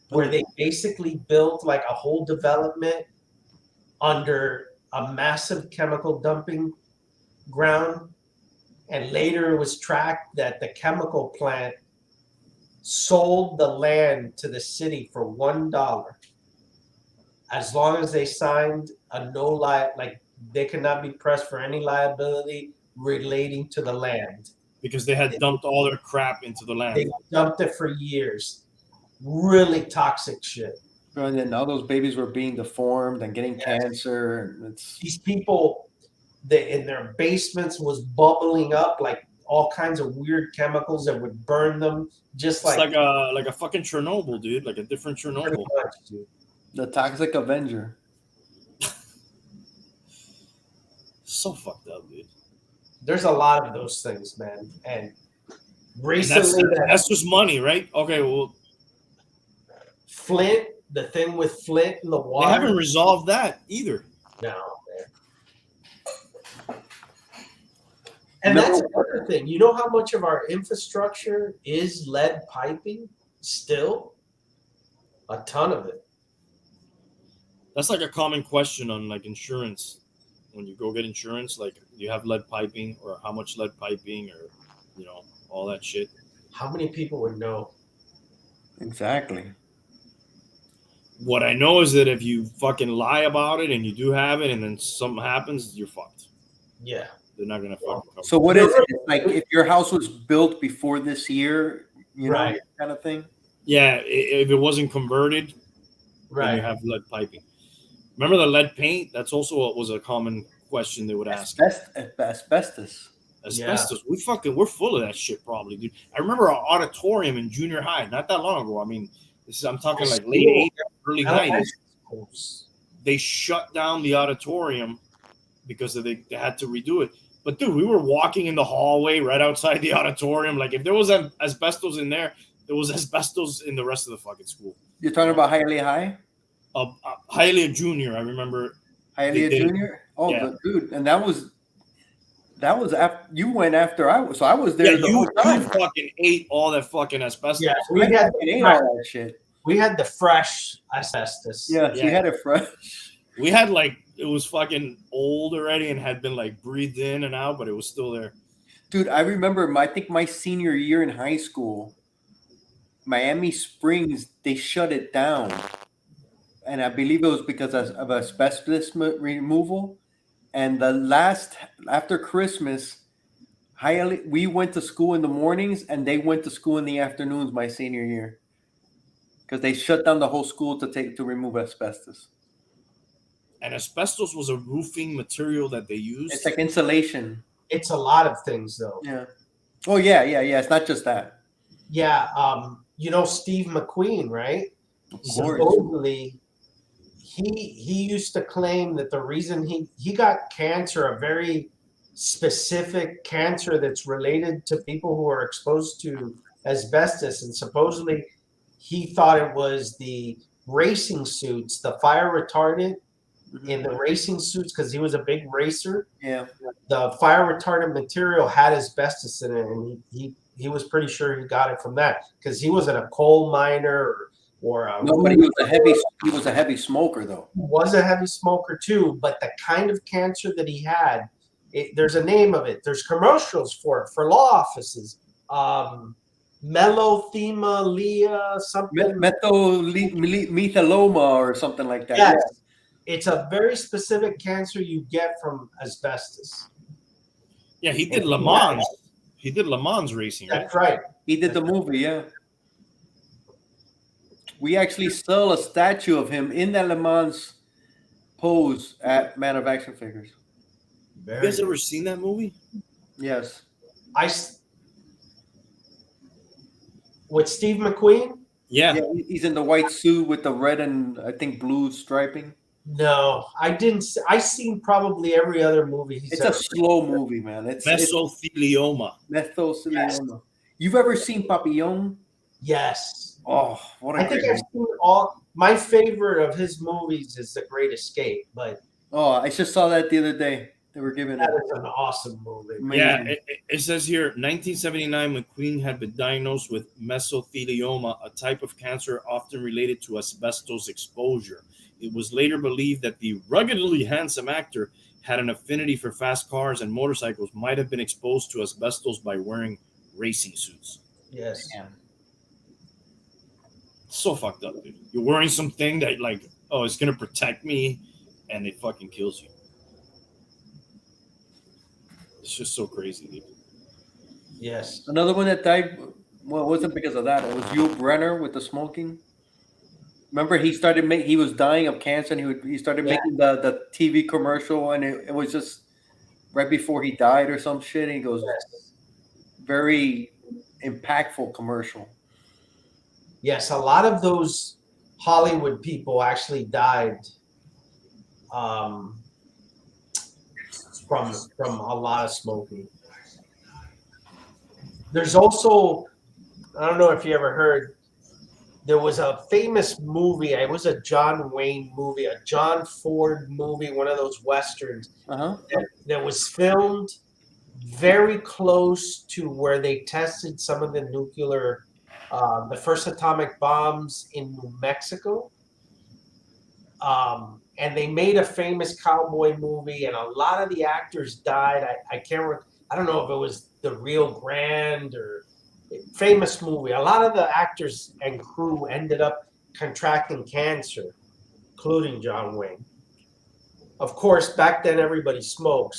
B: where they basically built like a whole development under a massive chemical dumping ground. And later it was tracked that the chemical plant sold the land to the city for $1 as long as they signed a like they could not be pressed for any liability relating to the land.
A: Because they had dumped all their crap into the land.
B: They dumped it for years. Really toxic shit.
E: And then all those babies were being deformed and getting cancer. And
B: These people, in their basements was bubbling up like all kinds of weird chemicals that would burn them. Just
A: It's like a fucking Chernobyl, dude. Like a different Chernobyl.
B: much, dude.
E: the Toxic Avenger.
A: So fucked up, dude.
B: There's a lot of those things, man. And
A: And
B: recently,
A: that's just money, right? Okay, well,
B: Flint, the thing with Flint in the
A: they
B: water.
A: haven't resolved that either.
B: No, man. And that's another thing. You know how much of our infrastructure is lead piping still? A ton of it.
A: That's like a common question on like insurance. When you go get insurance, like, do you have lead piping or how much lead piping or, you know, all that shit.
B: How many people would know?
E: Exactly.
A: What I know is that if you fucking lie about it and you do have it and then something happens, you're fucked.
B: Yeah.
A: They're not going to fucking cover.
E: So what is it? It's like if your house was built before this year, you know,
B: Right.
E: kind of thing?
A: Yeah, if it wasn't converted, then
B: Right.
A: you have lead piping. Remember the lead paint? That's also what was a common question they would ask.
E: Asbestos.
A: Asbestos. We're full of that shit probably, dude. I remember our auditorium in junior high, not that long ago. I mean, I'm talking like late 80s, early 90s. They shut down the auditorium because they had to redo it. But dude, we were walking in the hallway right outside the auditorium. Like if there was asbestos in there, there was asbestos in the rest of the fucking school.
E: You're talking about Hialeah High?
A: Hialeah Junior, I remember.
E: Hialeah Junior? Oh,
A: yeah.
E: dude, and that was after you went after I was, so I was there the whole time.
A: You fucking ate all that fucking asbestos.
B: Yeah,
E: We had all that shit.
B: We had the fresh asbestos.
E: Yeah, you had it fresh.
A: We had like it was fucking old already and had been like breathed in and out, but it was still there.
E: Dude, I remember I think my senior year in high school, Miami Springs, they shut it down. And I believe it was because of asbestos removal. And after Christmas, we went to school in the mornings and they went to school in the afternoons my senior year. Because they shut down the whole school to remove asbestos.
A: And asbestos was a roofing material that they used.
E: It's like insulation.
B: It's a lot of things, though.
E: Yeah. Oh, yeah. It's not just that.
B: Yeah. You know Steve McQueen, right?
E: Of course.
B: Supposedly, he used to claim that the reason he got cancer, a very specific cancer that's related to people who are exposed to asbestos, and supposedly he thought it was the racing suits, the fire retardant in the racing suits, because he was a big racer.
E: Yeah.
B: The fire retardant material had asbestos in it, and he was pretty sure he got it from that because he wasn't a coal miner or
E: no, but he was a heavy smoker though.
B: He was a heavy smoker too, but the kind of cancer that he had, there's a name of it. There's commercials for it for law offices. Melothemalia, something.
E: Methylloma or something like that.
B: Yes. Yeah. It's a very specific cancer you get from asbestos.
A: Yeah, he did Le Mans. He did Le Mans racing, right?
B: That's right.
E: He did the movie, yeah. We actually sell a statue of him in that Le Mans pose at Man of Action Figures.
A: You guys ever seen that movie?
E: Yes.
B: With Steve McQueen?
A: Yeah.
E: He's in the white suit with the red and I think blue striping.
B: No, I didn't. I seen probably every other movie.
E: It's a slow movie, man. It's
A: Mesothelioma.
E: Mesothelioma. Yes. You've ever seen Papillon?
B: Yes.
E: Oh, what a
B: I think I've seen all. My favorite of his movies is The Great Escape, but
E: I just saw that the other day. They were given
B: That
E: it.
B: is an awesome movie.
A: Yeah,
E: Amazing.
A: it says here 1979 when Queen had been diagnosed with mesothelioma, a type of cancer often related to asbestos exposure. It was later believed that the ruggedly handsome actor had an affinity for fast cars and motorcycles, might have been exposed to asbestos by wearing racing suits.
B: Yes.
E: Damn.
A: So fucked up, dude. You're wearing something that like, oh, it's gonna protect me, and it fucking kills you. It's just so crazy, dude.
B: Yes.
E: Another one that died. Well, it wasn't because of that. It was Yul Brenner with the smoking. Remember, he was dying of cancer, and he started
B: Yeah.
E: making the TV commercial, and it was just right before he died or some shit. And he goes,
B: Yes.
E: very impactful commercial.
B: Yes. A lot of those Hollywood people actually died um, from a lot of smoking. There's also, I don't know if you ever heard, there was a famous movie. It was a John Wayne movie, a John Ford movie, one of those westerns
E: Uh-huh.
B: that was filmed very close to where they tested some of the nuclear, the first atomic bombs in New Mexico. And they made a famous cowboy movie, and a lot of the actors died. I can't remember. I don't know if it was the Rio Grande or famous movie. A lot of the actors and crew ended up contracting cancer, including John Wayne. Of course, back then everybody smoked,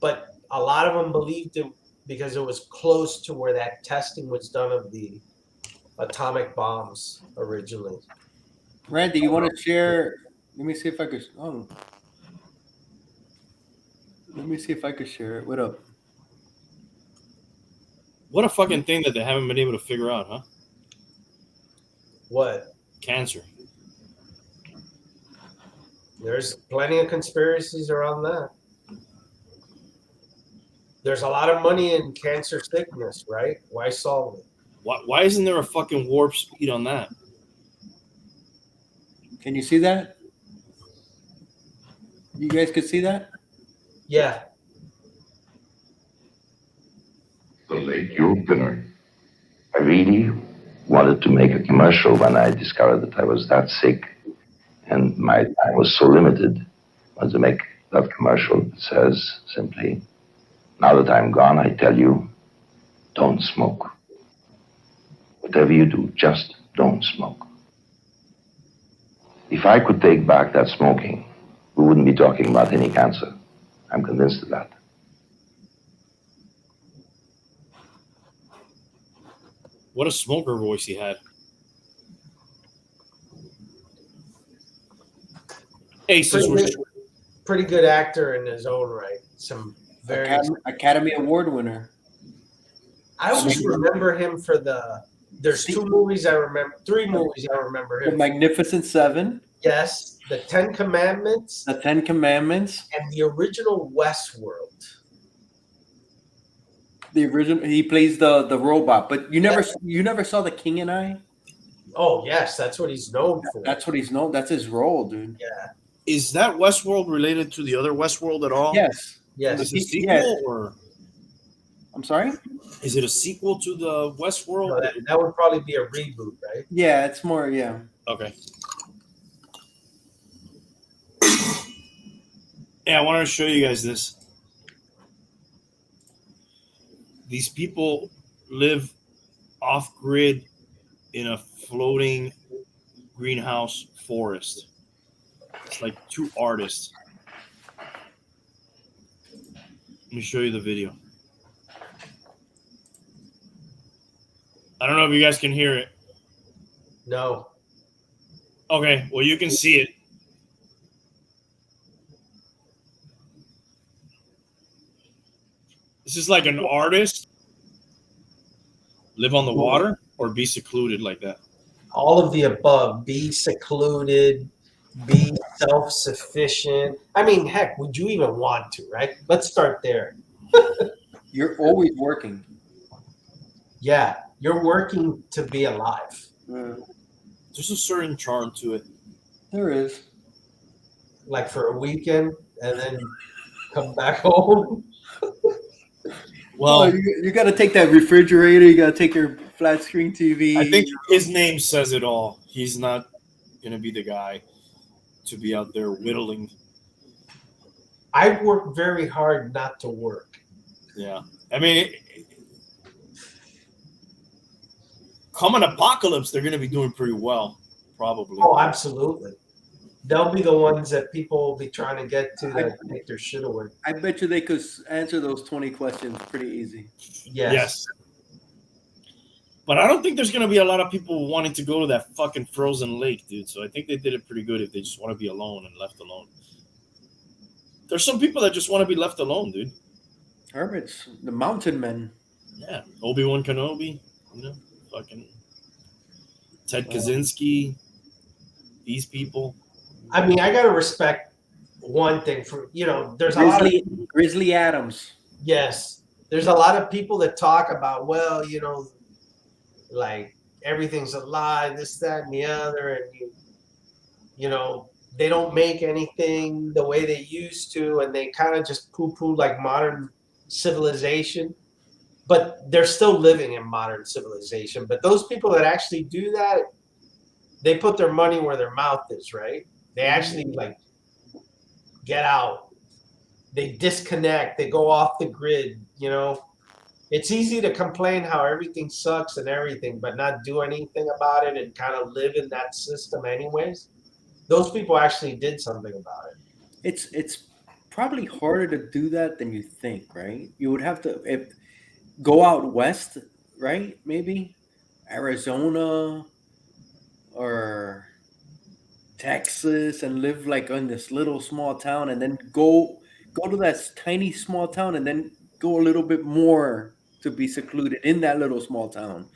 B: but a lot of them believed it because it was close to where that testing was done of the atomic bombs originally.
E: Randy, you want to share? Let me see if I could. Oh, let me see if I could share it. What up?
A: What a fucking thing that they haven't been able to figure out, huh?
B: What?
A: Cancer.
B: There's plenty of conspiracies around that. There's a lot of money in cancer sickness, right? Why solve it?
A: Why isn't there a fucking warp speed on that?
E: Can you see that? You guys could see that?
B: Yeah.
F: The late Yul Brynner. I really wanted to make a commercial when I discovered that I was that sick and my time was so limited. I wanted to make that commercial that says simply, now that I'm gone, I tell you, don't smoke. Whatever you do, just don't smoke. If I could take back that smoking, we wouldn't be talking about any cancer. I'm convinced of that.
A: What a smoker voice he had. Hey, since
B: Pretty good actor in his own right. Some very.
E: Academy Award winner.
B: I always remember him for the. There's two movies I remember. Three movies I remember
E: The
B: him.
E: Magnificent Seven,
B: Yes, the Ten Commandments,
E: The Ten Commandments,
B: and the original Westworld.
E: the original. He plays the robot, but you never saw The King and I.
B: Oh yes, that's what he's known for.
E: That's what he's known. That's his role, dude.
B: Yeah.
A: is that Westworld related to the other Westworld at all?
E: Yes.
B: Yes.
A: Is it a sequel
E: Yes.
A: or
E: I'm sorry.
A: is it a sequel to the Westworld?
B: No, that would probably be a reboot, right?
E: Yeah, it's more. Yeah.
A: Okay. Yeah, I wanted to show you guys this. These people live off grid in a floating greenhouse forest. It's like two artists. Let me show you the video. I don't know if you guys can hear it.
B: No.
A: Okay, well, you can see it. This is like an artist live on the water or be secluded like that.
B: All of the above. Be secluded. Be self-sufficient. I mean, heck, would you even want to, right? Let's start there.
E: You're always working.
B: Yeah, you're working to be alive.
A: There's a certain charm to it.
E: There is.
B: Like for a weekend and then come back home.
A: Well,
E: Oh, you got to take that refrigerator. You got to take your flat screen TV.
A: I think his name says it all. He's not going to be the guy to be out there whittling.
B: I work very hard not to work.
A: Yeah. I mean, come an apocalypse, they're going to be doing pretty well, probably.
B: Oh, absolutely. They'll be the ones that people will be trying to get to take their shit away.
E: I bet you they could answer those 20 questions pretty easy.
B: Yes.
A: But I don't think there's going to be a lot of people wanting to go to that fucking frozen lake, dude. So I think they did it pretty good if they just want to be alone and left alone. There's some people that just want to be left alone, dude.
E: Hermits, the mountain men.
A: Yeah. Obi-Wan Kenobi, fucking Ted Kaczynski, these people.
B: I mean, I got to respect one thing for, there's a lot of
E: Grizzly Adams.
B: Yes. There's a lot of people that talk about, well, like everything's a lie, this, that, and the other. And, they don't make anything the way they used to. And they kind of just poo-poo like modern civilization. But they're still living in modern civilization. But those people that actually do that, they put their money where their mouth is, right? They actually like get out. They disconnect. They go off the grid. It's easy to complain how everything sucks and everything, but not do anything about it and kind of live in that system anyways. Those people actually did something about it.
E: It's probably harder to do that than you think, right? You would have to go out west, right? Maybe Arizona or Texas and live like in this little small town, and then go to that tiny small town, and then go a little bit more to be secluded in that little small town.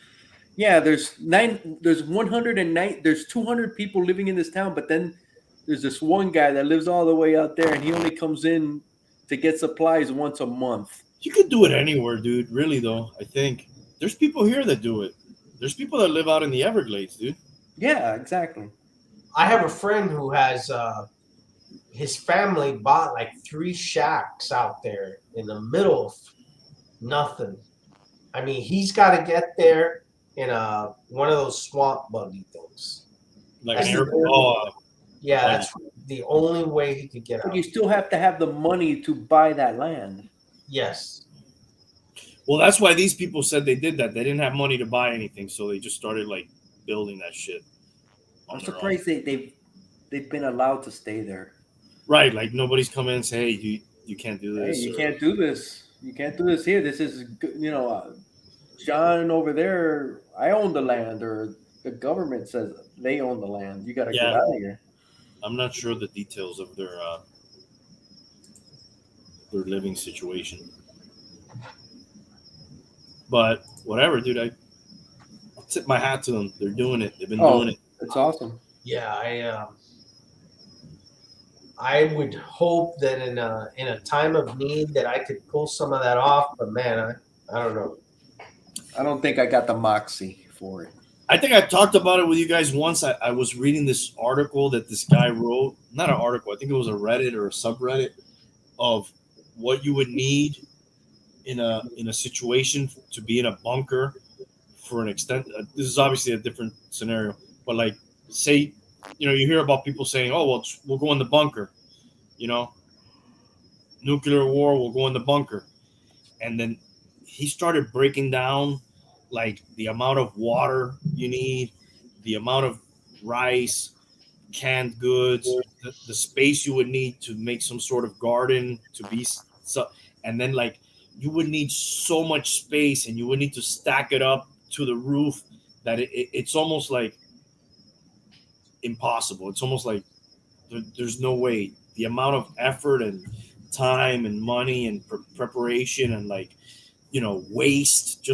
E: Yeah, there's 109, there's 200 people living in this town, but then there's this one guy that lives all the way out there, and he only comes in to get supplies once a month.
A: You could do it anywhere, dude. Really, though, I think there's people here that do it. There's people that live out in the Everglades, dude.
E: Yeah, exactly.
B: I have a friend who has his family bought like 3 shacks out there in the middle of nothing. I mean, he's got to get there in one of those swamp buggy things.
A: Like
B: That's
A: an
B: the
A: airport.
B: Yeah, that's the only way he could get
E: But
B: out.
E: you still have to have the money to buy that land.
B: Yes.
A: Well, that's why these people said they did that. They didn't have money to buy anything, so they just started like building that shit.
E: I'm surprised they've been allowed to stay there.
A: Right, like nobody's come in and say, "Hey, you can't do this."
E: Hey, you can't do this. You can't do this here. This is, John over there. I own the land, or the government says they own the land. You got to get out of here.
A: I'm not sure the details of their living situation, but whatever, dude. I tip my hat to them. They're doing it. They've been doing it.
E: It's awesome.
B: Yeah, I would hope that in a time of need that I could pull some of that off, but man, I don't know.
E: I don't think I got the moxie for it.
A: I think I talked about it with you guys once. I was reading this article that this guy wrote. Not an article. I think it was a Reddit or a subreddit of what you would need in a situation to be in a bunker for an extent. This is obviously a different scenario, but like say, you hear about people saying, "Oh, well, we'll go in the bunker," nuclear war, we'll go in the bunker, and then he started breaking down like the amount of water you need, the amount of rice, canned goods, the space you would need to make some sort of garden to be so, and then like you would need so much space and you would need to stack it up to the roof that it's almost like impossible. It's almost like there's no way. The amount of effort and time and money and preparation and like waste,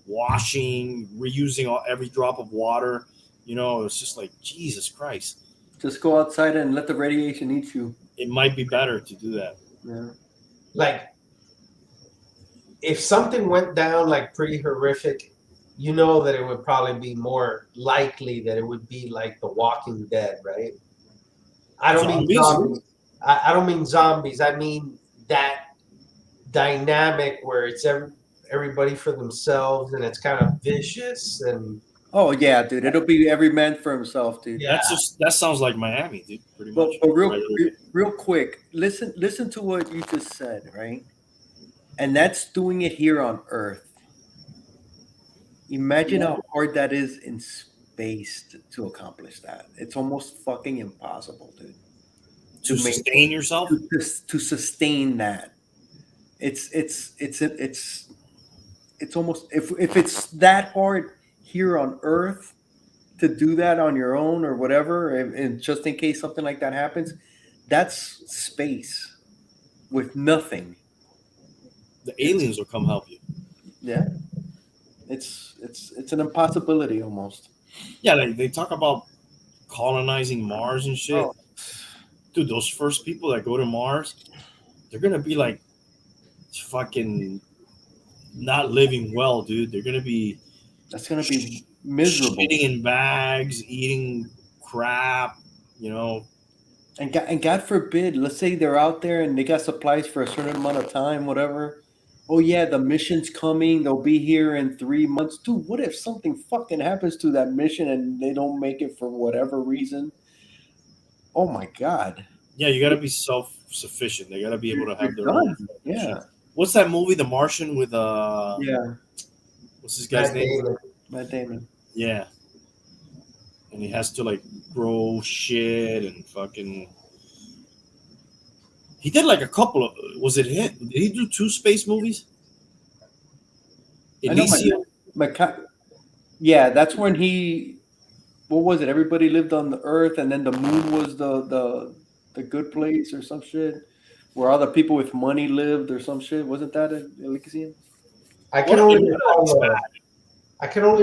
A: washing, reusing every drop of water, it's just like, Jesus Christ.
E: Just go outside and let the radiation eat you.
A: It might be better to do that.
E: Yeah.
B: Like, if something went down like pretty horrific, that it would probably be more likely that it would be like The Walking Dead, right? I don't mean zombies. I don't mean zombies. I mean that dynamic where it's everybody for themselves and it's kind of vicious and
E: Oh yeah, dude. It'll be every man for himself, dude.
B: Yeah.
A: That sounds like Miami, dude. Pretty
E: But,
A: much.
E: but
A: Regular day.
E: real quick, listen to what you just said, right? And that's doing it here on Earth. Imagine how hard that is in space to accomplish that. It's almost fucking impossible, dude.
A: To sustain yourself.
E: To sustain that. It's almost if it's that hard here on Earth to do that on your own or whatever, and just in case something like that happens, that's space with nothing.
A: The aliens will come help you.
E: Yeah, it's an impossibility almost.
A: Yeah, they talk about colonizing Mars and shit.
E: Oh.
A: Dude, those first people that go to Mars, they're gonna be like fucking not living well, dude. They're gonna be
E: That's gonna be miserable.
A: shitting in bags, eating crap, you know.
E: And God forbid, let's say they're out there and they got supplies for a certain amount of time, whatever. Oh yeah, the mission's coming. They'll be here in 3 months. Dude, what if something fucking happens to that mission and they don't make it for whatever reason? Oh my God.
A: Yeah, you gotta be self-sufficient. They gotta be able to have their own.
E: Yeah.
A: What's that movie, The Martian, with
E: Yeah.
A: what's this guy's name?
E: Matt Damon.
A: Yeah. And he has to like grow shit and fucking. He did like a couple of. Was it him? Did he do 2 space movies?
E: I know
A: Elysium?
E: yeah, that's when he. What was it? Everybody lived on the Earth, and then the moon was the good place or some shit, where all the people with money lived or some shit. Wasn't that Elysium?
B: I can only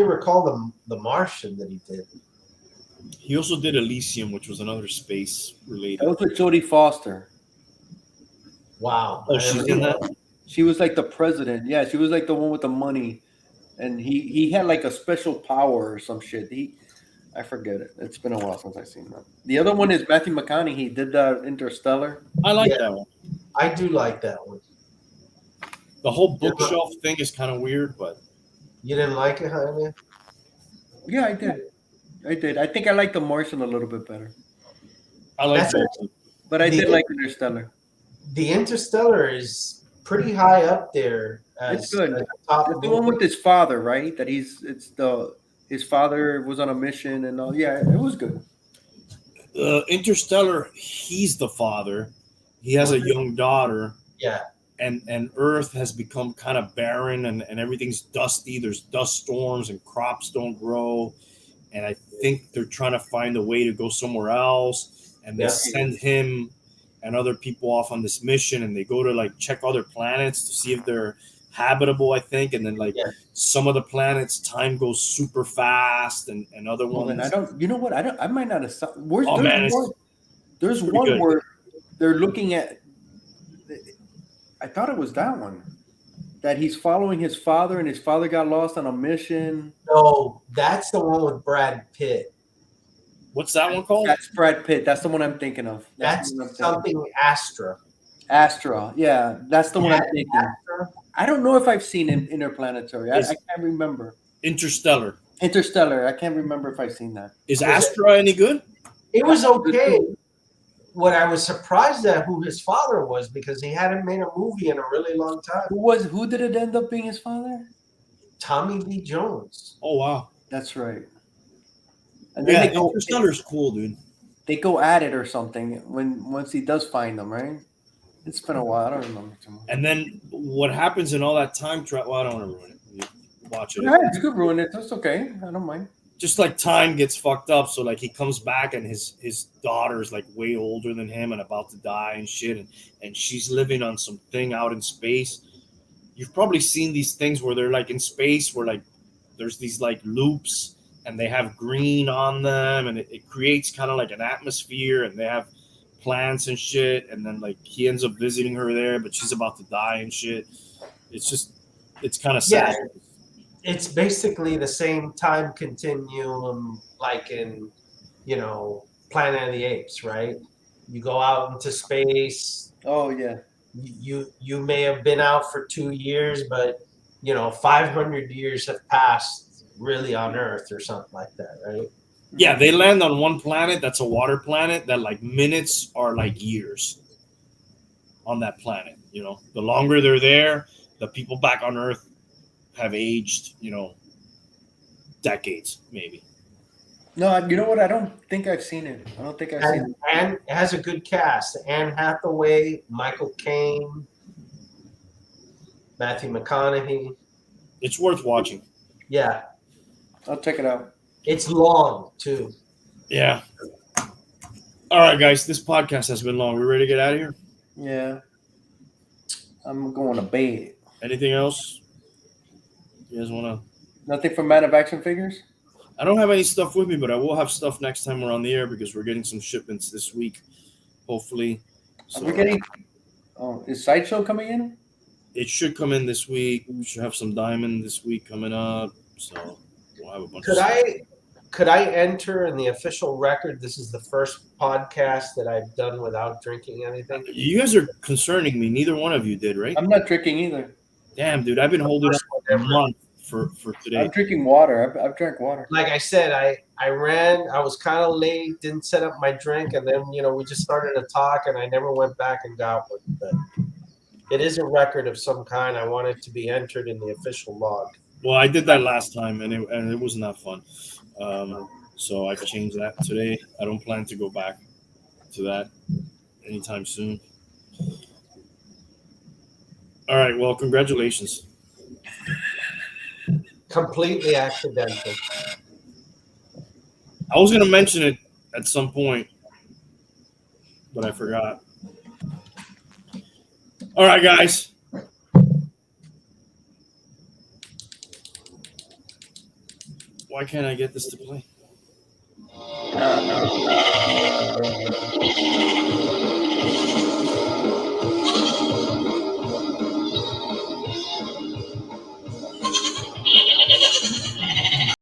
B: recall the Martian that he did.
A: He also did Elysium, which was another space related.
E: That was with Jodie Foster.
B: Wow.
A: Oh, she's in that?
E: She was like the president. Yeah, she was like the one with the money, and he had like a special power or some shit. I forget it. It's been a while since I've seen that. The other one is Matthew McConaughey. He did Interstellar.
A: I like that one.
B: I do like that one.
A: The whole bookshelf thing is kind of weird, but
B: You didn't like it, huh?
E: Yeah, I did. I think I like The Martian a little bit better,
A: I like
B: That's
A: that.
E: but I did like Interstellar.
B: The Interstellar is pretty high up there.
E: It's good.
B: as a top
E: It's the one with his father, right? His father was on a mission and all. Yeah, it was good.
A: Interstellar, he's the father. He has a young daughter.
B: Yeah.
A: And Earth has become kind of barren and everything's dusty. There's dust storms and crops don't grow. And I think they're trying to find a way to go somewhere else. And they send him and other people off on this mission, and they go to like check other planets to see if they're habitable, I think. And then like some of the planets, time goes super fast, and other ones.
E: And I don't. You know what? I might not have. There's one
A: good.
E: where they're looking at. I thought it was that one. That he's following his father, and his father got lost on a mission.
B: No, that's the one with Brad Pitt.
A: What's that one called?
E: That's Brad Pitt. That's the one I'm thinking of.
B: That's something Astra.
E: Astra. Yeah, that's the one I'm thinking.
B: Astra.
E: I don't know if I've seen Interplanetary. I can't remember.
A: Interstellar.
E: Interstellar. I can't remember if I've seen that.
A: Is Astra any good?
B: It was okay. What I was surprised at who his father was, because he hadn't made a movie in a really long time.
E: Who did it end up being his father?
B: Tommy Lee Jones.
A: Oh wow.
E: That's right. And
A: Yeah,
E: then
A: Interstellar's cool, dude.
E: they go at it or something once he does find them, right? It's been a while. I don't remember too much.
A: And then what happens in all that time travel? Well, I don't want to ruin it. You watch it.
E: Yeah, you could ruin it. That's okay. I don't mind.
A: Just like time gets fucked up, so like he comes back and his daughter's like way older than him and about to die and shit, and she's living on some thing out in space. You've probably seen these things where they're like in space where like there's these like loops and they have green on them, and it creates kind of like an atmosphere, and they have plants and shit, and then like he ends up visiting her there, but she's about to die and shit. It's kind of sad.
B: Yeah. It's basically the same time continuum like in, Planet of the Apes, right? You go out into space.
E: Oh yeah.
B: You may have been out for 2 years, but 500 years have passed really on Earth or something like that, right?
A: Yeah, they land on one planet that's a water planet that like minutes are like years on that planet. The longer they're there, the people back on Earth have aged, decades maybe.
E: No, you know what? I don't think I've seen it. I don't think I've seen it.
B: And it has a good cast: Anne Hathaway, Michael Caine, Matthew McConaughey.
A: It's worth watching.
B: Yeah,
E: I'll check it out.
B: it's long too.
A: Yeah. All right, guys, this podcast has been long. We ready to get out of here?
E: Yeah. I'm going to bed.
A: Anything else? You guys want to?
E: Nothing from Man of Action Figures?
A: I don't have any stuff with me, but I will have stuff next time we're on the air because we're getting some shipments this week, hopefully.
E: Are we getting? Oh, is Sideshow coming in?
A: It should come in this week. We should have some Diamond this week coming up. So we'll have a bunch of stuff.
B: Could I enter in the official record? This is the first podcast that I've done without drinking anything.
A: You guys are concerning me. Neither one of you did, right?
E: I'm not drinking either.
A: Damn, dude. I've been holding up a month for today.
E: I'm drinking water. I've drank water.
B: Like I said, I ran. I was kind of late. Didn't set up my drink, and then we just started to talk, and I never went back and got one. But it is a record of some kind. I want it to be entered in the official log.
A: Well, I did that last time, and it wasn't that fun. So I've changed that today. I don't plan to go back to that anytime soon. All right. Well, congratulations.
B: Completely accidental.
A: I was going to mention it at some point, but I forgot. All right, guys. Why can't I get this to play?